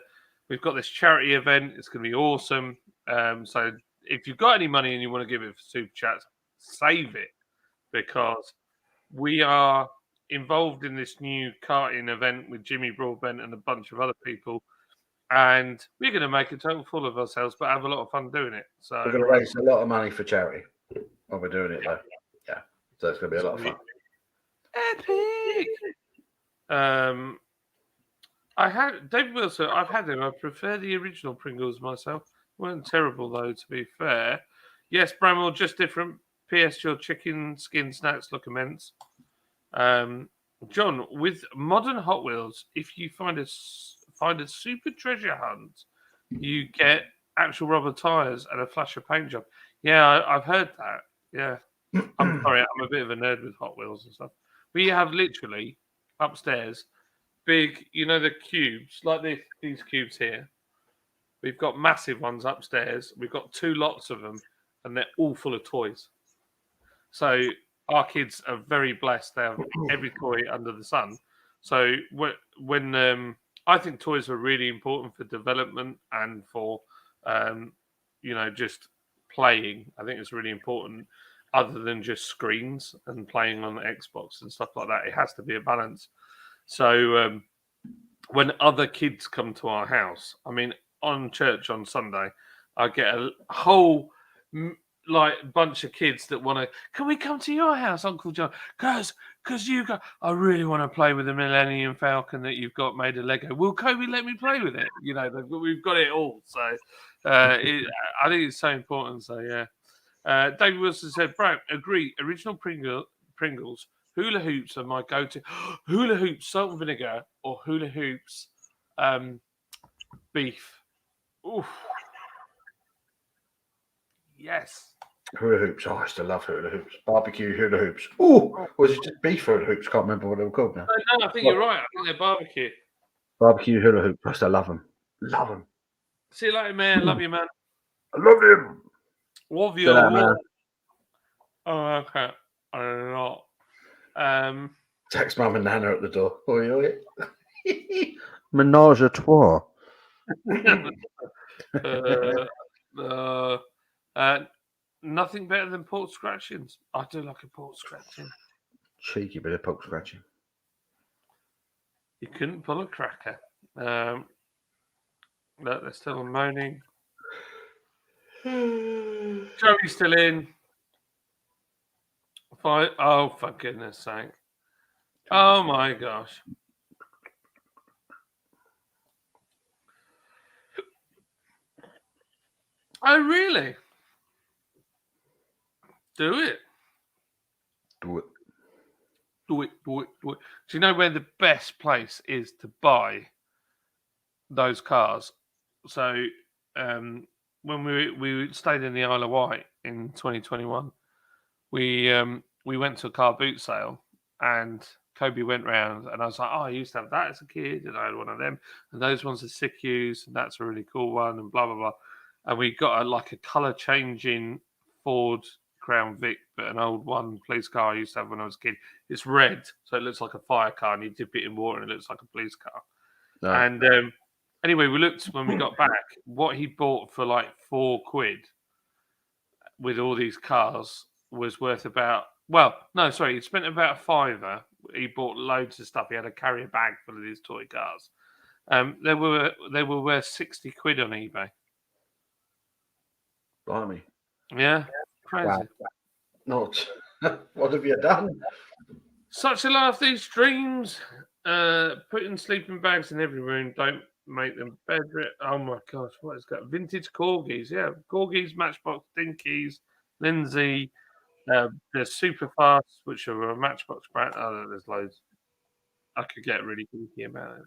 We've got this charity event. It's going to be awesome. So if you've got any money and you want to give it for super chats, save it, because we are involved in this new karting event with Jimmy Broadbent and a bunch of other people, and we're going to make a total fool of ourselves, but have a lot of fun doing it. So We're going to raise a lot of money for charity when we're doing it, though. Yeah, so it's going to be a lot of fun. Epic. I had David Wilson. I've had him. I prefer the original Pringles myself. Weren't terrible though, to be fair. Yes, Bramwell, just different. P.S. Your chicken skin snacks look immense. John, with modern Hot Wheels, if you find a super treasure hunt, you get actual rubber tires and a flash of paint job. Yeah, I've heard that. Yeah, I'm sorry, I'm a bit of a nerd with Hot Wheels and stuff. We have literally upstairs big, the cubes, like these cubes here. We've got massive ones upstairs. We've got 2 lots of them, and they're all full of toys. So our kids are very blessed. They have every toy under the sun. So when I think toys are really important for development and for just playing. I think it's really important, other than just screens and playing on the Xbox and stuff like that. It has to be a balance. So when other kids come to our house, I mean, on church on Sunday, I get a whole bunch of kids that want to. Can we come to your house, Uncle John? Because you got. I really want to play with the Millennium Falcon that you've got made of Lego. Will Kobe let me play with it? We've got it all. So I think it's so important. So yeah, David Wilson said, "Bro, agree. Original Pringles." Hula hoops are my go-to. Hula hoops, salt and vinegar, or hula hoops, beef. Oof. Yes. Hula hoops. Oh, I used to love hula hoops. Barbecue hula hoops. Oh, was it just beef hula hoops? Can't remember what they were called now. No, I think you're right. I think they're barbecue. Barbecue hula hoops. I used to love them. Love them. See you later, man. Love you, man. I love him. Love you. Man. Oh, okay. A lot. Jack's mum and Nana at the door. Oi, oi. Menage a trois. Nothing better than pork scratchings. I do like a pork scratching. Cheeky bit of pork scratching. You couldn't pull a cracker. Look, they're still moaning. Joey's still in. Oh, for goodness sake. Oh, my gosh. Oh, really? Do it. Do it. Do it. Do you know where the best place is to buy those cars? So, when we stayed in the Isle of Wight in 2021, we went to a car boot sale, and Kobe went round, and I was like, "Oh, I used to have that as a kid, and I had one of them, and those ones are sick use, and that's a really cool one, and blah blah blah." And we got a colour changing Ford Crown Vic, but an old one police car I used to have when I was a kid. It's red, so it looks like a fire car, and you dip it in water, and it looks like a police car. No. And anyway, we looked when we got back what he bought for like £4 with all these cars was worth about Well, no, sorry, he spent about £5. He bought loads of stuff. He had a carrier bag full of his toy cars. They were worth 60 quid on eBay. Blimey. Yeah, crazy. Wow. Not. What have you done? Such a life, these dreams. Putting sleeping bags in every room. Don't make them bedroom. Oh my gosh, what is that? Vintage corgis. Yeah, corgis, Matchbox, Dinkies, Lindsay. There's super fast, which are a Matchbox brand. Oh, there's loads. I could get really geeky about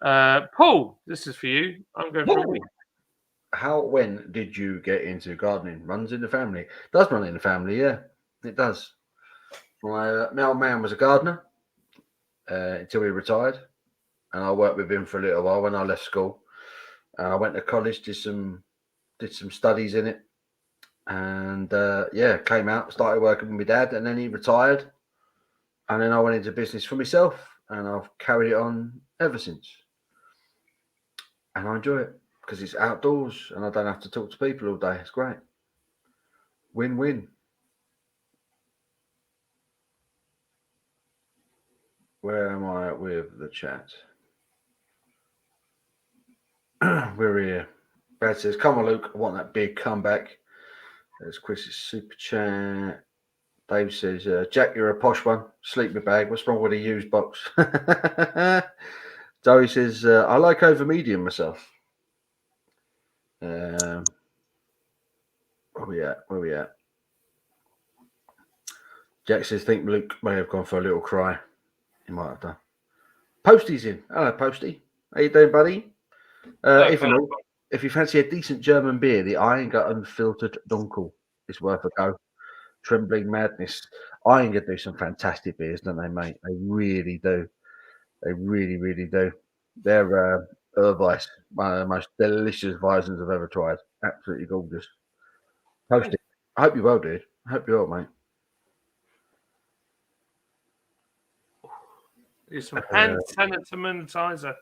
it. Paul, this is for you. I'm going for a week. When did you get into gardening? Runs in the family. Does run in the family, yeah. It does. My old man was a gardener until he retired. And I worked with him for a little while when I left school. And I went to college, did some studies in it. And came out, started working with my dad, and then he retired. And then I went into business for myself, and I've carried it on ever since. And I enjoy it because it's outdoors and I don't have to talk to people all day. It's great. Win-win. Where am I with the chat? We're here. Brad says, come on, Luke. I want that big comeback. There's Chris's super chat. Dave says, Jack, you're a posh one. Sleep my bag. What's wrong with a used box? Zoe says, I like over medium myself. Where we at? Jack says, think Luke may have gone for a little cry. He might have done. Posty's in. Hello, Posty. How you doing, buddy? If you fancy a decent German beer, the Eyinger Unfiltered Dunkel is worth a go. Trembling Madness. Eyinger do some fantastic beers, don't they, mate? They really do. They really, really do. They're Weiss, one of the most delicious Weissens I've ever tried. Absolutely gorgeous. Posty. I hope you're well, dude. I hope you're well, mate. There's some hand sanitizer.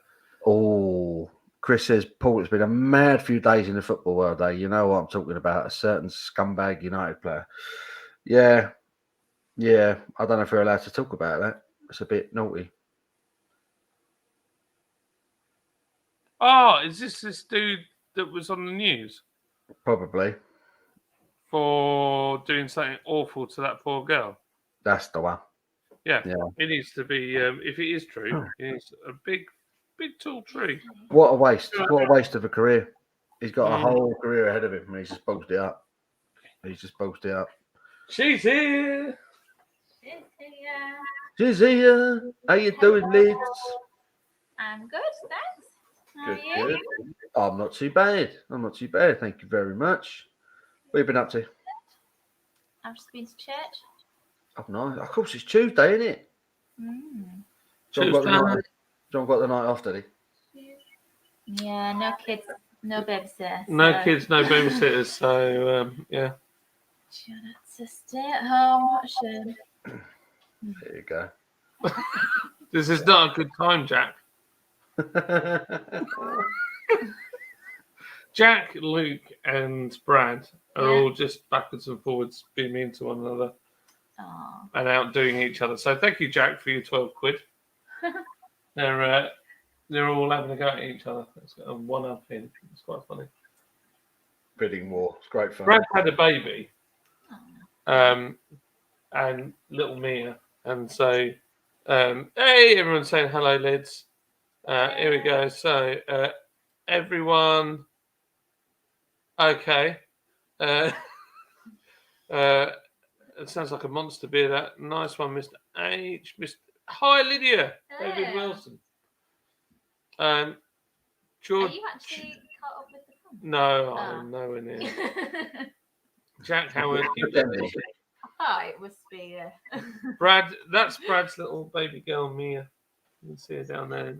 Oh, Chris says, Paul, it's been a mad few days in the football world, eh? You know what I'm talking about. A certain scumbag United player. Yeah. I don't know if we're allowed to talk about that. It's a bit naughty. Oh, is this dude that was on the news Probably. for doing something awful to that poor girl? That's the one. Yeah. It needs to be, if it is true, it needs a big tall tree. What a waste. What a waste of a career. He's got a whole career ahead of him and he's just boxed it up. She's here. She's here. How you doing, Liz? I'm good, thanks. How are Good. you? I'm not too bad. Thank you very much. What have you been up to? I've just been to church. Oh, no. Of course, it's Tuesday, isn't it? John got the night off, did he? Yeah, no kids, no babysitter. No kids, no babysitters. So, yeah. To stay at home, what a shame. There you go. This is not a good time, Jack. Jack, Luke, and Brad are all just backwards and forwards, beaming into one another and outdoing each other. So thank you, Jack, for your 12 quid. They're all having a go at each other. It's got a one-up in. It's quite funny. Bidding war. It's great fun. Brad had a baby, and little Mia, and so hey, everyone's saying hello, Lids. Here we go. So everyone, okay. It sounds like a monster beer. That nice one, Mr. H. Hi, Lydia. David Wilson. George. Are you actually caught up with the fun? No, I'm nowhere near. Jack Howard. Oh, it must be. Brad, that's Brad's little baby girl, Mia. You can see her down there.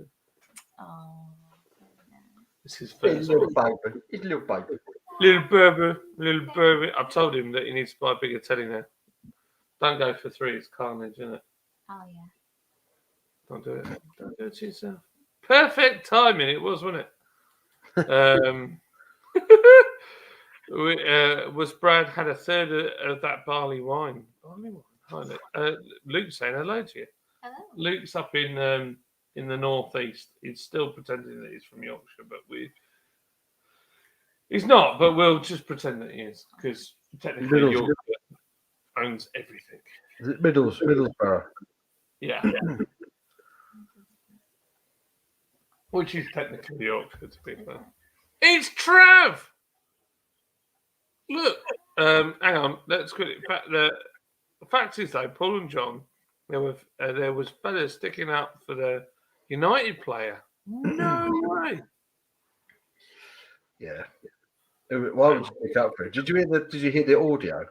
Oh. This is His little baby. Little baby. I've told him that he needs to buy a bigger telly now. Don't go for 3. It's carnage, isn't it? Oh yeah. Don't do it. Don't do it to yourself. Perfect timing it was, wasn't it? Was Brad had a third of that barley wine? Barley wine. Hi, Luke. Luke's saying hello to you. Hello. Luke's up in the northeast. He's still pretending that he's from Yorkshire, but he's not. But we'll just pretend that he is because technically Yorkshire owns everything. Is it Middlesbrough? Yeah. Which is technically Yorkshire, to be fair. It's Trav! Look, hang on. Let's get it back. The fact is, though, Paul and John, there was fellas sticking up for the United player. No way. Yeah. Why would you pick up for it? Did you hear the audio?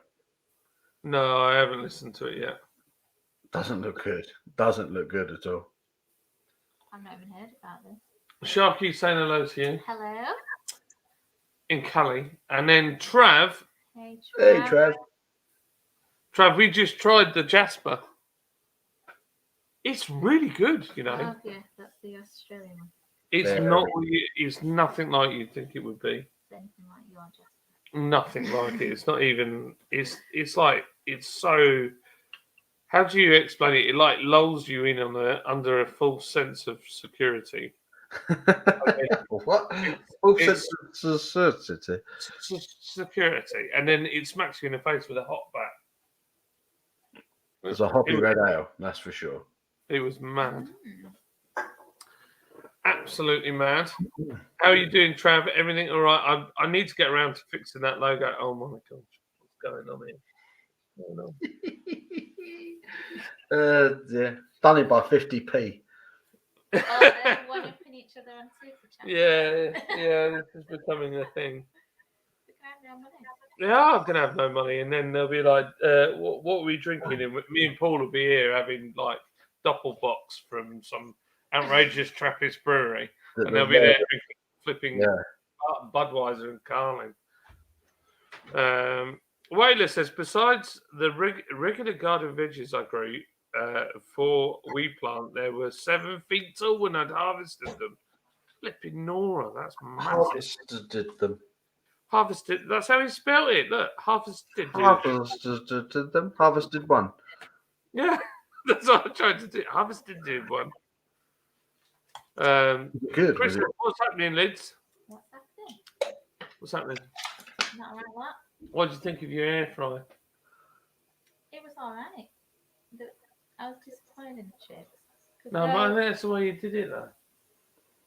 No, I haven't listened to it yet. Doesn't look good. Doesn't look good at all. I've not even heard about this. Sharky saying hello to you Hello. in Cali. And then Trav. Hey, Hey, Trav. Trav, we just tried the Jasper. It's really good, you know. Oh, yeah, that's the Australian one. It's Yeah. not. It's nothing like you'd think it would be. It's anything like your Jasper. Nothing like it. It's not even. It's like it's so. How do you explain it? It like lulls you in under a false sense of security. What? It's- Security. Security, and then it smacks you in the face with a hot bat. There's a hoppy red ale, that's for sure. It was mad. Mm. Absolutely mad. How are you doing, Trav? Everything all right? I need to get around to fixing that logo. Oh my gosh, what's going on here? Yeah, done it by 50p. Oh, they're one-upping each other on Super Chat. Yeah, this is becoming a thing. They can't have no money. They are going to have no money, and then they'll be like, what are we drinking? And me and Paul will be here having like doppelbocks from some outrageous Trappist brewery, and they'll be there drinking, flipping Budweiser and Carling. Whaler says, besides the regular garden veggies I grew for we plant, there were 7 feet tall when I'd harvested them. Flipping Nora, that's massive. Harvested them. Harvested, that's how he spelled it. Look, harvested. Harvested them. Harvested one. Yeah, that's what I tried to do. Harvested did one. Good. Chris, what's happening, Lids? What's happening? What's happening? Not around what? What did you think of your air fryer? It was all right. I was disappointed in the chips. No, but that's the way you did it, though.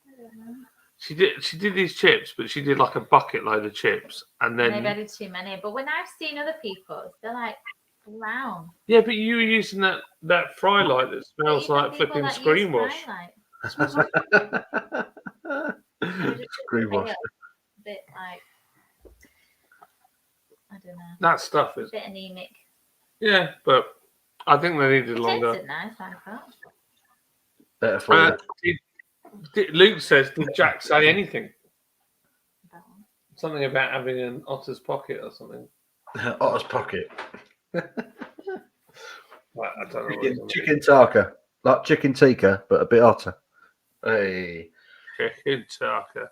I don't know. She did these chips, but she did like a bucket load of chips, and then Maybe I did too many. But when I've seen other people's, they're like brown. yeah, but you were using that fry light that smells Even like people flipping that screen use wash. Highlight, Screen wash. a bit like, I don't know, That stuff is a bit anemic. yeah, but I think they needed It longer. tasted nice, I thought. Better for Luke says, did Jack say anything? That one. Something about having an otter's pocket or something. Otter's pocket. Well, I don't know. Chicken taka. Like chicken tikka, but a bit hotter. Hey. Chicken taka.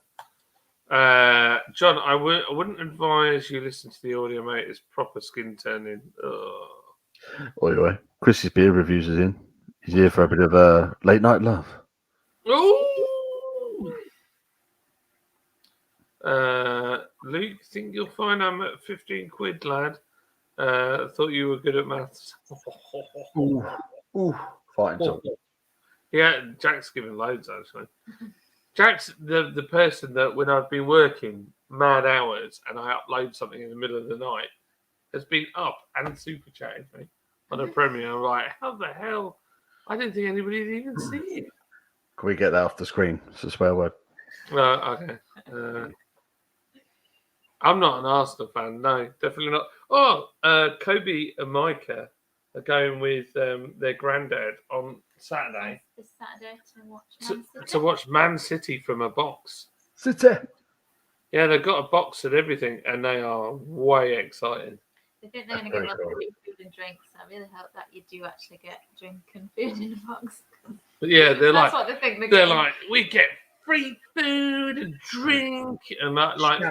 John, I wouldn't advise you listen to the audio, mate. It's proper skin turning. Oi. Chris's beer reviews is in. He's here for a bit of late night love. Ooh. Luke, think you'll find I'm at 15 quid, lad. Thought you were good at maths. Ooh. Fighting something. Yeah, Jack's giving loads actually. Jack's the person that when I've been working mad hours and I upload something in the middle of the night has been up and super chatting me on a premiere. I'm like, how the hell? I didn't think anybody would even see it. Can we get that off the screen? It's a swear word. Okay. I'm not an Arsenal fan. No, definitely not. Oh, Kobe and Micah are going with their granddad on Saturday This Saturday to watch Man City. to watch Man City from a box. City. Yeah, they've got a box and everything, and they are way excited. They think they're going to get lots of free food and drinks. I really hope that you do actually get drink and food in a box. But yeah, they're That's like, what they think they're they're getting. like, we get free food and drink, and that, like,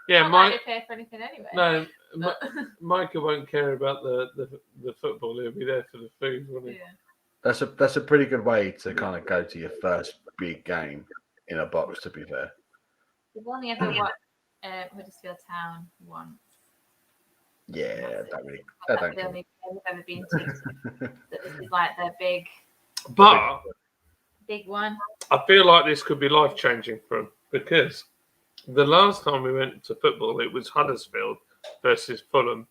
Yeah, Not Mike. like they pay for anything anyway. No, But, Micah won't care about the football. He'll be there for the food, won't he? yeah. That's a pretty good way to kind of go to your first big game in a box. To be fair, We've only ever watched Huddersfield Town once. yeah, That's don't really. I That's don't the care. only game we've ever been to. So this is like the But big one. I feel like this could be life changing for him because the last time we went to football, it was Huddersfield versus Fulham,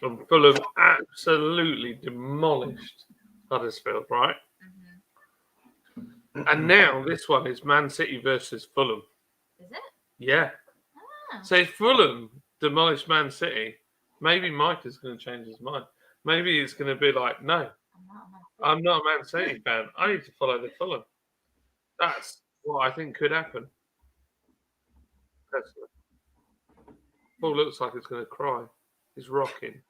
and Fulham absolutely demolished Huddersfield, right? Mhm. And now this one is Man City versus Fulham. Is it? Yeah. Ah. So if Fulham demolished Man City, maybe Mike is going to change his mind. Maybe it's going to be like, no, I'm not a Man City fan. I need to follow the Fulham. That's what I think could happen. Personally. Paul looks like it's going to cry. He's rocking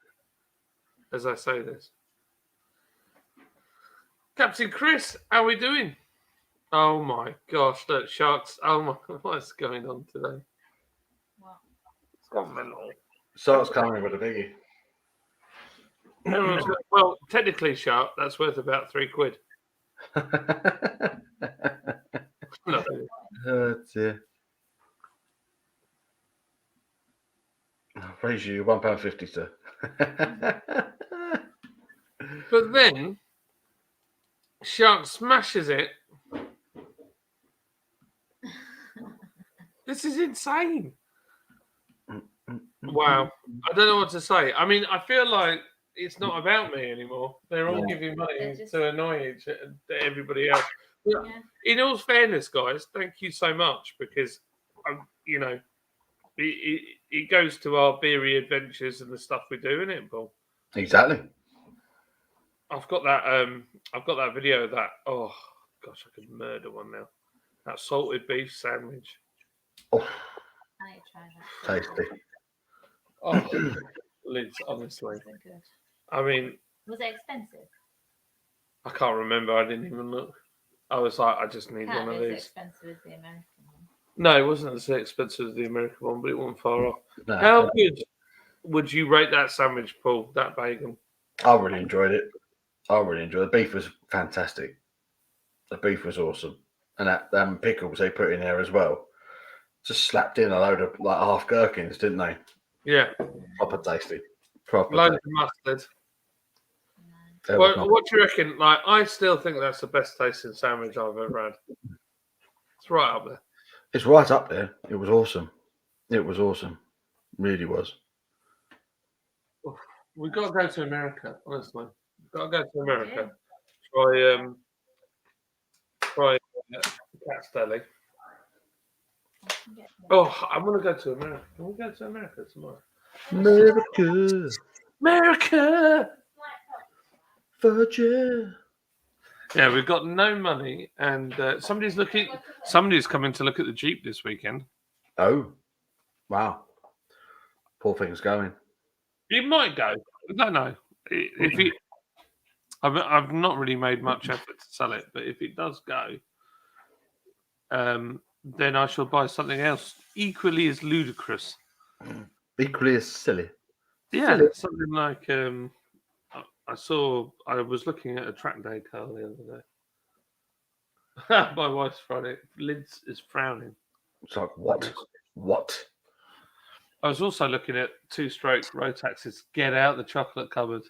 as I say this. Captain Chris, how are we doing? Oh my gosh, look, Sharks. Oh my, what's going on today? What? It's gone mental. Sark's coming with a biggie. Everyone's like, well, technically, Shark, that's worth about £3. No. Oh dear. I'll raise you £1.50, sir. But then Shark smashes it. This is insane. Wow. I don't know what to say. I mean, I feel like it's not about me anymore. They're all giving money to annoy everybody else. Yeah. In all fairness, guys, thank you so much because, you know, it goes to our beery adventures and the stuff we do, isn't it, Paul? Exactly. I've got that video of that. Oh gosh, I could murder one now. That salted beef sandwich. Oh, I need to try that. tasty. Oh, Liz, honestly. So good. I mean, Was it expensive? I can't remember. I didn't even look. I was like, I just need Can't one of be as these. expensive as the American one. No, it wasn't as expensive as the American one, but it wasn't far off. No, How good would you rate that sandwich, Paul? That bacon? I really enjoyed it. The beef was fantastic. The beef was awesome, and that pickles they put in there as well. Just slapped in a load of like half gherkins, didn't they? Yeah, Proper tasty. Proper. loads Tasty. of mustard. There was What do you reckon? Like, I still think that's the best tasting sandwich I've ever had. It's right up there. It's right up there. It was awesome. It was awesome. Really was. We've got to go to America, honestly. We've got to go to America. Try Cat's Deli. I can get them. Oh, I want to go to America. Can we go to America tomorrow? America, America! Virgin. Yeah, we've got no money, and somebody's coming to look at the Jeep this weekend. Oh, wow. Poor thing's going. It might go. I don't know. I've not really made much effort to sell it, but if it does go, then I shall buy something else equally as ludicrous. Equally as silly. Yeah, Silly. something like I was looking at a track day car the other day. My wife's Friday. Liz is frowning. It's like, what? What? I was also looking at two-stroke Rotaxes. Get out the chocolate cupboard.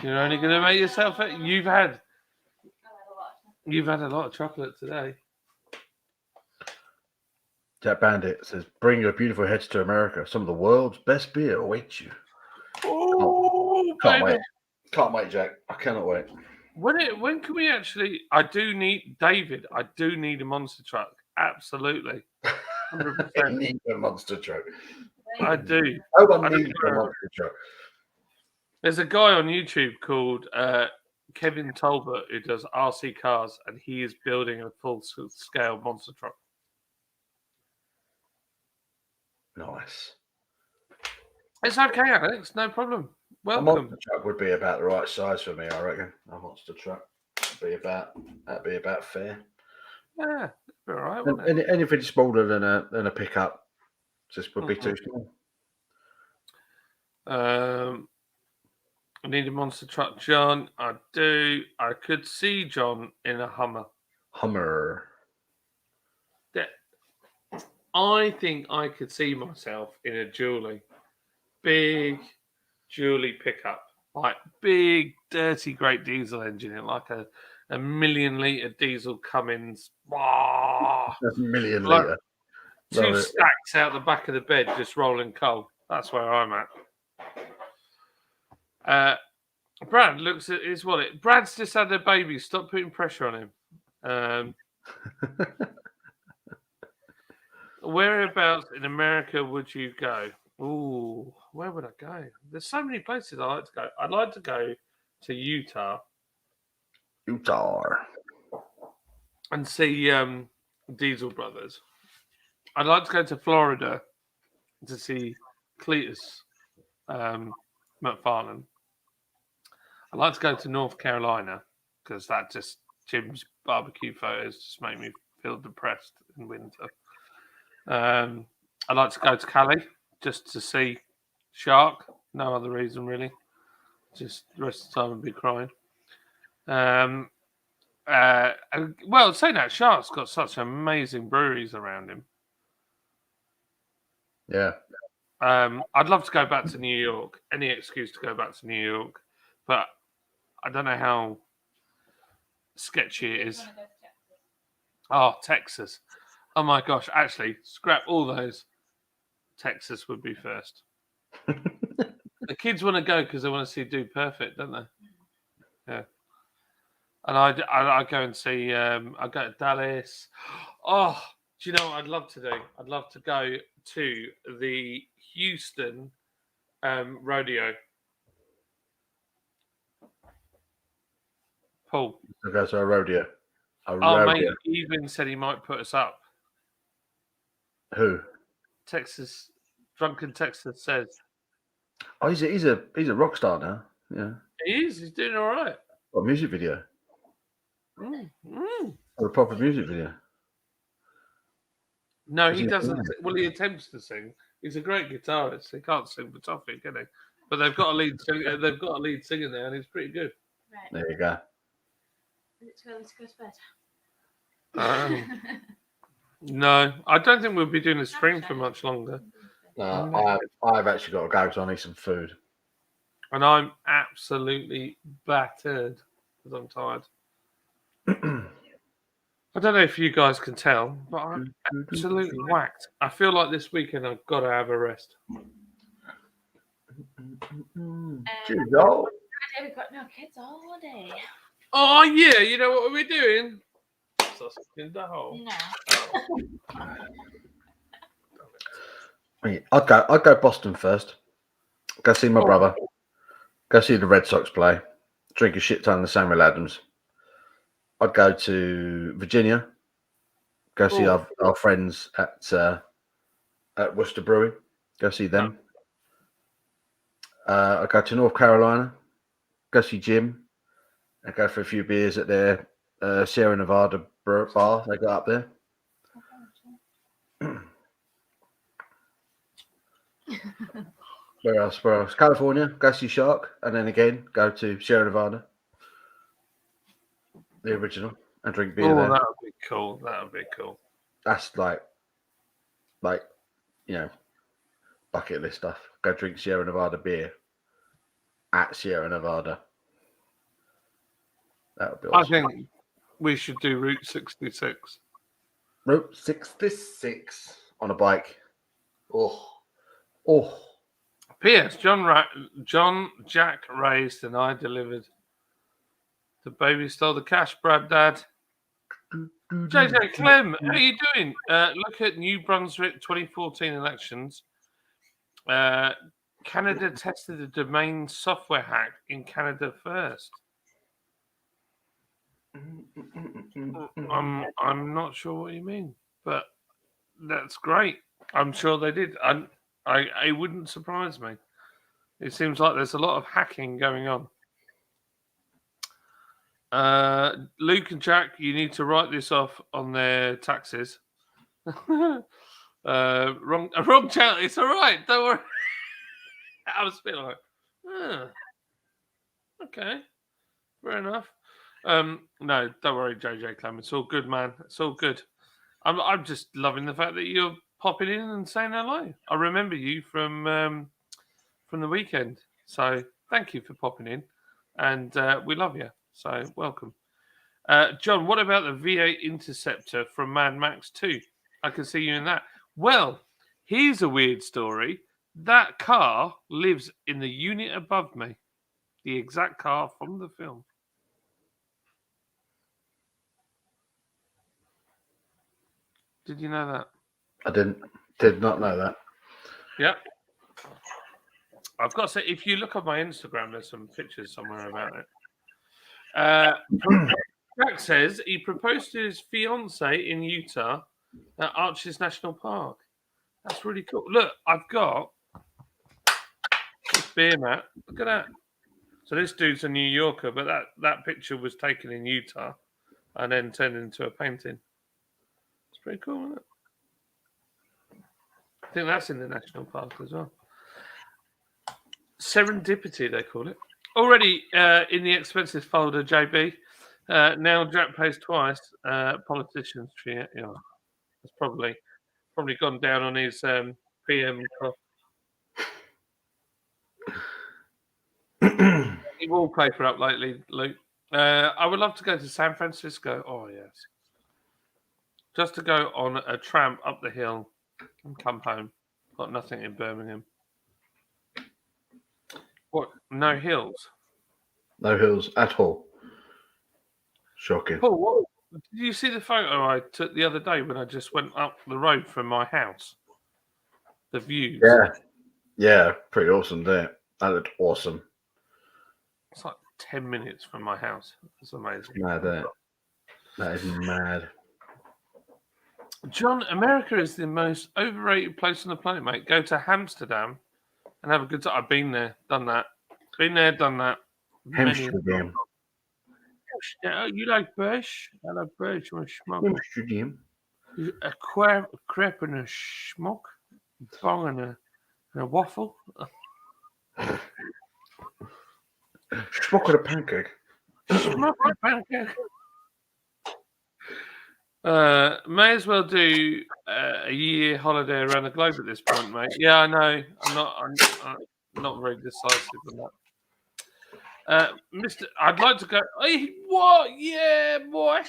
You're only going to make yourself. You've had a lot of chocolate today. Jack Bandit says, bring your beautiful heads to America. Some of the world's best beer awaits you. Oh, Can't wait. Can't wait, Jack. I cannot wait. When can we actually? I do need a monster truck. Absolutely. 100%. I need a monster truck. I do. No one I don't needs a know. monster truck. There's a guy on YouTube called Kevin Tolbert who does RC cars, and he is building a full-scale monster truck. Nice. It's okay, Alex. No problem. A Welcome. monster truck would be about the right size for me, I reckon. A monster truck. That'd be about fair. Yeah, all right. Wouldn't it? Anything smaller than a pickup Just would be too small. I need a monster truck, John. I do. I could see John in a Hummer. Hummer. I think I could see myself in a Julie. Big Julie pickup. Like big, dirty, great diesel engine in like a 1,000,000 litre diesel Cummins. Wow. That's a million Like litre. two Love it. stacks out the back of the bed just rolling coal. That's where I'm at. Brad looks at his wallet. Brad's just had a baby. Stop putting pressure on him. Whereabouts in America would you go? Ooh, where would I go? There's so many places I like to go. I'd like to go to Utah and see Diesel Brothers. I'd like to go to Florida to see Cletus McFarlane. I'd like to go to North Carolina because that just Jim's barbecue photos just make me feel depressed in winter. I'd like to go to Cali just to see Shark. No other reason really. Just the rest of the time I'd be crying. Well, saying that, Shark's got such amazing breweries around him. Yeah. I'd love to go back to New York. Any excuse to go back to New York, but I don't know how sketchy it is. Oh, Texas. Oh my gosh, actually, scrap all those. Texas would be first. The kids want to go because they want to see Dude Perfect, don't they? Yeah. And I go and see, I go to Dallas. Oh, do you know what I'd love to do? I'd love to go to the Houston rodeo. Paul. So go to a rodeo. Mate, he even said he might put us up. Who? Texas, Drunken Texas says. Oh, he's a rock star now. Yeah. He is. He's doing all right. What, a music video? Or a proper music video? No, he doesn't. Well, he attempts to sing. He's a great guitarist. He can't sing for toffee, can he? But they've got a lead singer. They've got a lead singer there, and he's pretty good. Right. There you go. Is it too early to go to bed? No, I don't think we'll be doing the stream for much longer. No, I've actually got to go because I need some food. And I'm absolutely battered because I'm tired. I don't know if you guys can tell, but I'm absolutely whacked. I feel like this weekend I've got to have a rest. Cheers, y'all. We've got no kids all day. Oh, yeah, you know what we're doing? Sausage in the hole. No. I'd go Boston first. Go see my brother. Go see the Red Sox play. Drink a shit ton of Samuel Adams. I'd go to Virginia. Go see our friends at Worcester Brewery. Go see them. I'd go to North Carolina. Go see Jim. And go for a few beers at their Sierra Nevada bar they got up there. Where else? California. Go see Shark. And then again, go to Sierra Nevada. The original. And drink beer there. That would be cool. That would be cool. That's like, you know, bucket list stuff. Go drink Sierra Nevada beer at Sierra Nevada. That would be awesome. I think we should do Route 66. Route 66 on a bike. Oh. P.S. John Jack raised and I delivered. The baby stole the cash, Brad Dad. JJ Clem, how are you doing? Look at New Brunswick 2014 elections. Canada tested a domain software hack in Canada first. I'm not sure what you mean, but that's great. I'm sure they did. It wouldn't surprise me. It seems like there's a lot of hacking going on. Luke and Jack, you need to write this off on their taxes. Wrong channel. It's all right. Don't worry. I was a bit like, okay, fair enough. No, don't worry, JJ Clem. It's all good, man. It's all good. I'm just loving the fact that you're popping in and saying hello. I remember you from the weekend, so thank you for popping in, and we love you. So welcome, John. What about the V8 Interceptor from Mad Max 2? I can see you in that. Well, here's a weird story. That car lives in the unit above me. The exact car from the film. Did you know that? I did not know that. Yep. I've got to say, if you look on my Instagram, there's some pictures somewhere about it. Jack says he proposed to his fiance in Utah at Arches National Park. That's really cool. Look, I've got this beer mat. Look at that. So this dude's a New Yorker, but that picture was taken in Utah and then turned into a painting. It's pretty cool, isn't it? I think that's in the national park as well. Serendipity, they call it. Already in the expenses folder, JB. Now Jack pays twice. Politicians, yeah, it's probably gone down on his PM cost. He wallpaper up lately, Luke. I would love to go to San Francisco. Oh yes, just to go on a tramp up the hill and come home. Got nothing in Birmingham. What? No hills? No hills at all. Shocking. Paul, what? Did you see the photo I took the other day when I just went up the road from my house? The views. Yeah, pretty awesome there. That looked awesome. It's like 10 minutes from my house. It's amazing. Mad, that is mad. John, America is the most overrated place on the planet, mate. Go to Amsterdam and have a good time. I've been there, done that. Been there, done that. Amsterdam. You like Bush? I like Bush. You want to smoke? Amsterdam. A crepe and a smoke? Bong and a waffle? Smoke with a pancake. Smoke a pancake. May as well do a year holiday around the globe at this point, mate. Yeah, I know. I'm not very decisive on that. Mr. I'd like to go. Hey, what? Yeah, boy.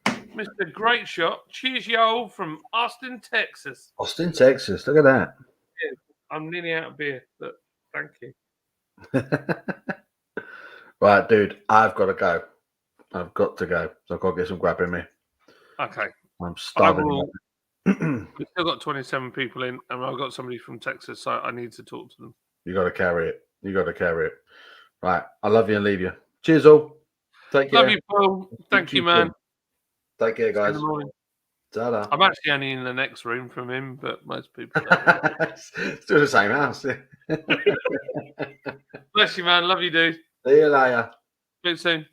Mr. Great Shot. Cheers, y'all, from Austin, Texas. Austin, Texas. Look at that. Yeah, I'm nearly out of beer, but thank you. Right, dude. I've got to go. I've got to go. So I've got to get some grab in me. Okay. I'm starving. We've still got 27 people in, and I've got somebody from Texas, so I need to talk to them. You got to carry it. Right. I love you and leave you. Cheers, all. Take care. Love you, Paul. Thank you, man. Take care, guys. Ta-da. I'm actually only in the next room from him, but most people Still the same house. Bless you, man. Love you, dude. See you later. Speak soon.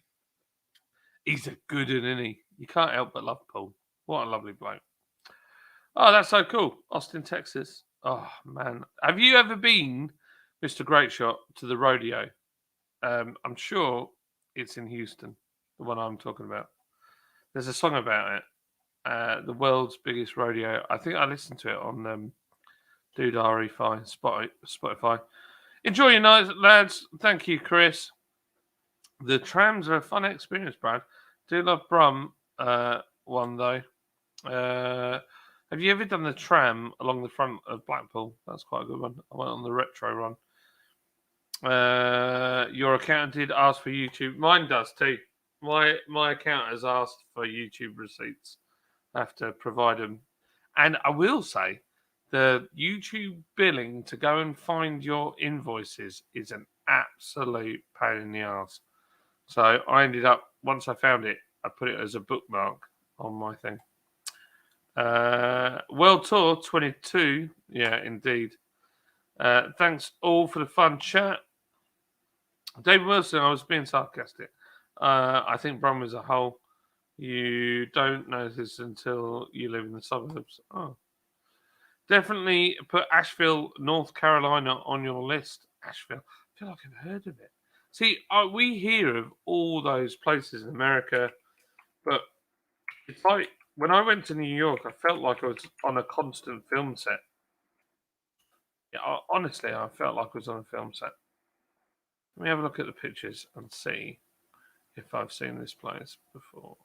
He's a good one, isn't he? You can't help but love Paul. What a lovely bloke. Oh, that's so cool. Austin, Texas. Oh, man. Have you ever been, Mr. Great Shot, to the rodeo? I'm sure it's in Houston, the one I'm talking about. There's a song about it. The world's biggest rodeo. I think I listened to it on Dude RE5 Spotify. Enjoy your night, lads. Thank you, Chris. The trams are a fun experience, Brad. Do love Brum one though. Have you ever done the tram along the front of Blackpool? That's quite a good one. I went on the retro run. Your account did ask for YouTube. Mine does too. My account has asked for YouTube receipts. I have to provide them. And I will say, the YouTube billing to go and find your invoices is an absolute pain in the ass. So I ended up, once I found it, I put it as a bookmark on my thing. World Tour 22. Yeah, indeed. Thanks all for the fun chat. David Wilson, I was being sarcastic. I think Brum as a whole, you don't notice until you live in the suburbs. Oh. Definitely put Asheville, North Carolina on your list. Asheville. I feel like I've heard of it. See, we hear of all those places in America, but it's like when I went to New York, I felt like I was on a constant film set. Yeah, honestly, I felt like I was on a film set. Let me have a look at the pictures and see if I've seen this place before.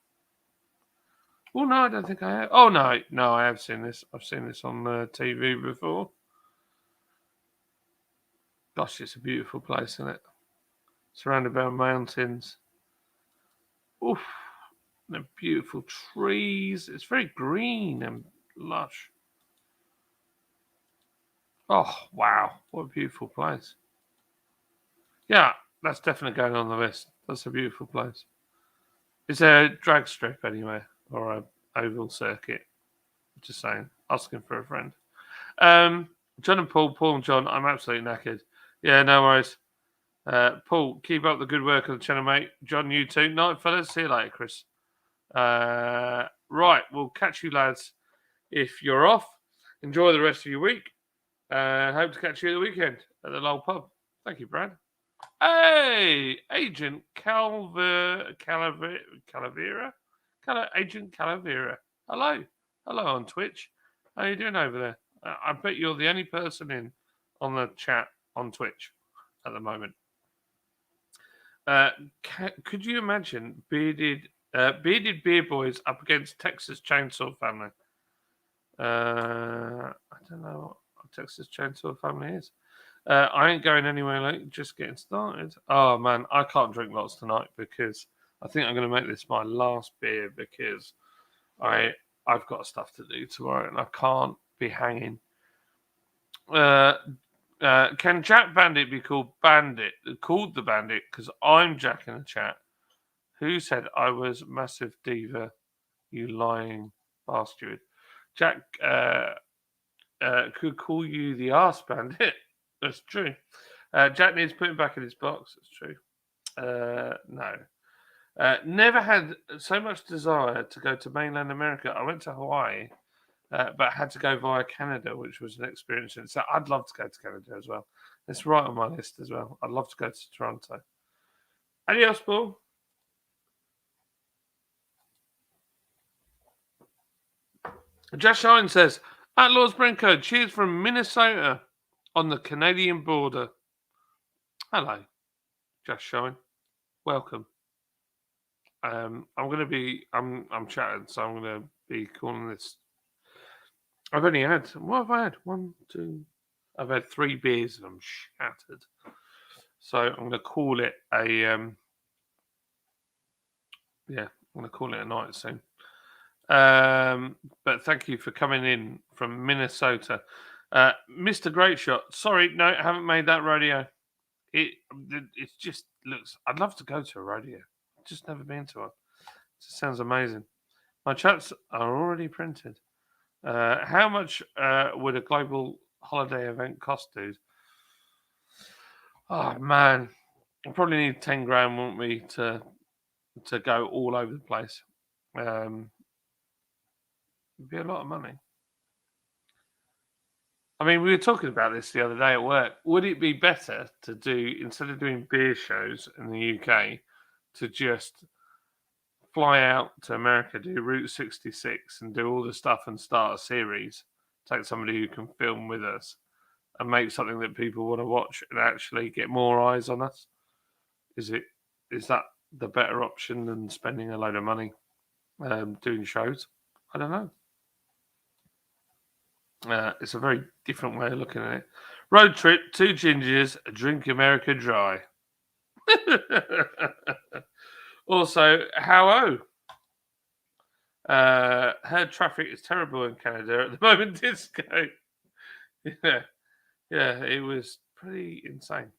Oh, no, I don't think I have. Oh, no, I have seen this. I've seen this on TV before. Gosh, it's a beautiful place, isn't it? Surrounded by mountains. Oof, and beautiful trees. It's very green and lush. Oh, wow. What a beautiful place. Yeah, that's definitely going on the list. That's a beautiful place. It's a drag strip anyway, or a oval circuit. Just saying. Asking for a friend. John and Paul and John, I'm absolutely knackered. Yeah, no worries. Paul, keep up the good work on the channel, mate. John, you too. Night, fellas. See you later, Chris. Right, we'll catch you, lads. If you're off, enjoy the rest of your week. Hope to catch you at the weekend at the Lowell Pub. Thank you, Brad. Hey, Agent Calavera. Agent Calavera. Hello on Twitch. How are you doing over there? I bet you're the only person in on the chat on Twitch at the moment. Could you imagine bearded beer boys up against Texas Chainsaw Family? I don't know what Texas Chainsaw Family is. I ain't going anywhere late, just getting started. Oh man, I can't drink lots tonight because I think I'm going to make this my last beer because I've got stuff to do tomorrow and I can't be hanging. Can Jack Bandit be called the Bandit? Because I'm Jack in the chat. Who said I was massive diva? You lying bastard. Jack could call you the arse bandit. That's true. Jack needs putting back in his box. That's true. No. Never had so much desire to go to mainland America. I went to Hawaii, but had to go via Canada, which was an experience. So I'd love to go to Canada as well. It's right on my list as well. I'd love to go to Toronto. Adios, Paul. Josh Shine says, at Lord's Brinko, cheers from Minnesota on the Canadian border. Hello, Josh Shine. Welcome. I'm chatting, so I'm going to be calling this. I've only had, what have I had? 1, 2. I've had 3 beers and I'm shattered. So I'm going to call it I'm going to call it a night soon. But thank you for coming in from Minnesota. Mr. Great Shot. Sorry, no, I haven't made that rodeo. It just looks, I'd love to go to a rodeo. I've just never been to one. It just sounds amazing. My chats are already printed. How much would a global holiday event cost, dude? Oh man, I probably need 10 grand, won't we, to go all over the place. It'd be a lot of money. I mean, we were talking about this the other day at work. Would it be better to do, instead of doing beer shows in the UK, to just fly out to America, do Route 66 and do all the stuff and start a series, take somebody who can film with us and make something that people want to watch and actually get more eyes on us? Is that the better option than spending a load of money doing shows? I don't know. It's a very different way of looking at it. Road trip, 2 gingers, drink America dry. Also, how heard traffic is terrible in Canada at the moment. Disco. Yeah, it was pretty insane.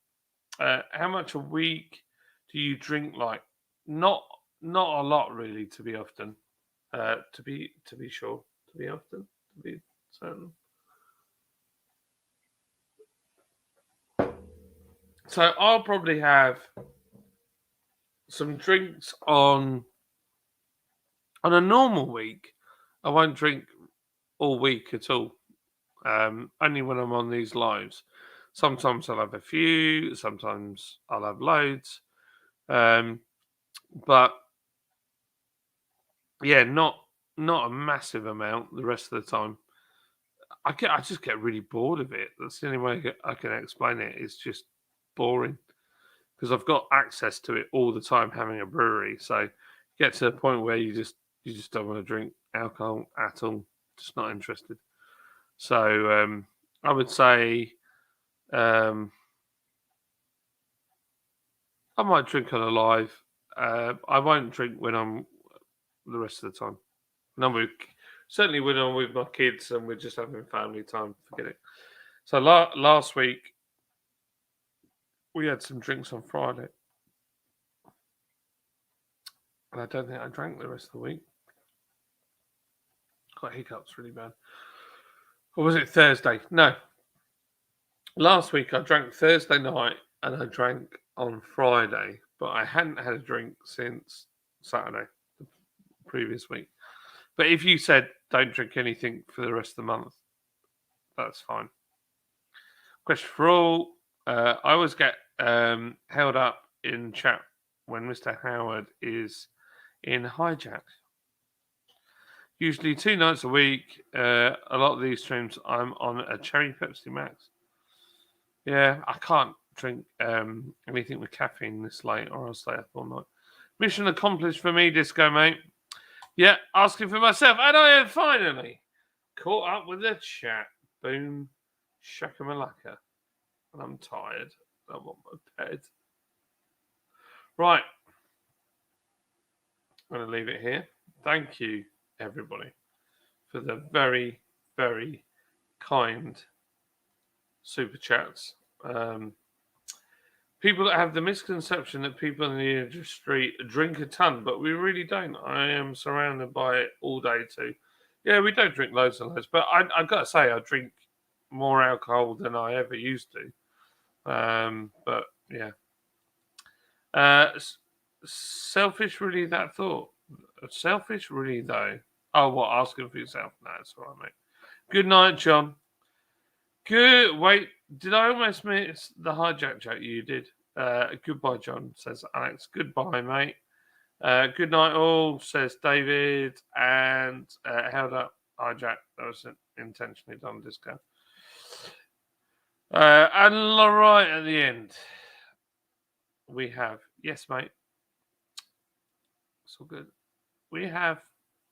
How much a week do you drink? Like, not a lot, really. To be often, to be sure, to be often, to be certain. So I'll probably have some drinks on a normal week. I won't drink all week at all. Only when I'm on these lives. Sometimes I'll have a few, sometimes I'll have loads. But yeah, not a massive amount the rest of the time. I just get really bored of it. That's the only way I can explain it. It's just boring because I've got access to it all the time having a brewery. So you get to the point where you just don't want to drink alcohol at all. Just not interested. So I would say I might drink on a live. I won't drink when I'm the rest of the time. Certainly when I'm with my kids and we're just having family time, forget it. So last week we had some drinks on Friday, and I don't think I drank the rest of the week. Got hiccups really bad. Or was it Thursday? No. Last week I drank Thursday night and I drank on Friday, but I hadn't had a drink since Saturday, the previous week. But if you said don't drink anything for the rest of the month, that's fine. Question for all. I always get held up in chat when Mr. Howard is in hijack. Usually 2 nights a week. A lot of these streams I'm on a cherry Pepsi Max. Yeah, I can't drink anything with caffeine this late or I'll stay up all night. Mission accomplished for me, Disco, mate. Yeah, asking for myself. And I have finally caught up with the chat. Boom. Shakamalaka. And I'm tired. I want my bed. Right. I'm going to leave it here. Thank you, everybody, for the very, very kind super chats. People that have the misconception that people in the industry drink a ton, but we really don't. I am surrounded by it all day too. Yeah, we don't drink loads and loads, but I've got to say I drink more alcohol than I ever used to. But yeah. Selfish, really, that thought. Selfish, really, though. Oh, what? Asking for yourself? No, it's all right, mate. Good night, John. Good. Wait, did I almost miss the hijack joke? You did. Goodbye, John, says Alex. Goodbye, mate. Good night, all, says David. And held up, hijack. That was intentionally done, Disco. And right at the end, we have, yes, mate. It's all good. We have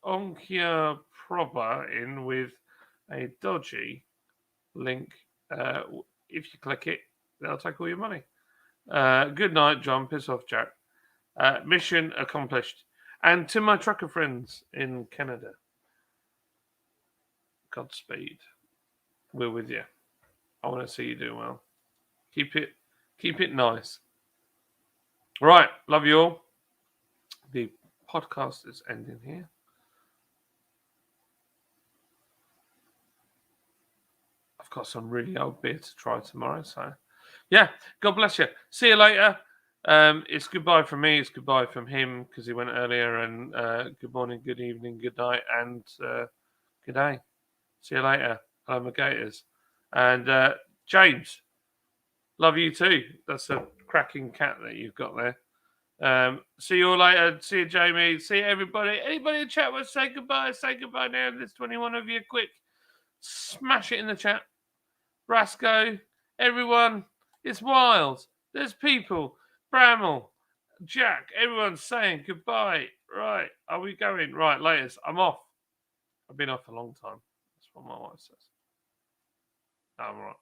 Onkia Proba in with a dodgy link. If you click it, they'll take all your money. Good night, John. Piss off, Jack. Mission accomplished. And to my trucker friends in Canada, Godspeed. We're with you. I want to see you do well. Keep it nice. Right, love you all. The podcast is ending here. I've got some really old beer to try tomorrow, so yeah, God bless you. See you later. It's goodbye from me. It's goodbye from him because he went earlier. And good morning, good evening, good night, and good day. See you later. Hello, my gators. And James, love you too. That's a cracking cat that you've got there. See you all later. See you, Jamie. See you, everybody. Anybody in chat want to say goodbye? Say goodbye now. There's 21 of you. Quick. Smash it in the chat. Rasco, everyone. It's wild. There's people. Bramall, Jack, everyone's saying goodbye. Right. Are we going? Right, laters. I'm off. I've been off a long time. That's what my wife says. No, I'm all right.